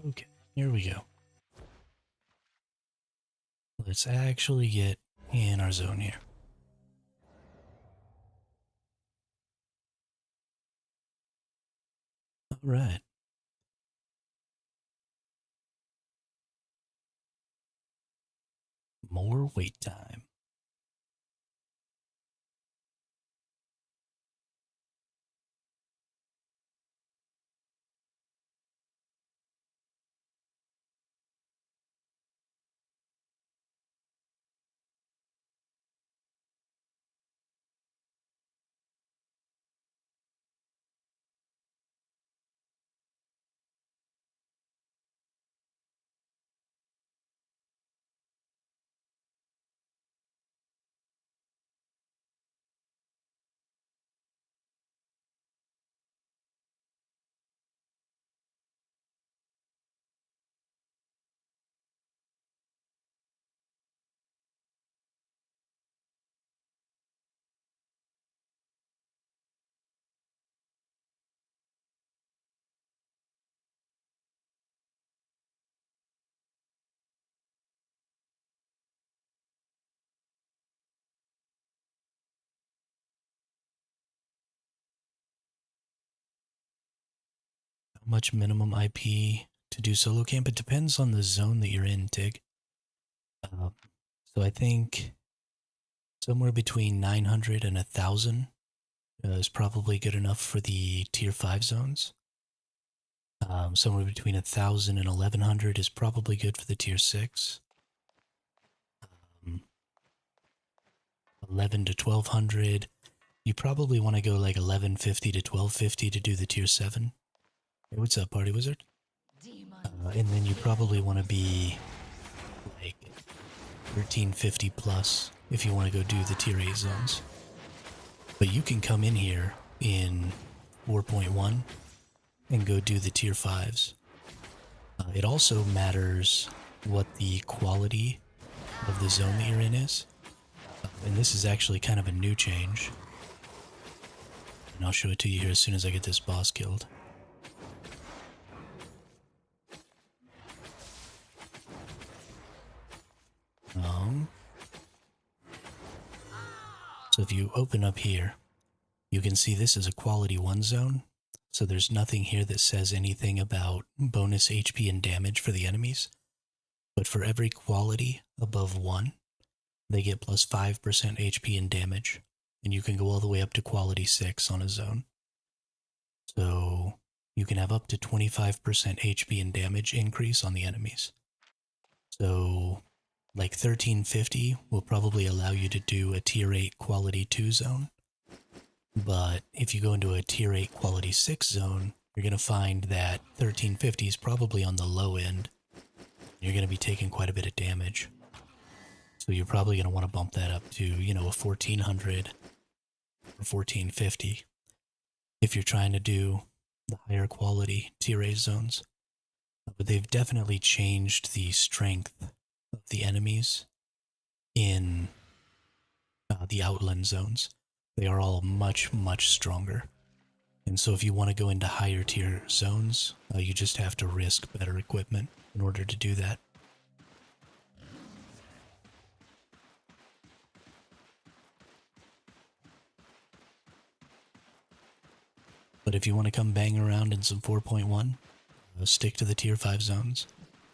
Okay, here we go. Let's actually get in our zone here. Alright. More wait time. How much minimum IP to do solo camp. It depends on the zone that you're in, Tig. So I think somewhere between 900 and 1,000 is probably good enough for the tier 5 zones. Somewhere between 1,000 and 1,100 is probably good for the tier 6. 11 to 1,200. You probably want to go like 1150 to 1250 to do the tier 7. Hey, what's up, Party Wizard? And then you probably want to be like 1350 plus if you want to go do the tier 8 zones. But you can come in here in 4.1 and go do the tier 5s. It also matters what the quality of the zone that you're in is. And this is actually kind of a new change. And I'll show it to you here as soon as I get this boss killed. So if you open up here, you can see this is a quality 1 zone. So there's nothing here that says anything about bonus HP and damage for the enemies. But for every quality above 1, they get plus 5% HP and damage. And you can go all the way up to quality 6 on a zone. So you can have up to 25% HP and damage increase on the enemies. So like 1350 will probably allow you to do a tier 8 quality 2 zone. But if you go into a tier 8 quality 6 zone, you're going to find that 1350 is probably on the low end. You're going to be taking quite a bit of damage. So you're probably going to want to bump that up to, you know, a 1400 or 1450 if you're trying to do the higher quality tier 8 zones. But they've definitely changed the strength of the enemies in the outland zones. They are all much, much stronger. And so if you want to go into higher tier zones, you just have to risk better equipment in order to do that. But if you want to come bang around in some 4.1, stick to the tier 5 zones.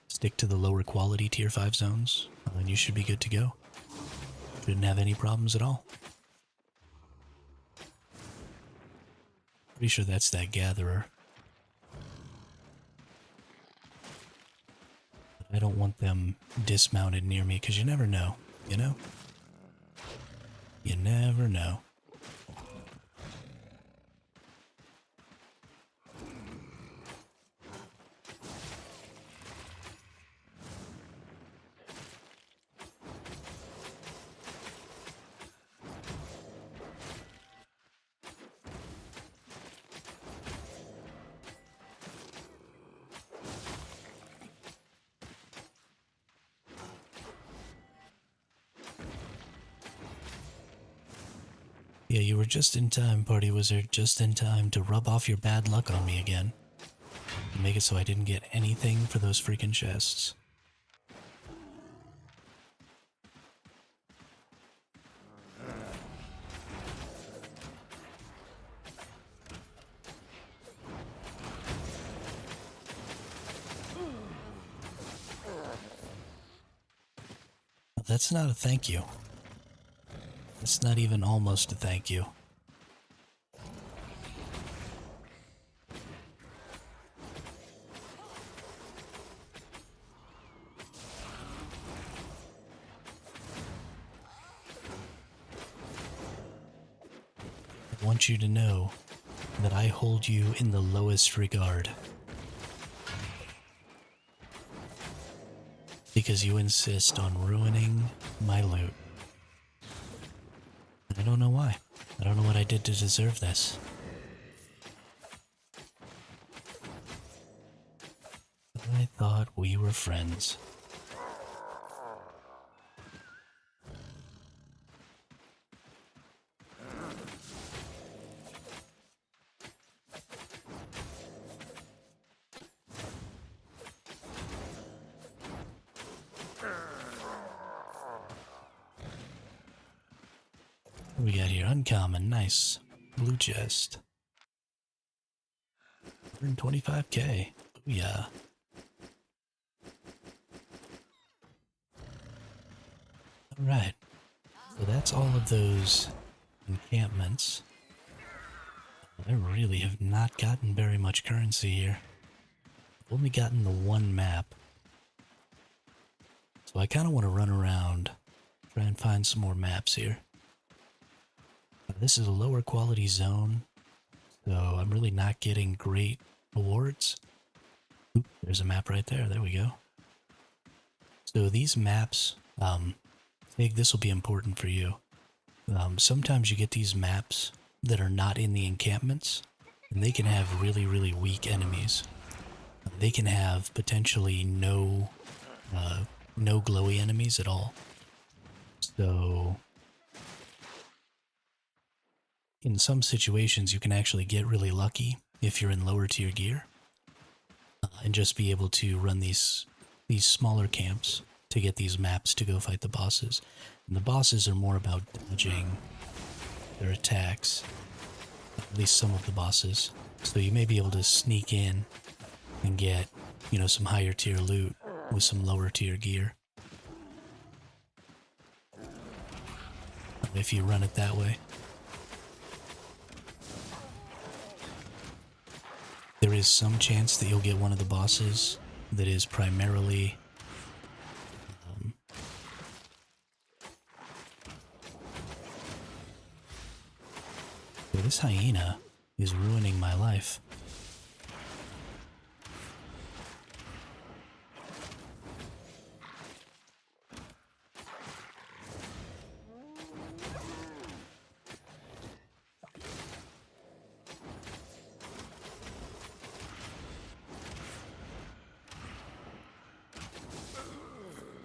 Stick to the lower quality tier 5 zones, and you should be good to go. Shouldn't have any problems at all. Pretty sure that's that gatherer. I don't want them dismounted near me, because you never know, you know? You never know. Yeah, you were just in time, Party Wizard, just in time to rub off your bad luck on me again. And make it so I didn't get anything for those freaking chests. That's not a thank you. It's not even almost a thank you. I want you to know that I hold you in the lowest regard. Because you insist on ruining my loot. I don't know why. I don't know what I did to deserve this. I thought we were friends. What we got here? Uncommon, nice. Blue chest. 125k. Yeah. Alright, so that's all of those encampments. I really have not gotten very much currency here. I've only gotten the one map. So I kind of want to run around, try and find some more maps here. This is a lower quality zone, so I'm really not getting great awards. Oop, there's a map right there. There we go. So these maps, I think this will be important for you. Sometimes you get these maps that are not in the encampments, and they can have really, really weak enemies. They can have potentially no glowy enemies at all. So in some situations, you can actually get really lucky if you're in lower tier gear, and just be able to run these smaller camps to get these maps to go fight the bosses. And the bosses are more about dodging their attacks, at least some of the bosses. So you may be able to sneak in and get, you know, some higher tier loot with some lower tier gear, if you run it that way. There is some chance that you'll get one of the bosses that is primarily this hyena is ruining my life.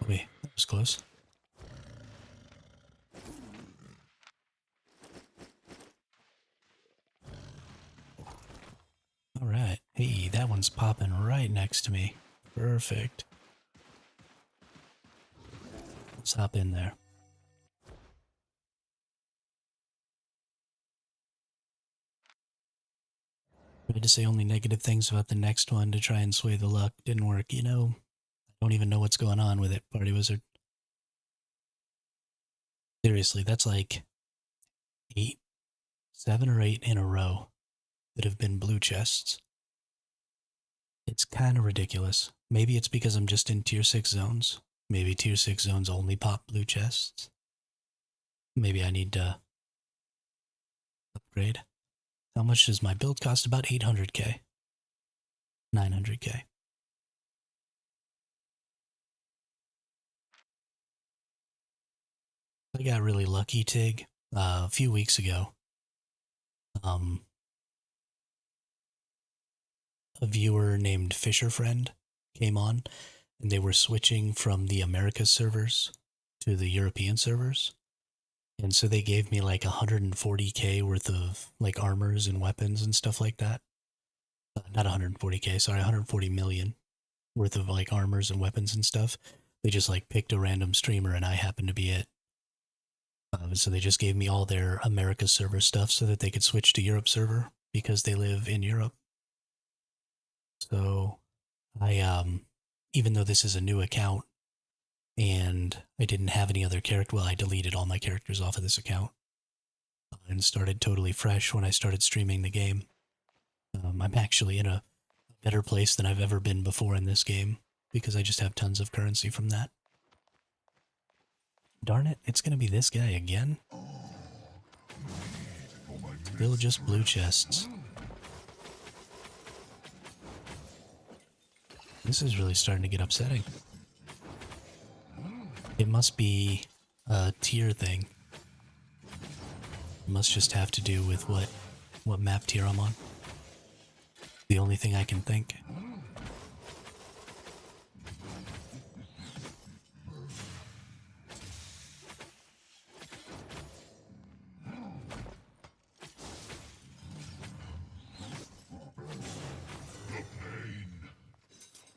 Wait, that was close. Alright. Hey, that one's popping right next to me. Perfect. Let's hop in there. Tried to say only negative things about the next one to try and sway the luck. Didn't work. You know, I don't even know what's going on with it, Party Wizard. Seriously, that's like 7 or 8 in a row that have been blue chests. It's kind of ridiculous. Maybe it's because I'm just in tier 6 zones. Maybe tier 6 zones only pop blue chests. Maybe I need to upgrade. How much does my build cost? About 800k. 900k. I got really lucky, Tig, a few weeks ago. A viewer named Fisher Friend came on, and they were switching from the Americas servers to the European servers. And so they gave me like 140k worth of like armors and weapons and stuff like that. Not 140k, sorry, 140 million worth of like armors and weapons and stuff. They just like picked a random streamer and I happened to be it. So they just gave me all their America server stuff so that they could switch to Europe server because they live in Europe. So I, even though this is a new account and I didn't have any other character, well, I deleted all my characters off of this account and started totally fresh when I started streaming the game. I'm actually in a better place than I've ever been before in this game because I just have tons of currency from that. Darn it, it's gonna be this guy again? Still just blue chests. This is really starting to get upsetting. It must be a tier thing. It must just have to do with what map tier I'm on. The only thing I can think.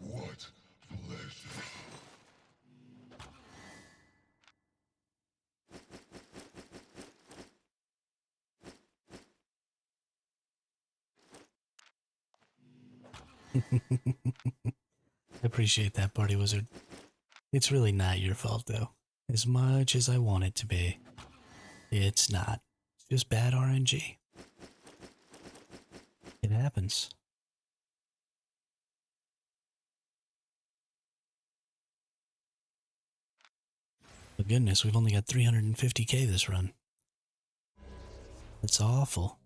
What pleasure. I appreciate that, Party Wizard. It's really not your fault, though. as much as I want it to be. It's not. It's just bad RNG. It happens. But goodness, we've only got 350k this run. That's awful.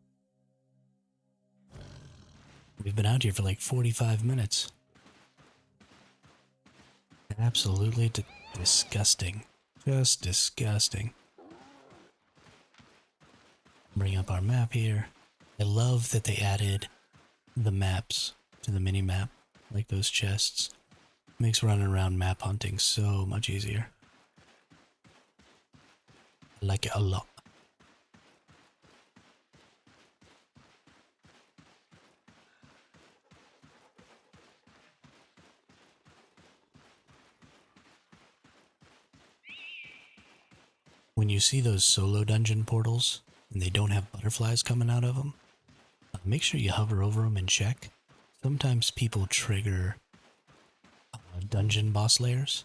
We've been out here for like 45 minutes. Absolutely disgusting. Just disgusting. Bring up our map here. I love that they added the maps to the mini-map, like those chests. Makes running around map hunting so much easier. I like it a lot. When you see those solo dungeon portals and they don't have butterflies coming out of them, make sure you hover over them and check. Sometimes people trigger dungeon boss layers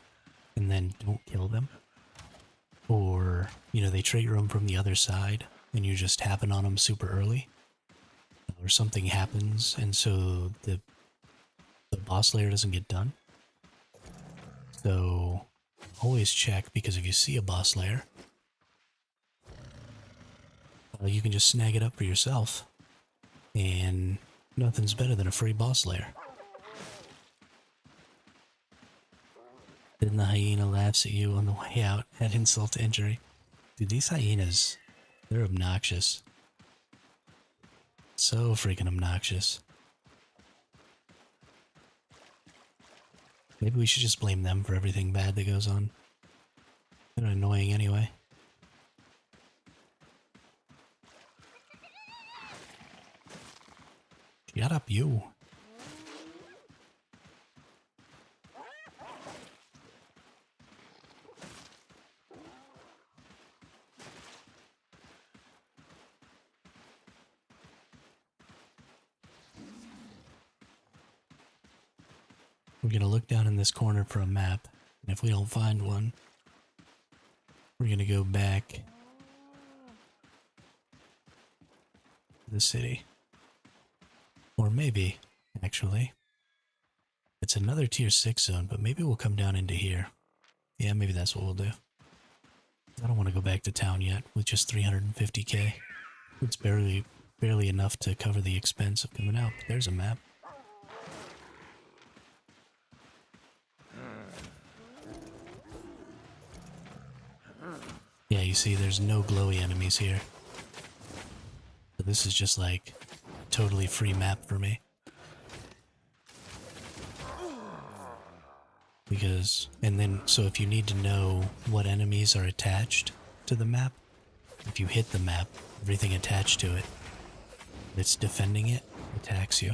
and then don't kill them. Or, you know, they trigger them from the other side and you just happen on them super early. Or something happens and so the boss layer doesn't get done. So always check, because if you see a boss layer, you can just snag it up for yourself. And nothing's better than a free boss layer. Then the hyena laughs at you on the way out at insult to injury. Dude, these hyenas, they're obnoxious. So freaking obnoxious. Maybe we should just blame them for everything bad that goes on. They're annoying anyway. Shut up, you. We're gonna look down in this corner for a map, and if we don't find one, we're gonna go back to the city. Or maybe, actually, it's another tier 6 zone, but maybe we'll come down into here. Yeah, maybe that's what we'll do. I don't want to go back to town yet with just 350k. It's barely enough to cover the expense of coming out. But there's a map. Yeah, you see there's no glowy enemies here. So this is just like a totally free map for me. Because, and then, so if you need to know what enemies are attached to the map, if you hit the map, everything attached to it that's defending it attacks you.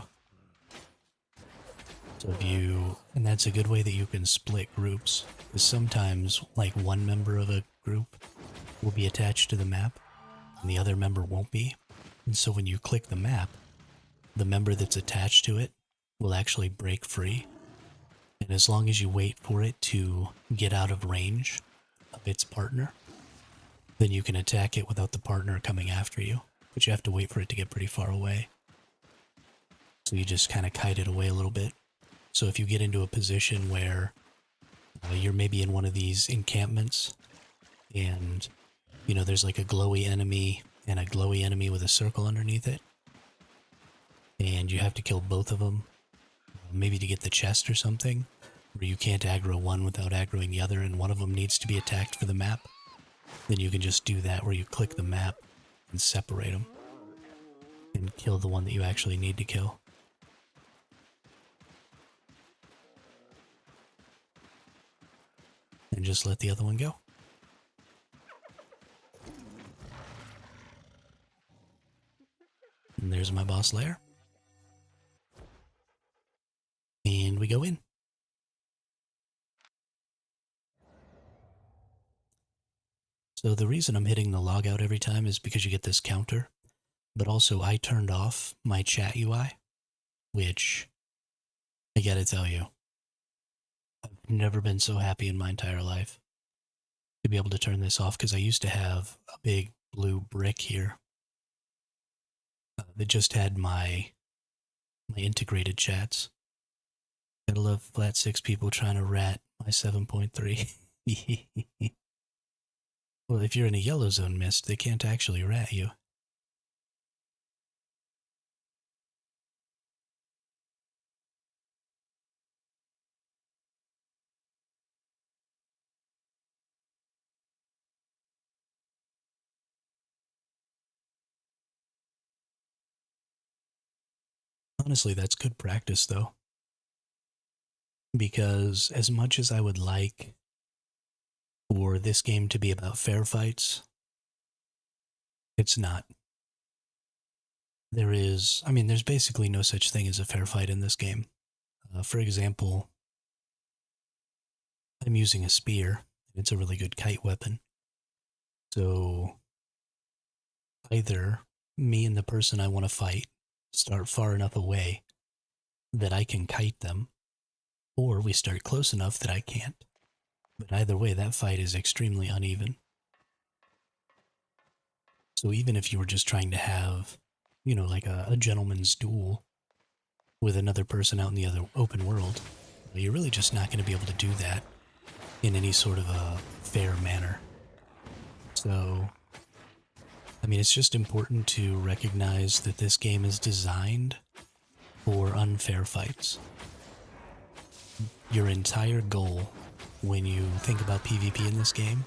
So if you, and that's a good way that you can split groups, because sometimes like one member of a group will be attached to the map and the other member won't be. And so when you click the map, the member that's attached to it will actually break free. And as long as you wait for it to get out of range of its partner, then you can attack it without the partner coming after you. But you have to wait for it to get pretty far away. So you just kind of kite it away a little bit. So if you get into a position where you're maybe in one of these encampments and, you know, there's like a glowy enemy and a glowy enemy with a circle underneath it, and you have to kill both of them, maybe to get the chest or something, where you can't aggro one without aggroing the other, and one of them needs to be attacked for the map, then you can just do that where you click the map and separate them and kill the one that you actually need to kill. And just let the other one go. And there's my boss lair. And we go in. So the reason I'm hitting the logout every time is because you get this counter. But also I turned off my chat UI, which I gotta tell you, I've never been so happy in my entire life. to be able to turn this off because I used to have a big blue brick here that just had my integrated chats. Gotta love flat 6 people trying to rat my 7.3. Well, if you're in a yellow zone mist, they can't actually rat you. Honestly, that's good practice, though. Because as much as I would like for this game to be about fair fights, it's not. There's basically no such thing as a fair fight in this game. For example, I'm using a spear. It's a really good kite weapon. So either me and the person I want to fight start far enough away that I can kite them, or we start close enough that I can't. But either way, that fight is extremely uneven. So even if you were just trying to have, like a gentleman's duel with another person out in the other open world, you're really just not going to be able to do that in any sort of a fair manner. So, it's just important to recognize that this game is designed for unfair fights. Your entire goal when you think about PvP in this game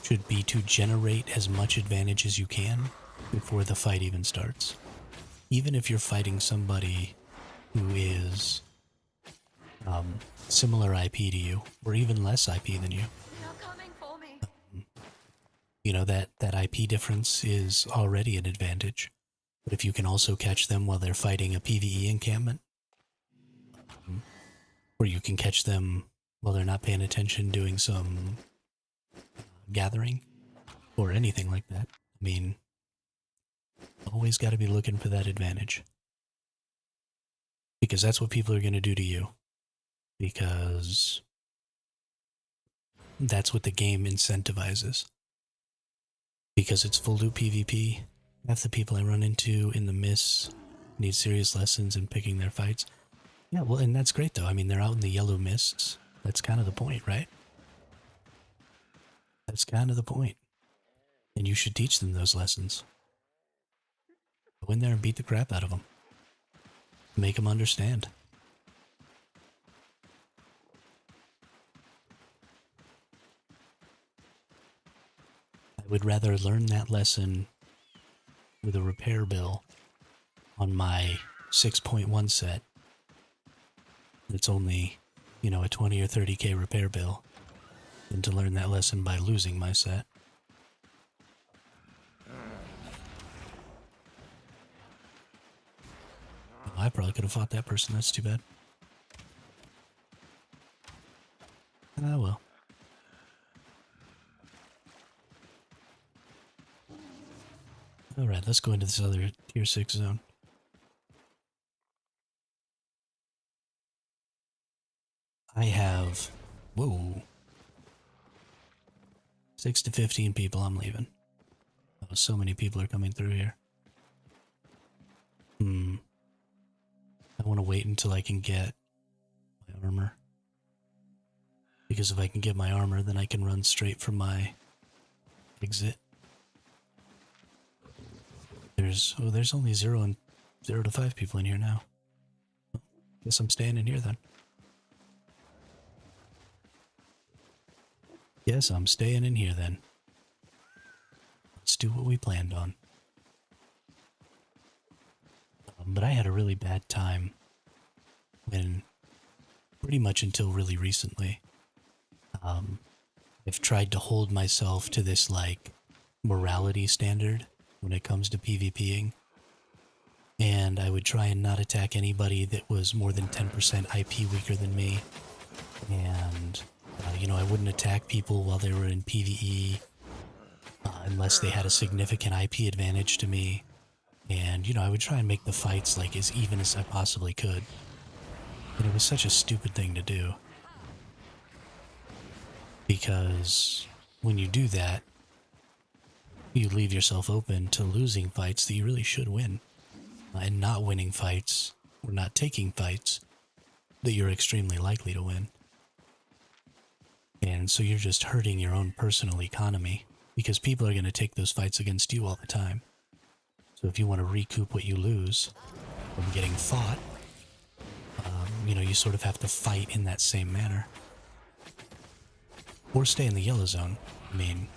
should be to generate as much advantage as you can before the fight even starts. Even if you're fighting somebody who is similar IP to you, or even less IP than you, They're coming for me. that IP difference is already an advantage. But if you can also catch them while they're fighting a PvE encampment, or you can catch them while they're not paying attention doing some gathering, or anything like that, always got to be looking for that advantage. Because that's what people are going to do to you. Because that's what the game incentivizes. Because it's full loop PvP, half the people I run into in the mists need serious lessons in picking their fights. Yeah, well, and that's great though. They're out in the yellow mists. That's kind of the point, right? That's kind of the point. And you should teach them those lessons. Go in there and beat the crap out of them. Make them understand. I would rather learn that lesson with a repair bill on my 6.1 set. It's only, a 20 or 30k repair bill, than to learn that lesson by losing my set. I probably could have fought that person. That's too bad. Ah, well. Alright, let's go into this other tier 6 zone. I have... Whoa. 6 to 15 people, I'm leaving. Oh, so many people are coming through here. I want to wait until I can get my armor. Because if I can get my armor, then I can run straight from my exit. There's only 0 to 5 people in here now. Well, guess I'm staying in here then. Yes, I'm staying in here then. Let's do what we planned on. But I had a really bad time when, pretty much until really recently, I've tried to hold myself to this, morality standard when it comes to PvPing. And I would try and not attack anybody that was more than 10% IP weaker than me. And, I wouldn't attack people while they were in PvE unless they had a significant IP advantage to me. And, I would try and make the fights, as even as I possibly could. And it was such a stupid thing to do. Because, when you do that, you leave yourself open to losing fights that you really should win, and not winning fights, or not taking fights that you're extremely likely to win. And so you're just hurting your own personal economy, because people are going to take those fights against you all the time. So if you want to recoup what you lose from getting fought, you sort of have to fight in that same manner. Or stay in the yellow zone. I mean,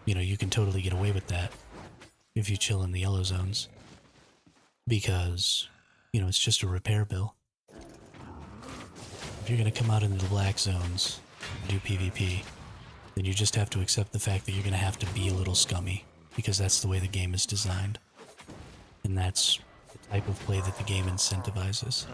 you can totally get away with that if you chill in the yellow zones. Because, it's just a repair bill. If you're going to come out into the black zones and do PvP, then you just have to accept the fact that you're going to have to be a little scummy, because that's the way the game is designed. And that's the type of play that the game incentivizes.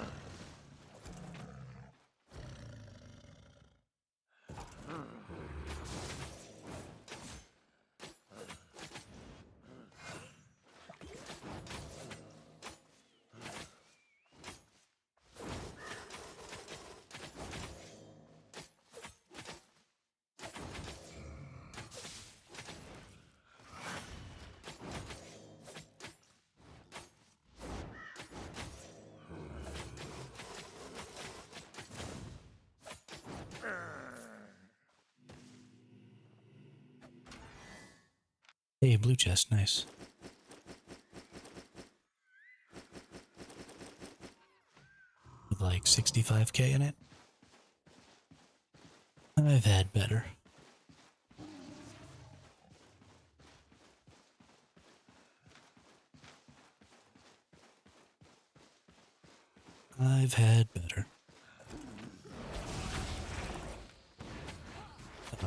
Hey, blue chest, nice. With like 65k in it? I've had better. I've had better.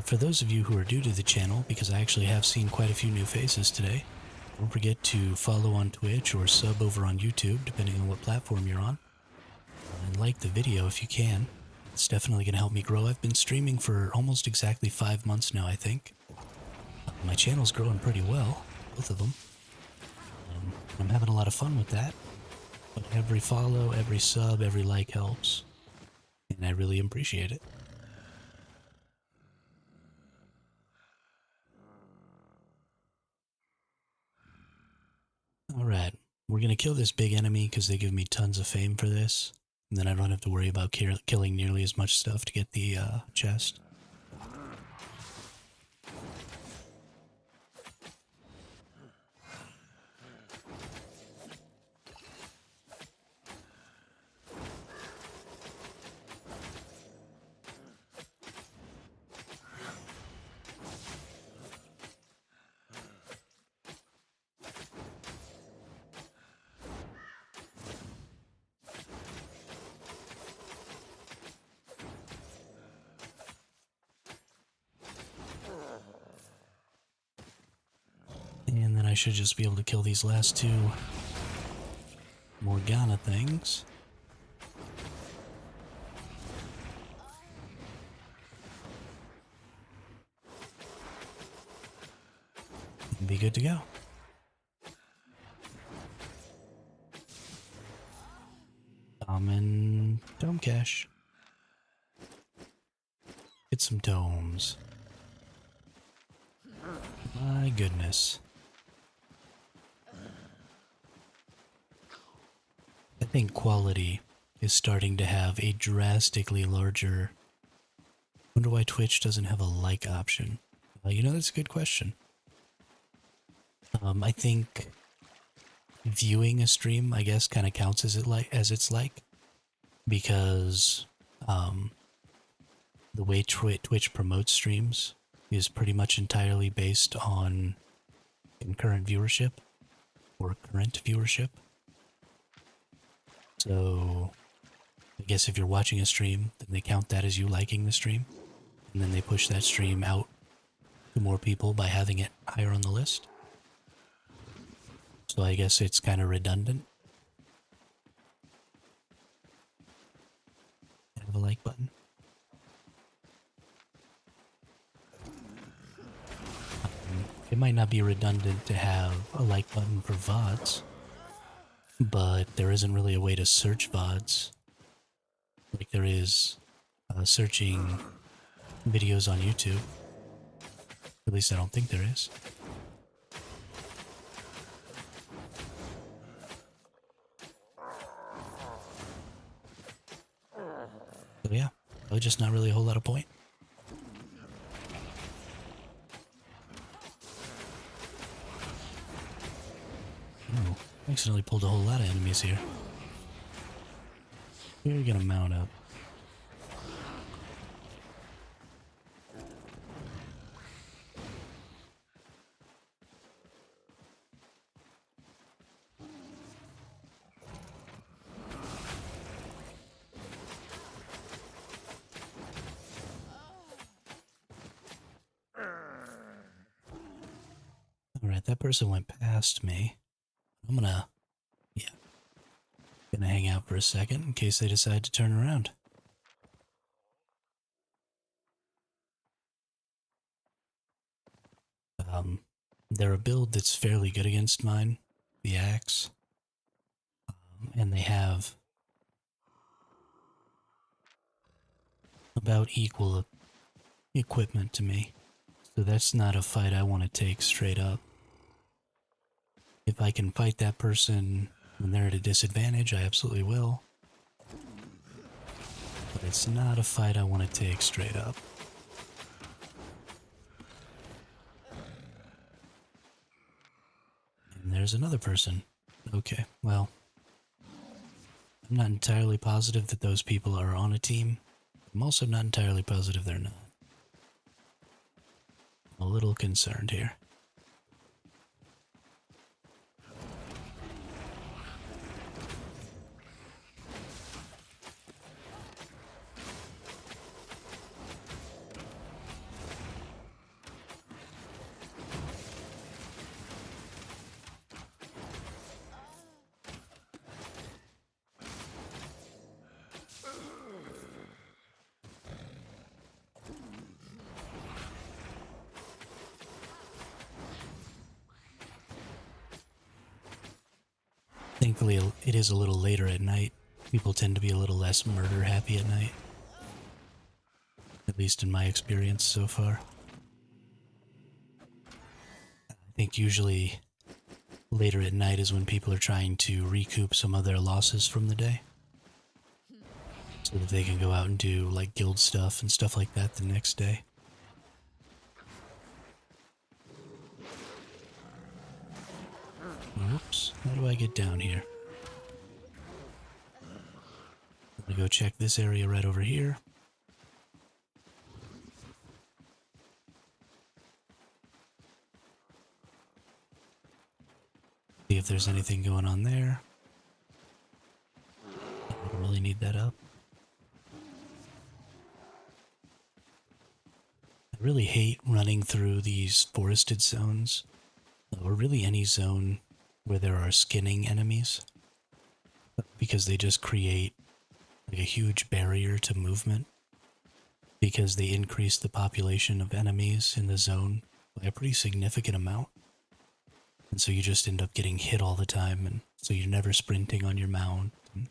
For those of you who are new to the channel, because I actually have seen quite a few new faces today, don't forget to follow on Twitch or sub over on YouTube, depending on what platform you're on. And like the video if you can. It's definitely going to help me grow. I've been streaming for almost exactly 5 months now, I think. My channel's growing pretty well, both of them. I'm having a lot of fun with that. But every follow, every sub, every like helps. And I really appreciate it. Alright, we're gonna kill this big enemy because they give me tons of fame for this. And then I don't have to worry about killing nearly as much stuff to get the chest. And then I should just be able to kill these last two Morgana things. And be good to go. Common dome cache. Get some domes. My goodness. I think quality is starting to have a drastically larger... Wonder why Twitch doesn't have a like option. That's a good question. I think viewing a stream, I guess, kind of counts as it's like, because the way Twitch promotes streams is pretty much entirely based on concurrent viewership or current viewership. So I guess if you're watching a stream, then they count that as you liking the stream, and then they push that stream out to more people by having it higher on the list. So I guess it's kind of redundant. Have a like button. It might not be redundant to have a like button for VODs, but there isn't really a way to search VODs like there is searching videos on YouTube. At least I don't think there is. So yeah, probably just not really a whole lot of point. Oh, I accidentally pulled a whole lot of enemies here. We're gonna mount up. Alright, that person went past me. I'm gonna hang out for a second in case they decide to turn around. They're a build that's fairly good against mine, the axe, and they have about equal equipment to me, so that's not a fight I want to take straight up. If I can fight that person when they're at a disadvantage, I absolutely will. But it's not a fight I want to take straight up. And there's another person. Okay, well, I'm not entirely positive that those people are on a team. I'm also not entirely positive they're not. I'm a little concerned here. Thankfully, it is a little later at night. People tend to be a little less murder happy at night. At least in my experience so far. I think usually later at night is when people are trying to recoup some of their losses from the day. So that they can go out and do like guild stuff and stuff like that the next day. Oops, how do I get down here? I'm gonna go check this area right over here. See if there's anything going on there. I don't really need that up. I really hate running through these forested zones, or really any zone where there are skinning enemies, because they just create like a huge barrier to movement, because they increase the population of enemies in the zone by a pretty significant amount. And so you just end up getting hit all the time, and so you're never sprinting on your mount. And,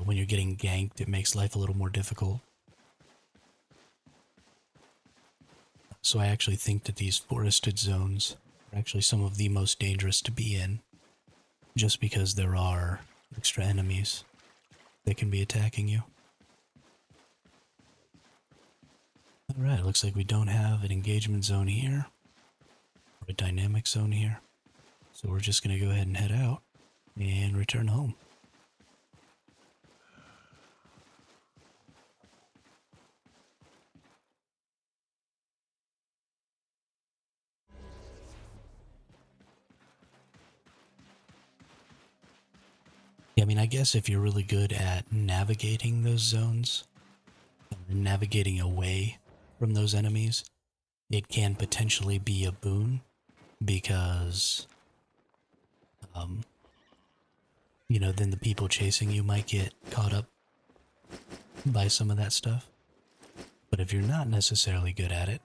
when you're getting ganked, it makes life a little more difficult. So I actually think that these forested zones are actually some of the most dangerous to be in, just because there are extra enemies that can be attacking you. Alright, looks like we don't have an engagement zone here, or a dynamic zone here. So we're just going to go ahead and head out and return home. Yeah, I mean, I guess if you're really good at navigating those zones, and navigating away from those enemies, it can potentially be a boon, because, then the people chasing you might get caught up by some of that stuff. But if you're not necessarily good at it,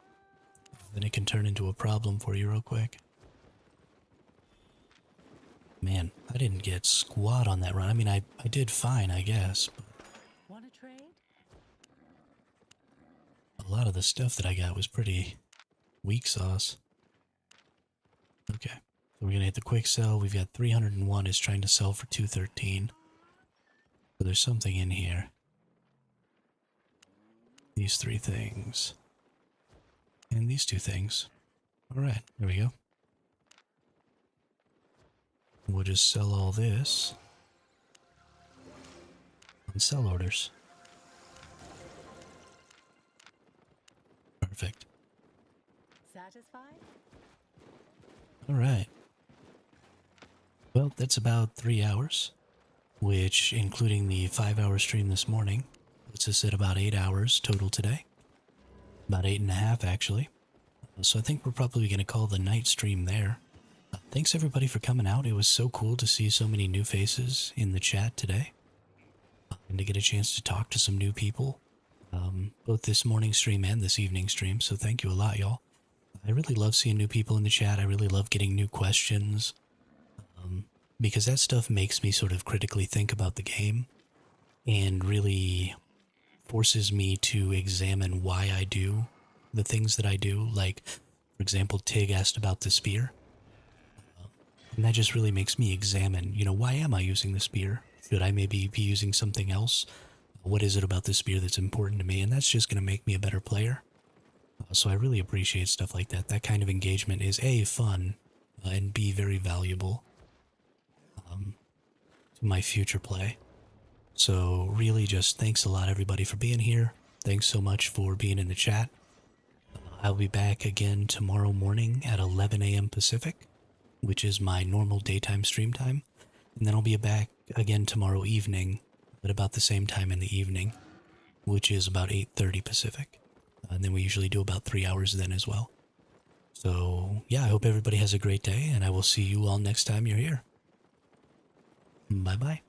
then it can turn into a problem for you real quick. Man, I didn't get squat on that run. I mean, I did fine, I guess. But Want to trade? lot of the stuff that I got was pretty weak sauce. Okay, so we're gonna hit the quick sell. We've got 301 is trying to sell for 213. So there's something in here. These 3 things. And these 2 things. Alright, there we go. We'll just sell all this. And sell orders. Perfect. Satisfied? Alright. Well, that's about 3 hours, which, including the 5-hour stream this morning, puts us at about 8 hours total today. About 8.5, actually. So I think we're probably going to call the night stream there. Thanks everybody for coming out. It was so cool to see so many new faces in the chat today. And to get a chance to talk to some new people. Both this morning stream and this evening stream, so thank you a lot, y'all. I really love seeing new people in the chat. I really love getting new questions. Because that stuff makes me sort of critically think about the game. And really forces me to examine why I do the things that I do. Like, for example, Tig asked about the spear. And that just really makes me examine, why am I using the spear? Should I maybe be using something else? What is it about the spear that's important to me? And that's just going to make me a better player. So I really appreciate stuff like that. That kind of engagement is A, fun, and B, very valuable to my future play. So really just thanks a lot everybody for being here. Thanks so much for being in the chat. I'll be back again tomorrow morning at 11 a.m. Pacific, which is my normal daytime stream time. And then I'll be back again tomorrow evening at about the same time in the evening, which is about 8:30 Pacific. And then we usually do about 3 hours then as well. So yeah, I hope everybody has a great day, and I will see you all next time you're here. Bye-bye.